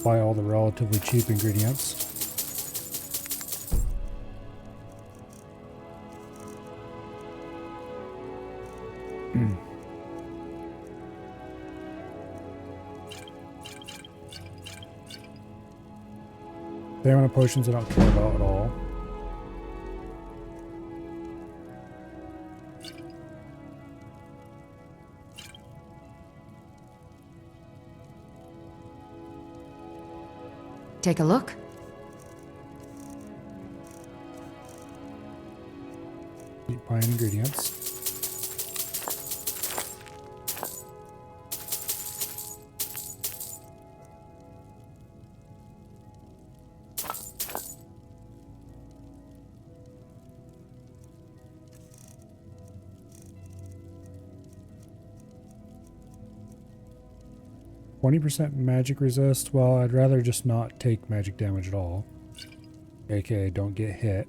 Buy all the relatively cheap ingredients. Stamina potions I don't care about at all. Take a look. Keep buying ingredients. %, magic resist. Well, I'd rather just not take magic damage at all. AKA don't get hit.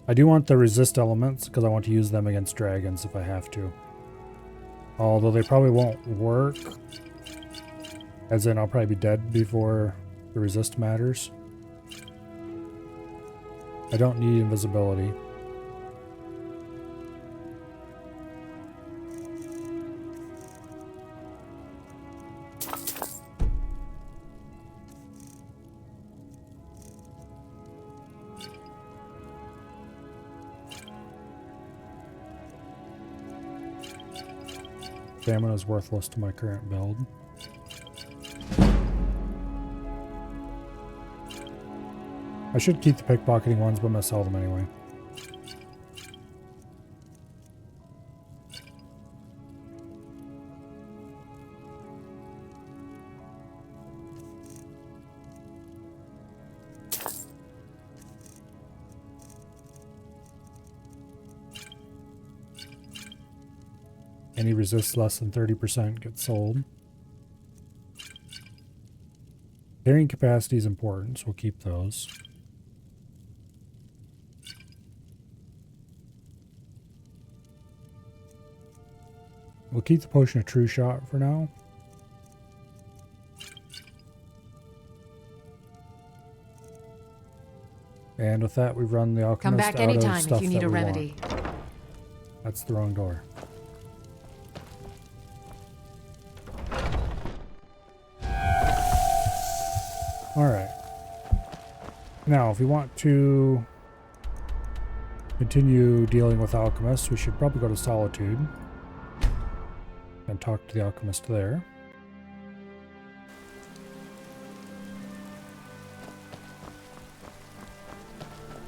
I do want the resist elements because I want to use them against dragons if I have to. Although they probably won't work. As in I'll probably be dead before the resist matters. I don't need invisibility. Stamina is worthless to my current build. I should keep the pickpocketing ones, but I'm gonna sell them anyway. Any resist less than 30% gets sold. Carrying capacity is important, so we'll keep those. We'll keep the potion of true shot for now. And with that, we've run the alchemist Come back out anytime of stuff if you need that a we remedy. want. That's the wrong door. Alright. Now, if we want to continue dealing with alchemists, we should probably go to Solitude and talk to the alchemist there.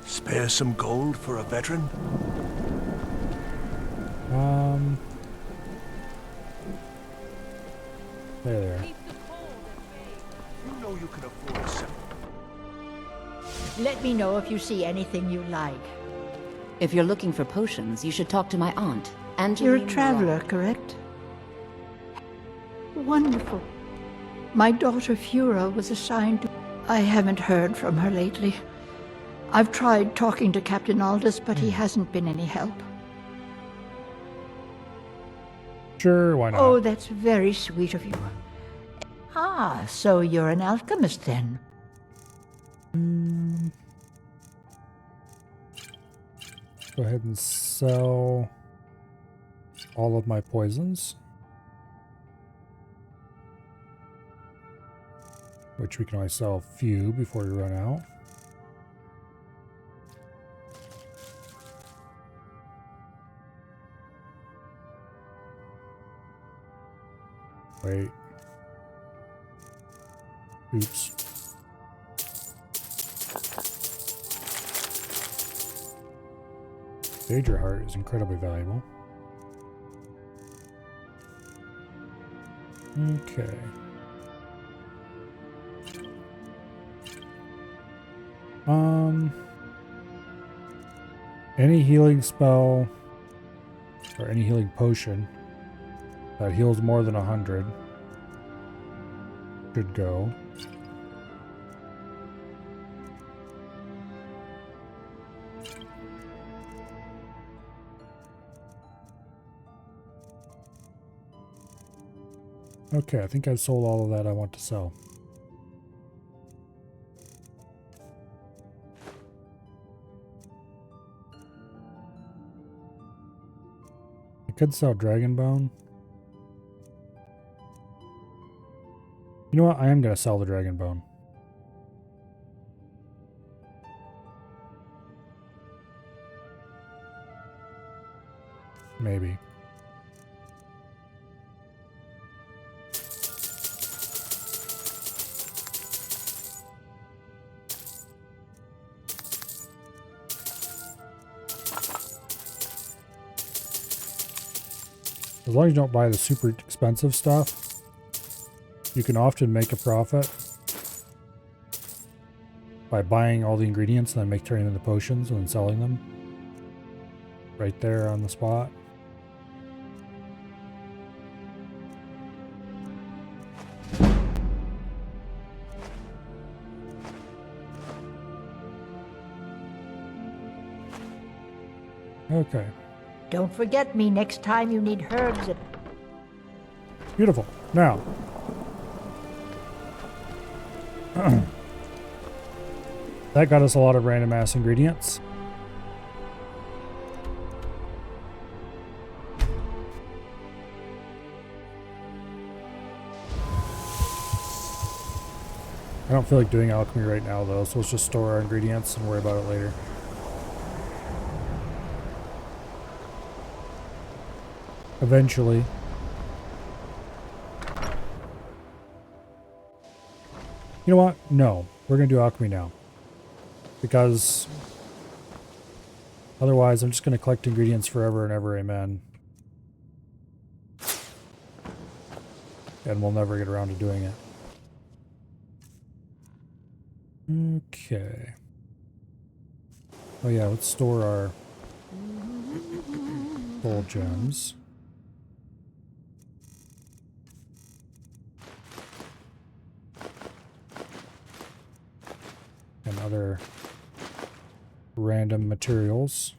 Spare some gold for a veteran? There. You know you can afford some. Let me know if you see anything you like. If you're looking for potions, you should talk to my aunt, Angeline. You're a traveler, correct? Wonderful. My daughter Fura was assigned to... I haven't heard from her lately. I've tried talking to Captain Aldous, but he hasn't been any help. Sure, why not? Oh, that's very sweet of you. Ah, so you're an alchemist then? Go ahead and sell all of my poisons, which we can only sell a few before we run out. Wait. Oops. Daedra Heart is incredibly valuable. Okay. Any healing spell or any healing potion that heals more than 100 should go. Okay, I think I've sold all of that I want to sell. I could sell Dragon Bone. You know what? I am going to sell the Dragon Bone. Maybe. As long as you don't buy the super expensive stuff, you can often make a profit by buying all the ingredients and then turning them into potions and then selling them right there on the spot. Okay. Don't forget me next time you need herbs. Beautiful. Now, that got us a lot of random ass ingredients. I don't feel like doing alchemy right now though, so let's just store our ingredients and worry about it later. Eventually. You know what? No. We're going to do alchemy now. Because otherwise I'm just going to collect ingredients forever and ever, amen. And we'll never get around to doing it. Okay. Oh yeah, let's store our gold gems. and other random materials.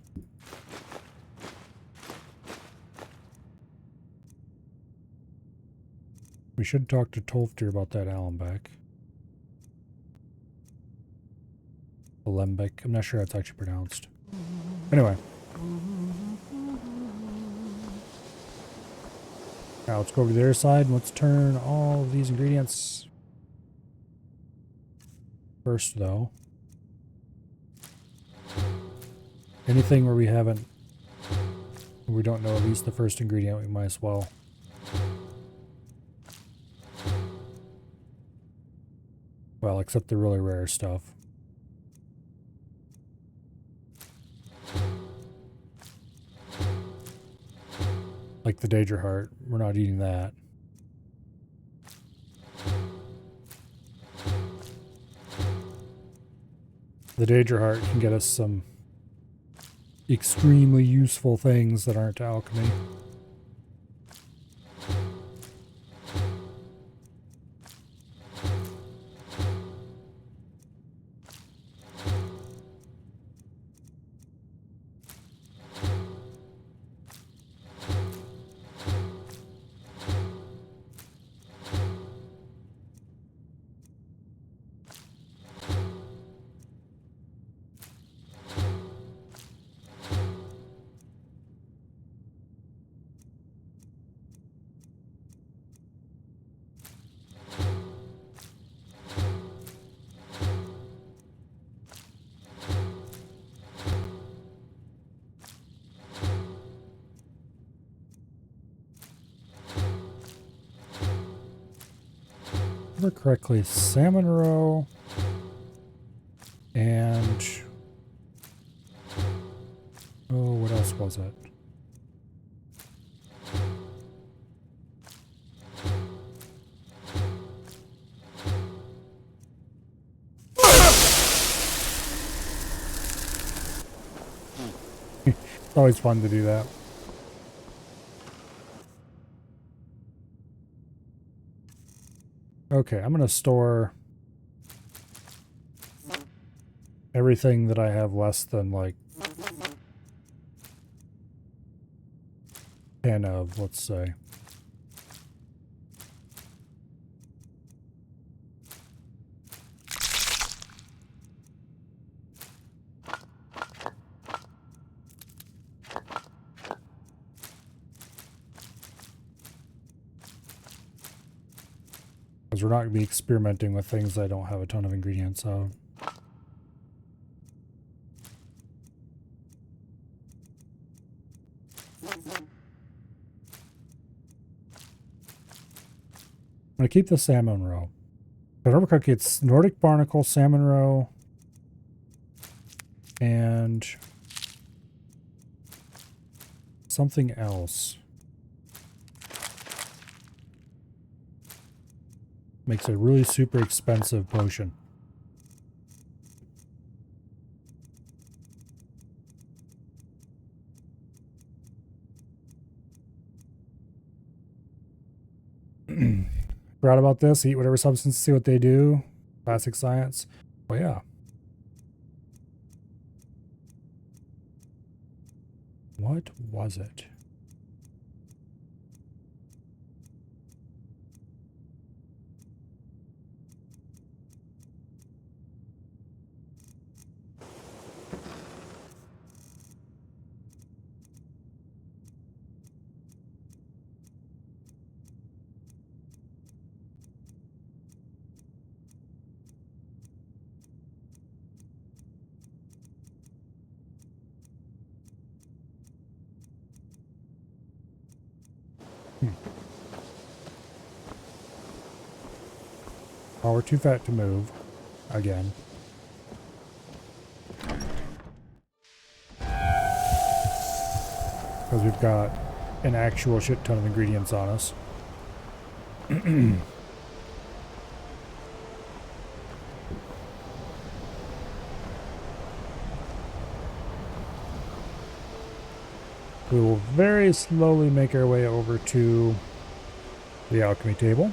We should talk to Tolftir about that Alembeck. Alembeck. I'm not sure how it's actually pronounced. Anyway. Now let's go over to the other side and let's turn all of these ingredients. First though. Anything where we don't know at least the first ingredient, we might as well. Well, except the really rare stuff. Like the Daedra Heart, we're not eating that. The Daedra Heart can get us some extremely useful things that aren't alchemy. If I remember correctly, salmon roe and oh, what else was it? It's always fun to do that. Okay, I'm going to store everything that I have less than like 10 of, let's say. Because we're not going to be experimenting with things I don't have a ton of ingredients of. I'm going to keep the salmon roe. If I remember correctly, it's Nordic barnacle, salmon roe, and something else. Makes a really super expensive potion. Forgot about this. Eat whatever substance, see what they do. Classic science. Oh yeah. What was it? Oh, we're too fat to move. Again. Because we've got an actual shit ton of ingredients on us. We will very slowly make our way over to the alchemy table.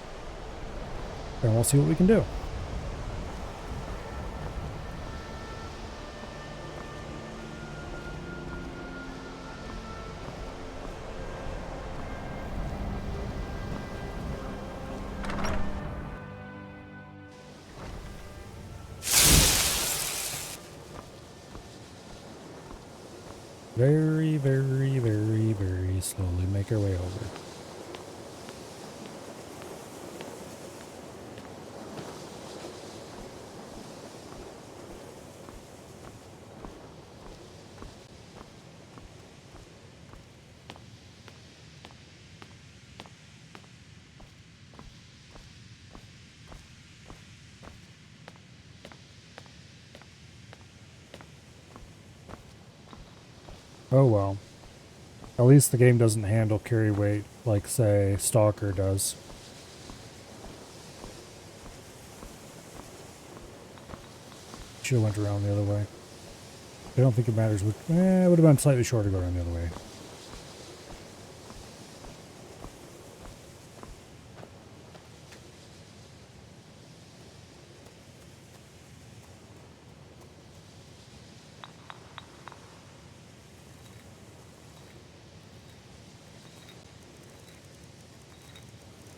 And we'll see what we can do. Very, very, very, very slowly make our way over. Oh well. At least the game doesn't handle carry weight like, say, Stalker does. Should have went around the other way. I don't think it matters. It would have been slightly shorter to go around the other way.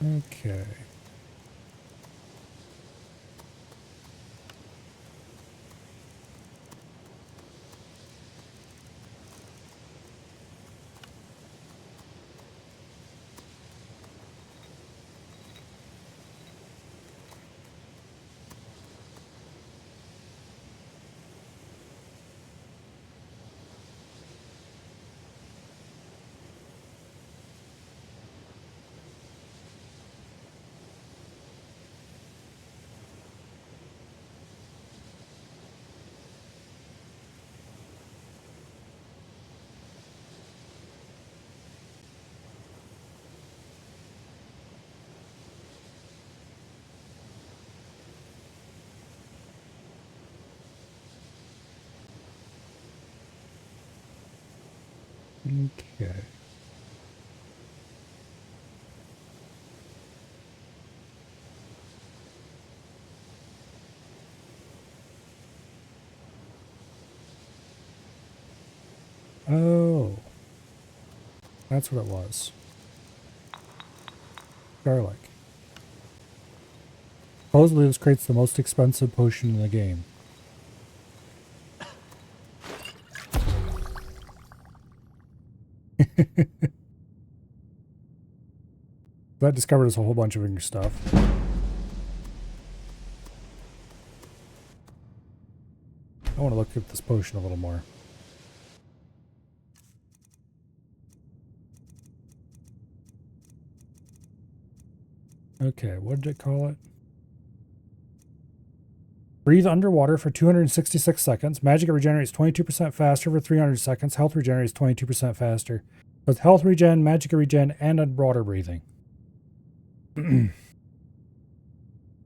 Okay. Okay. Oh. That's what it was. Garlic. Supposedly this creates the most expensive potion in the game. That discovered us a whole bunch of new stuff. I want to look at this potion a little more. Okay, what did it call it? Breathe underwater for 266 seconds. Magic regenerates 22% faster for 300 seconds. Health regenerates 22% faster. With health regen, magic regen, and underwater breathing.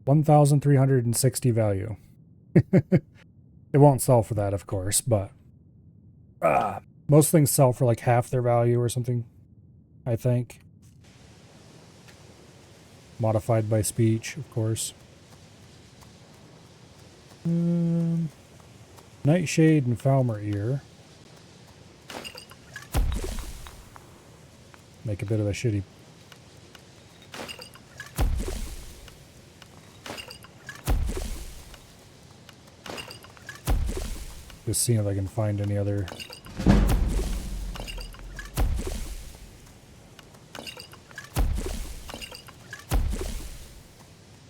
1,360 value. It won't sell for that, of course, but most things sell for like half their value or something, I think. Modified by speech, of course. Nightshade and Falmer Ear. Make a bit of a shitty. Just seeing if I can find any other.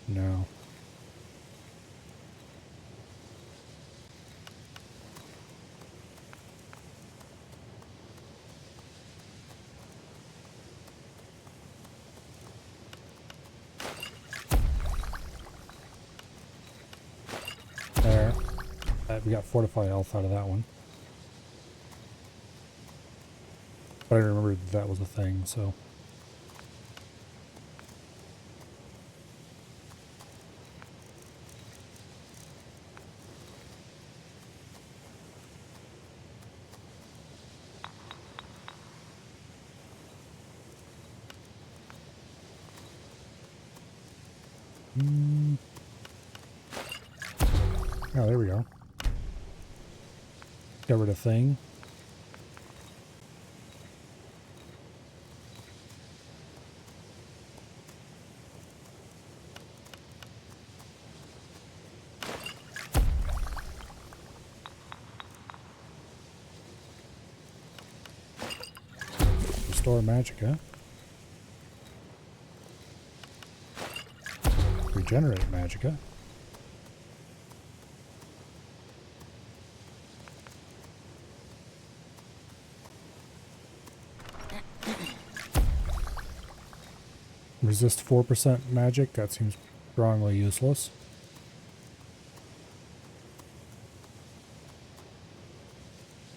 No. There. We got fortify health out of that one. But I remember that was a thing, so. Oh, there we go. Discovered a thing. Restore magicka. Regenerate magicka. Resist 4% magic. That seems strongly useless.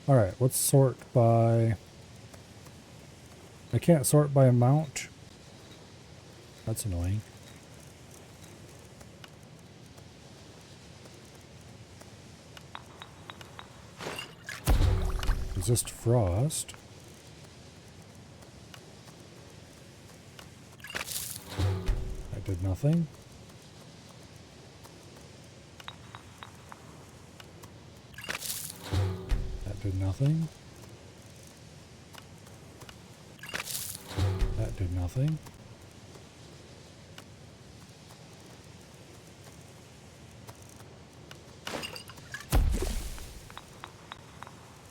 Alright, let's sort by... I can't sort by amount. That's annoying. Resist frost. That did nothing. That did nothing. That did nothing.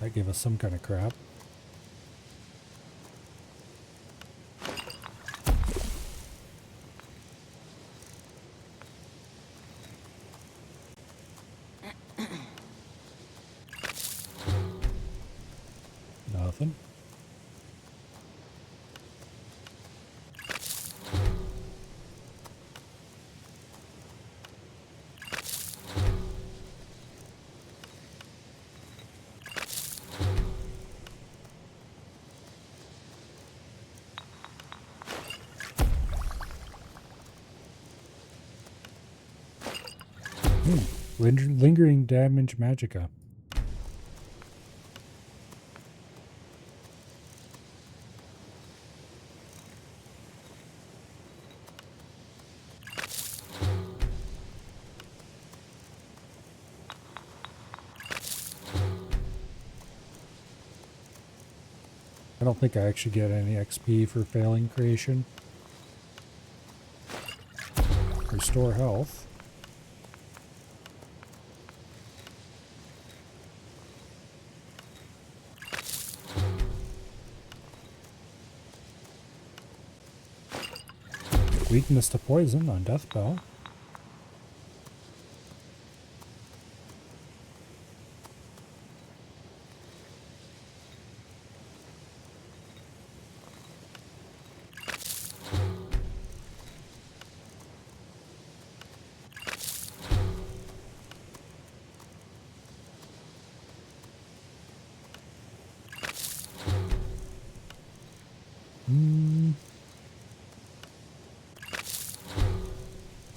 That gave us some kind of crap. Nothing. Lingering damage magicka. I don't think I actually get any XP for failing creation. Restore health. Weakness to poison on death bell.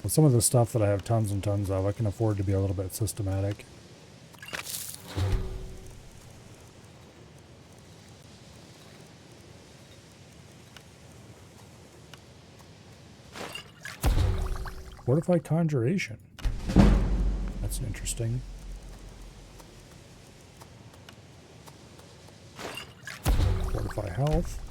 Some of the stuff that I have tons and tons of, I can afford to be a little bit systematic. Fortified Conjuration. That's interesting. Fortify Health.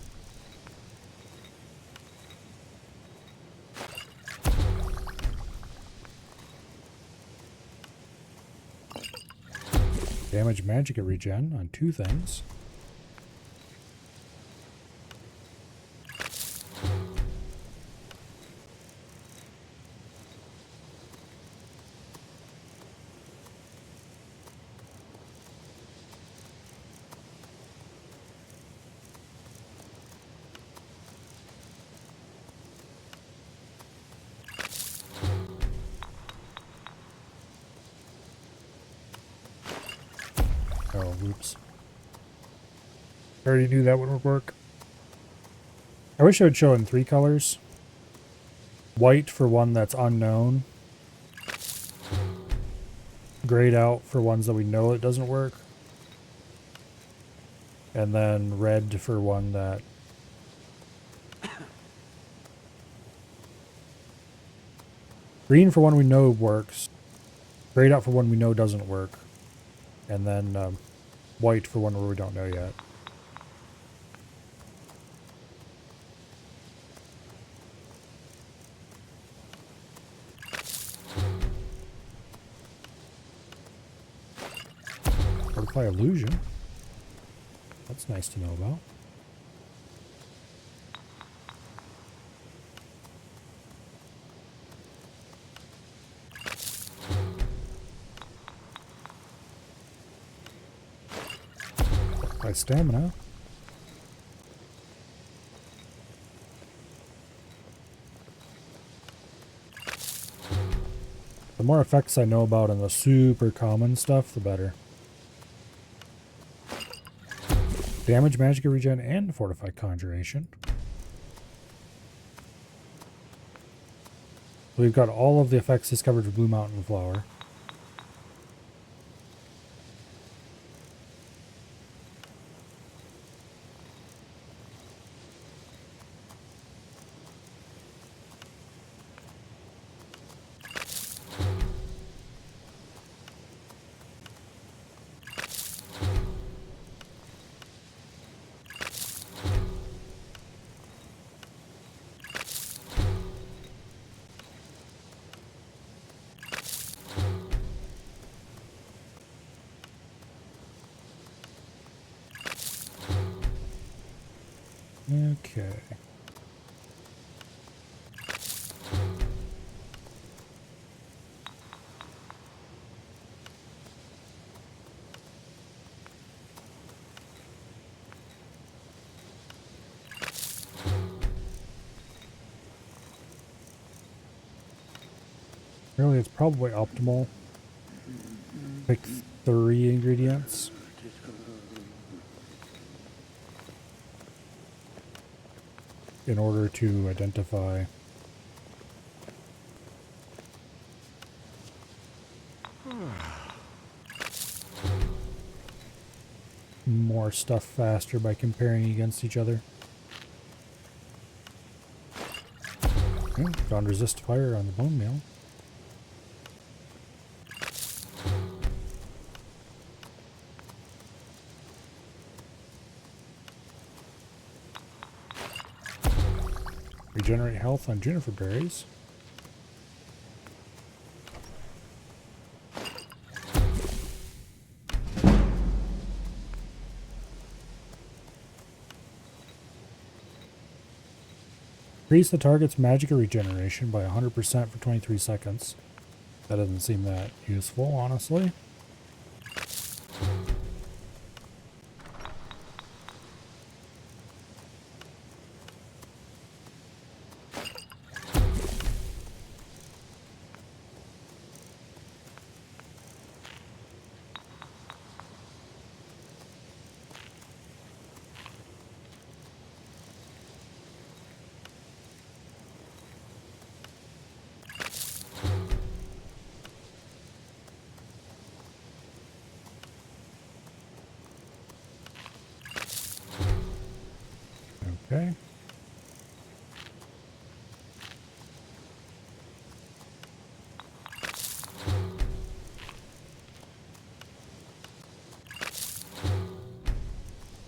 Damage magic at regen on 2 things. Oh, whoops. I already knew that would work. I wish I would show in 3 colors. White for one that's unknown. Grayed out for ones that we know it doesn't work. And then red for one that... Green for one we know works. Grayed out for one we know doesn't work. And then white for one where we don't know yet. Fortify Illusion. That's nice to know about. by stamina. The more effects I know about and the super common stuff, the better. Damage, magic regen, and fortified conjuration. We've got all of the effects discovered with Blue Mountain Flower. Okay. Really, it's probably optimal. Pick 3 ingredients. In order to identify more stuff faster by comparing against each other. Okay, found resist fire on the bone meal. Regenerate health on juniper berries. Increase the target's magic regeneration by 100% for 23 seconds. That doesn't seem that useful, honestly. Okay.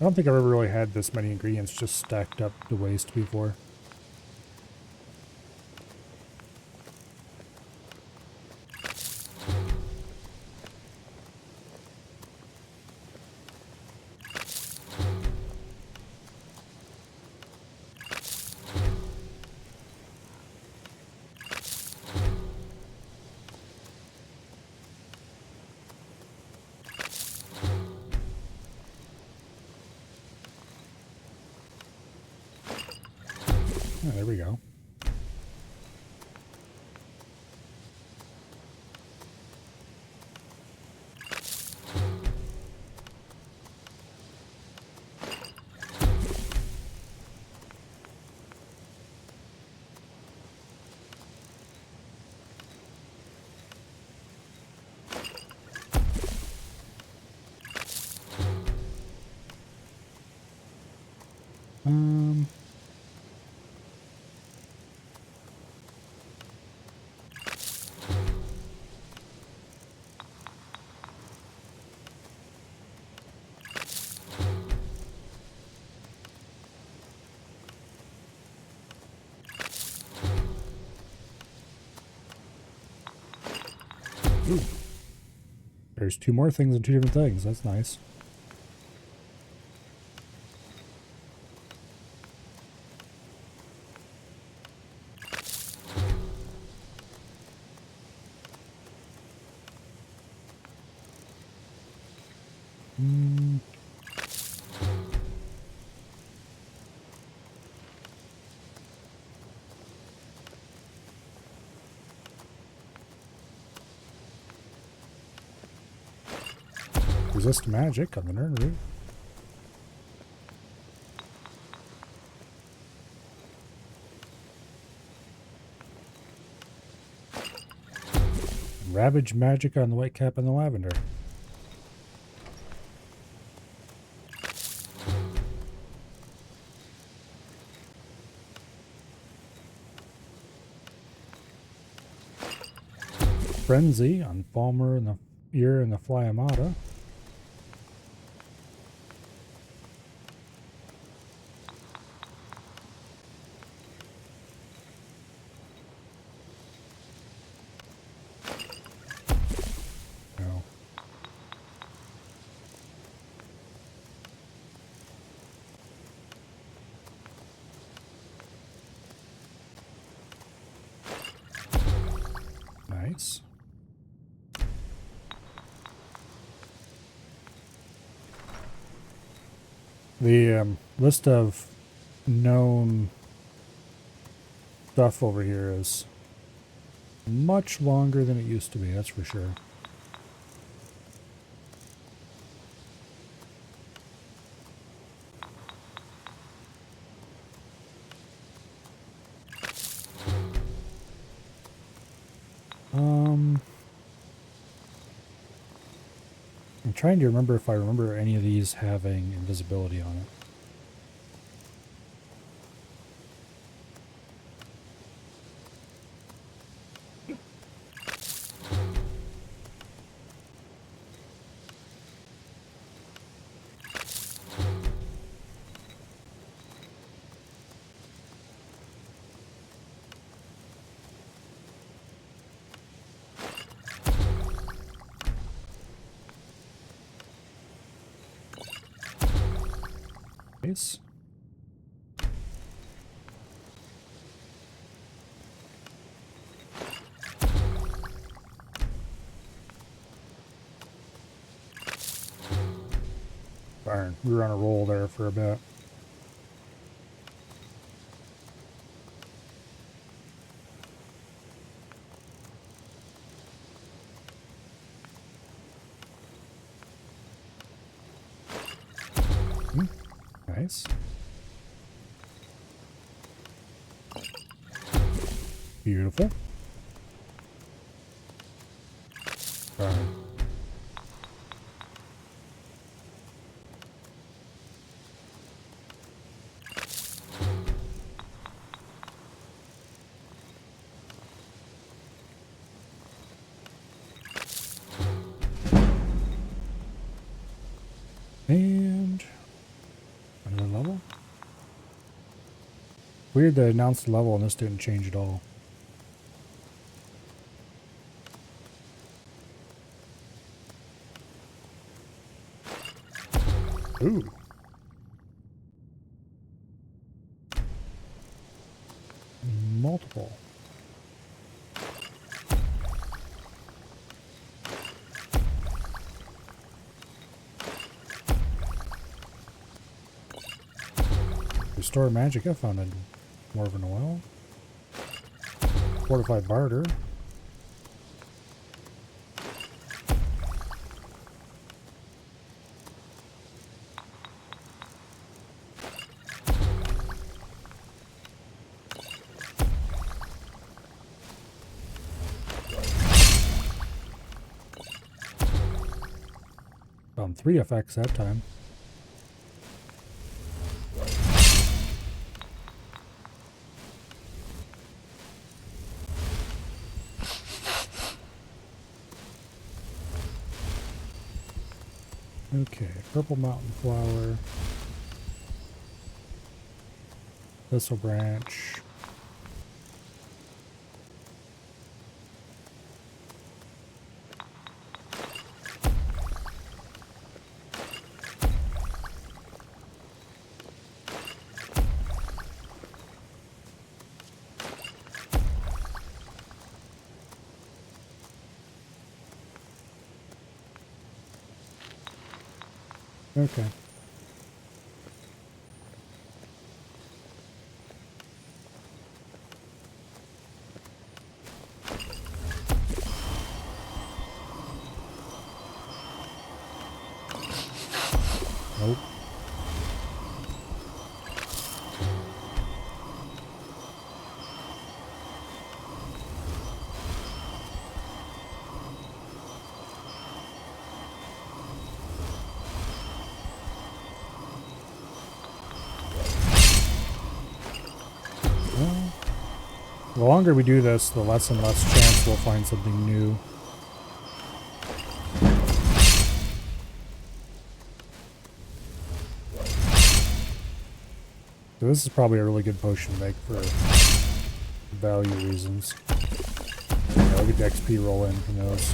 I don't think I've ever really had this many ingredients just stacked up to waste before. Oh, there we go. Ooh. There's 2 more things and 2 different things. That's nice. Resist magic on the Nern route. Ravage magic on the Whitecap and the Lavender. Frenzy on Falmer and the Ear and the Flyamata. No. Nice. The list of known stuff over here is much longer than it used to be, that's for sure. I'm trying to remember if I remember any of these having invisibility on it. Nice. Darn, we were on a roll there for a bit. Nice. Beautiful. Darn. And another level. Weird they announced the level and this didn't change at all. Ooh. Multiple. Restore magic. I found a Dwarven oil. Fortified barter. Found 3 effects that time. Okay, purple mountain flower, thistle branch, okay. Nope. Well, the longer we do this, the less and less chance we'll find something new. So this is probably a really good potion to make for value reasons. Yeah, look at the XP roll in, who knows.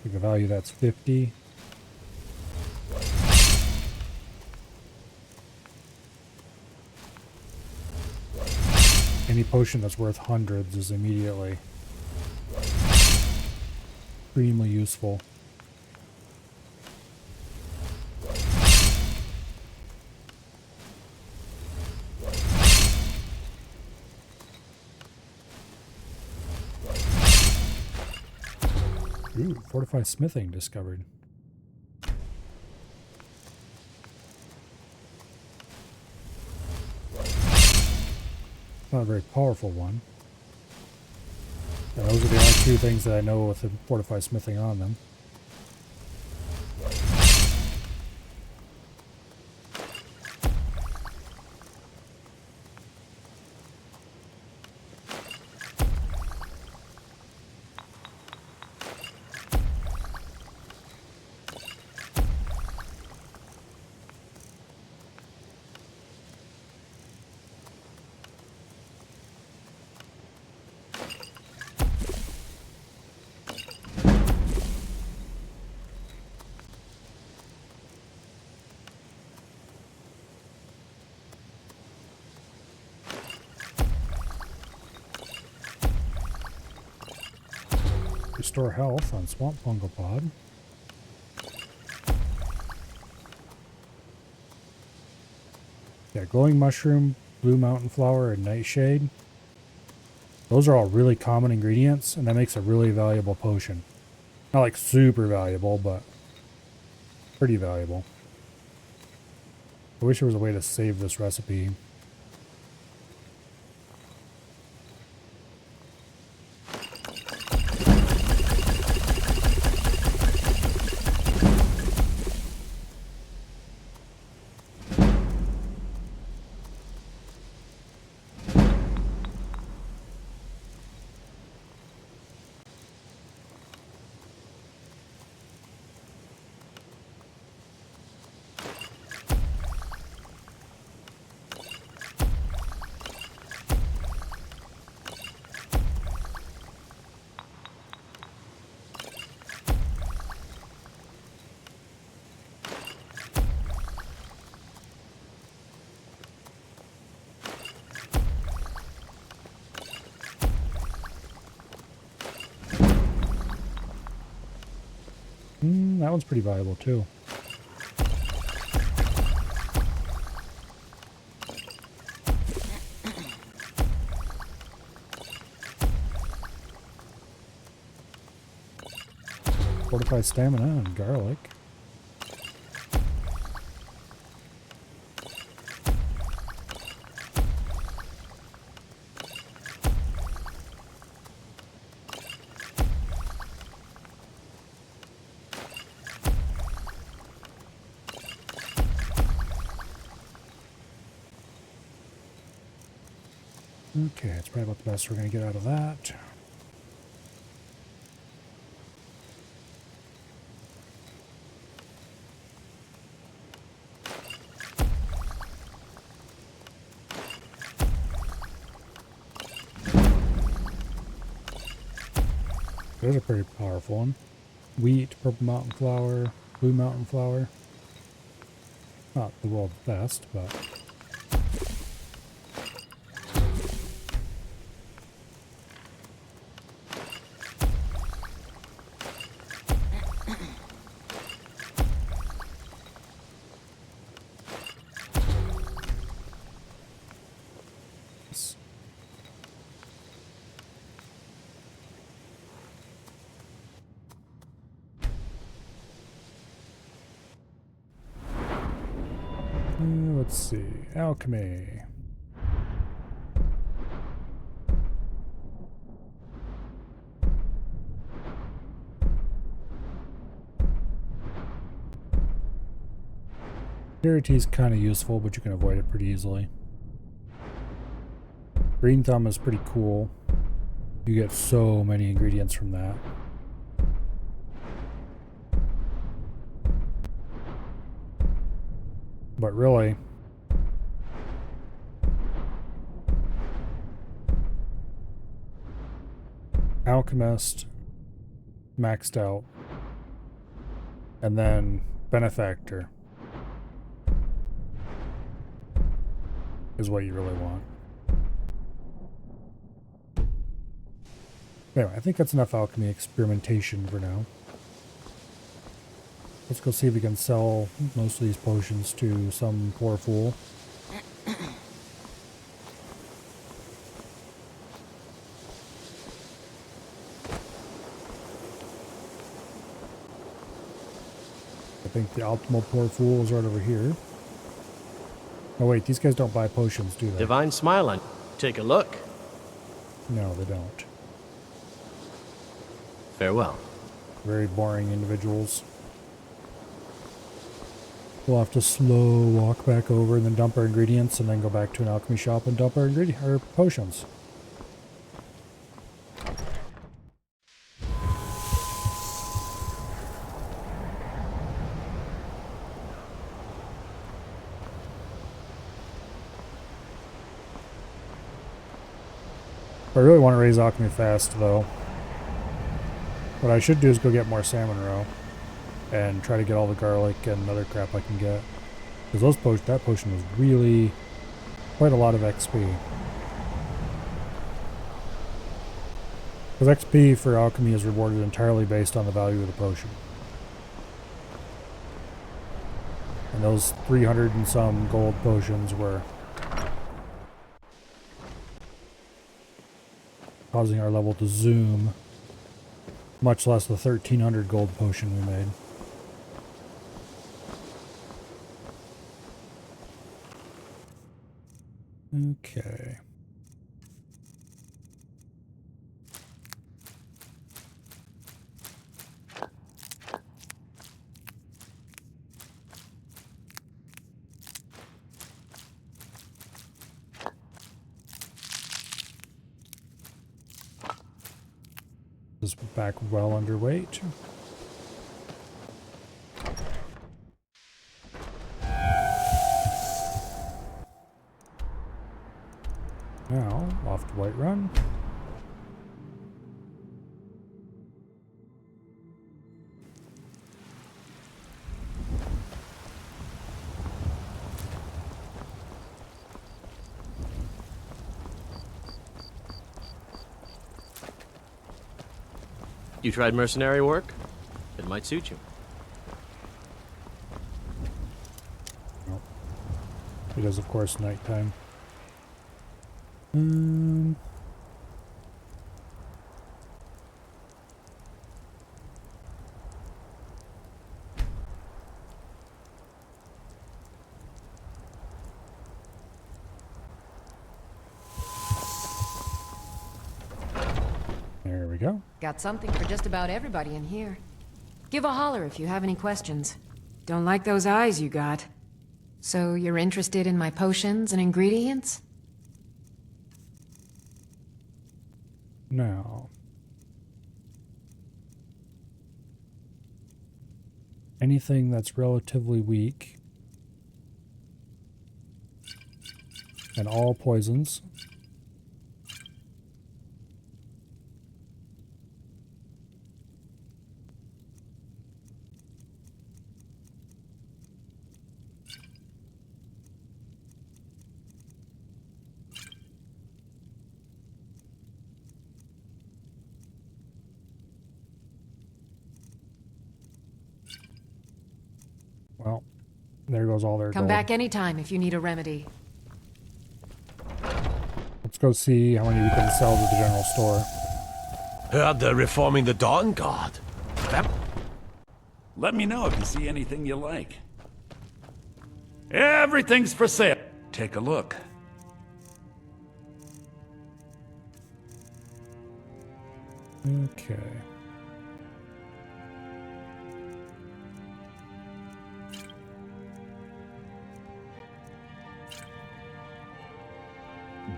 Pick a value that's 50. Any potion that's worth hundreds is immediately extremely useful. Ooh, fortified smithing discovered. Not a very powerful one. And those are the only two things that I know with the fortified smithing on them. Restore health on Swamp Fungal Pod. Yeah, glowing mushroom, blue mountain flower, and nightshade. Those are all really common ingredients, and that makes a really valuable potion. Not like super valuable, but pretty valuable. I wish there was a way to save this recipe. That one's pretty valuable too. Fortified stamina and garlic. Okay, that's probably about the best we're going to get out of that. There's a pretty powerful one. Wheat, purple mountain flower, blue mountain flower. Not the world's best, but... Let's see. Alchemy. Purity is kind of useful, but you can avoid it pretty easily. Green Thumb is pretty cool. You get so many ingredients from that. But really, Alchemist maxed out, and then Benefactor is what you really want. Anyway, I think that's enough alchemy experimentation for now. Let's go see if we can sell most of these potions to some poor fool. I think the optimal poor fool is right over here. Oh wait, these guys don't buy potions, do they? Divine smile on. Take a look. No, they don't. Farewell. Very boring individuals. We'll have to slow walk back over and then dump our ingredients and then go back to an alchemy shop and dump our potions. I really want to raise alchemy fast though. What I should do is go get more salmon roe and try to get all the garlic and other crap I can get. Because that potion was really quite a lot of XP. Because XP for alchemy is rewarded entirely based on the value of the potion. And those 300 and some gold potions were causing our level to zoom. Much less the 1300 gold potion we made. Okay. This is back well underweight. Now, off to Whiterun. You tried mercenary work? It might suit you. Nope. It is, of course, nighttime. There we go. Got something for just about everybody in here. Give a holler if you have any questions. Don't like those eyes you got. So you're interested in my potions and ingredients? Now, anything that's relatively weak and all poisons. Well, there goes all their Come gold. back anytime if you need a remedy. Let's go see how many we can sell to the general store. Heard they're reforming the Dawn Guard. Let me know if you see anything you like. Everything's for sale. Take a look. Okay.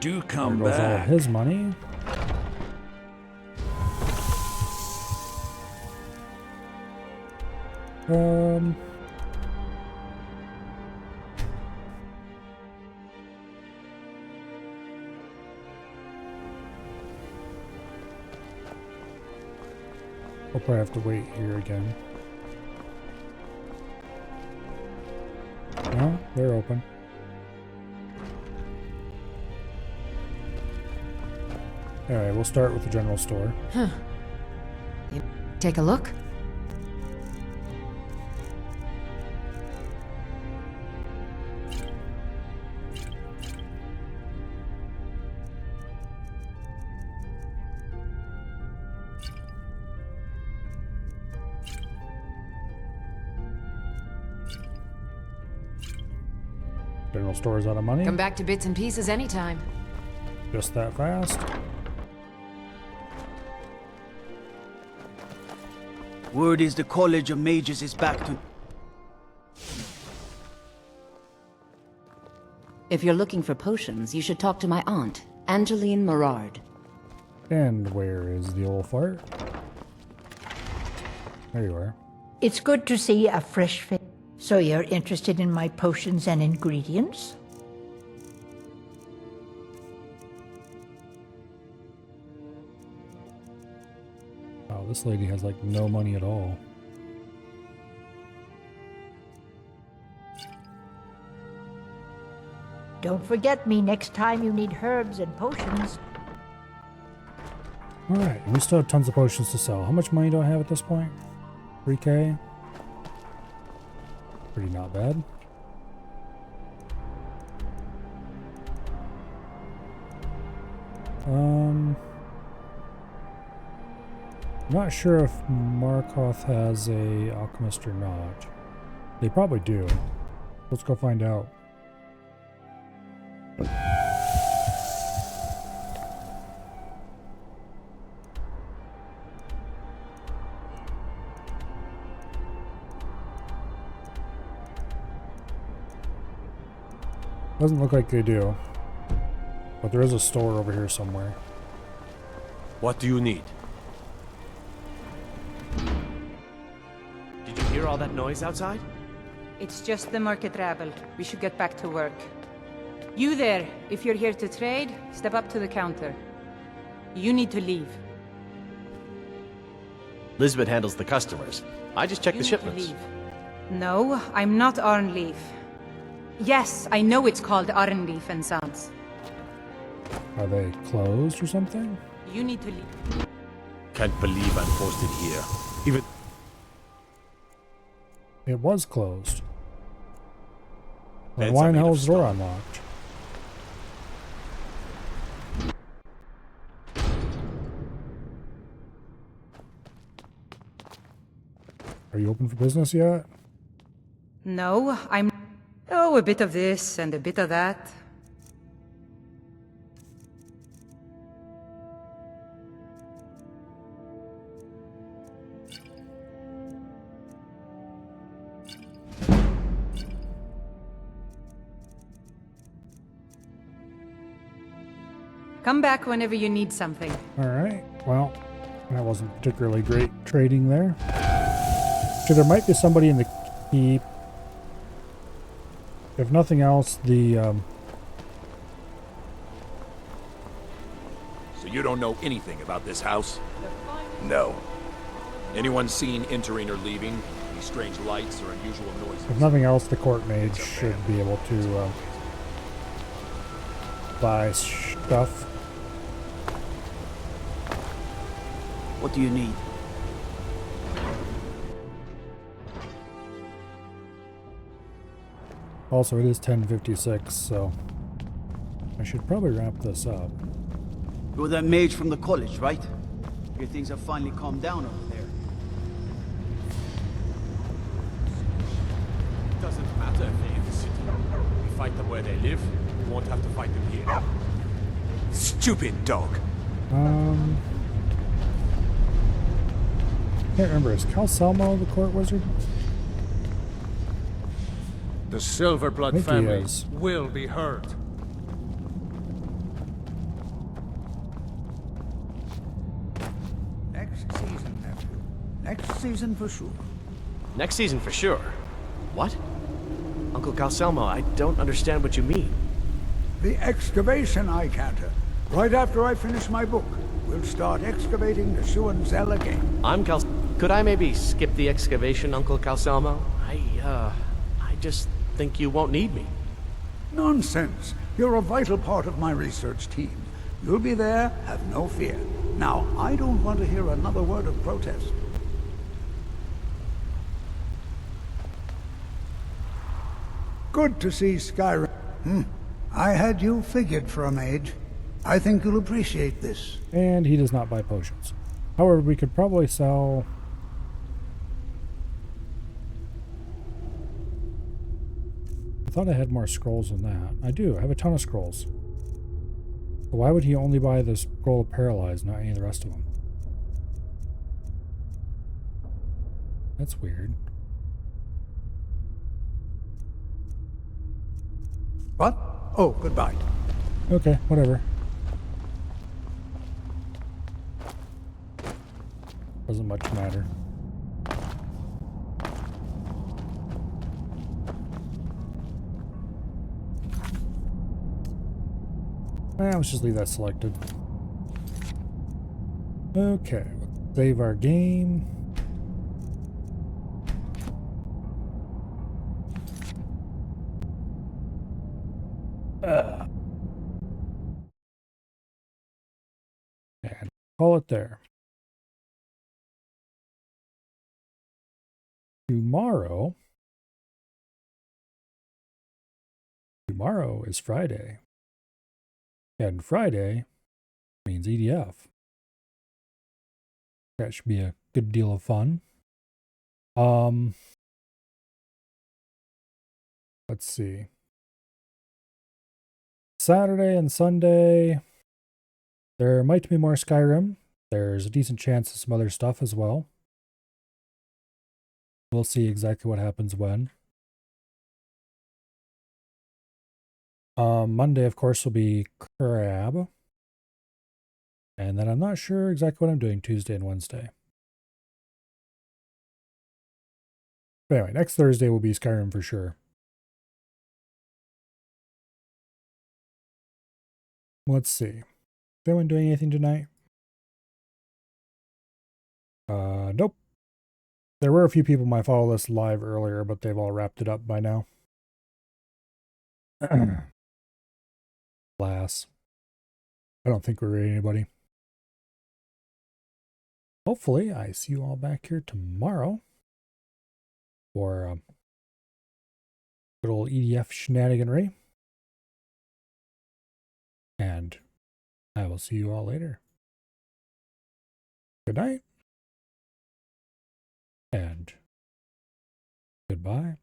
Do come There goes all of back. his money. I'll probably have to wait here again. No, they're open. Alright, we'll start with the general store. Huh. You take a look? General store's out of money. Come back to bits and pieces anytime. Just that fast. Word is the College of Mages is back to... If you're looking for potions, you should talk to my aunt, Angeline Morard. And where is the old fart? There you are. It's good to see a fresh face. So you're interested in my potions and ingredients? Wow, this lady has like no money at all. Don't forget me next time you need herbs and potions. Alright, we still have tons of potions to sell. How much money do I have at this point? 3K? Pretty not bad. Not sure if Markoth has a alchemist or not. They probably do. Let's go find out. Doesn't look like they do. But there is a store over here somewhere. What do you need? Did you hear all that noise outside? It's just the market rabble. We should get back to work. You there, if you're here to trade, step up to the counter. You need to leave. Lisbeth handles the customers. I just check the shipments. No, I'm not Arnleaf. Yes, I know it's called Arnleaf and Sons. Are they closed or something? You need to leave. Can't believe I'm posted here. Even... It was closed. Then Beds why are in the made hell of is the door stone. unlocked? Are you open for business yet? No, I'm... Oh, a bit of this and a bit of that. Come back whenever you need something. Alright, well, that wasn't particularly great trading there. So there might be somebody in the keep. If nothing else, the, So you don't know anything about this house? No. Anyone seen entering or leaving? Any strange lights or unusual noises? if nothing else, the court mage should be able to, buy stuff. What do you need? Also, it is 10:56, so I should probably wrap this up. You're that mage from the college, right? Your things have finally calmed down over there. Doesn't matter if they're in the city. fight them where they live. We won't have to fight them here. Stupid dog. Can't remember. Is Calcelmo the court wizard? The I Silverblood think he family is. will be hurt. Next season, nephew. Next season for sure. Next season for sure. What? Uncle Calcelmo, I don't understand what you mean. The excavation I canter. Right after I finish my book, we'll start excavating the Shuan Zell again. I'm Cal... Could I maybe skip the excavation, Uncle Calcelmo? I just think you won't need me. Nonsense. You're a vital part of my research team. You'll be there, have no fear. Now, I don't want to hear another word of protest. Good to see Skyrim. I had you figured for a mage. I think you'll appreciate this. And he does not buy potions. However, we could probably sell... I thought I had more scrolls than that. I do. I have a ton of scrolls. But why would he only buy the scroll of Paralyze, not any of the rest of them? That's weird. What? Oh, goodbye. Okay, whatever. Doesn't much matter. Let's just leave that selected. Okay, let's save our game. And call it there. Tomorrow is Friday. And Friday means EDF. That should be a good deal of fun. Let's see. Saturday and Sunday, there might be more Skyrim. There's a decent chance of some other stuff as well. We'll see exactly what happens when. Monday, of course, will be Crab. And then I'm not sure exactly what I'm doing Tuesday and Wednesday. But anyway, next Thursday will be Skyrim for sure. Let's see. Is anyone doing anything tonight? Nope. There were a few people on my follow list live earlier, but they've all wrapped it up by now. Alas. I don't think we're ready anybody. Hopefully, I see you all back here tomorrow for good old EDF shenaniganry. And I will see you all later. Good night. And goodbye.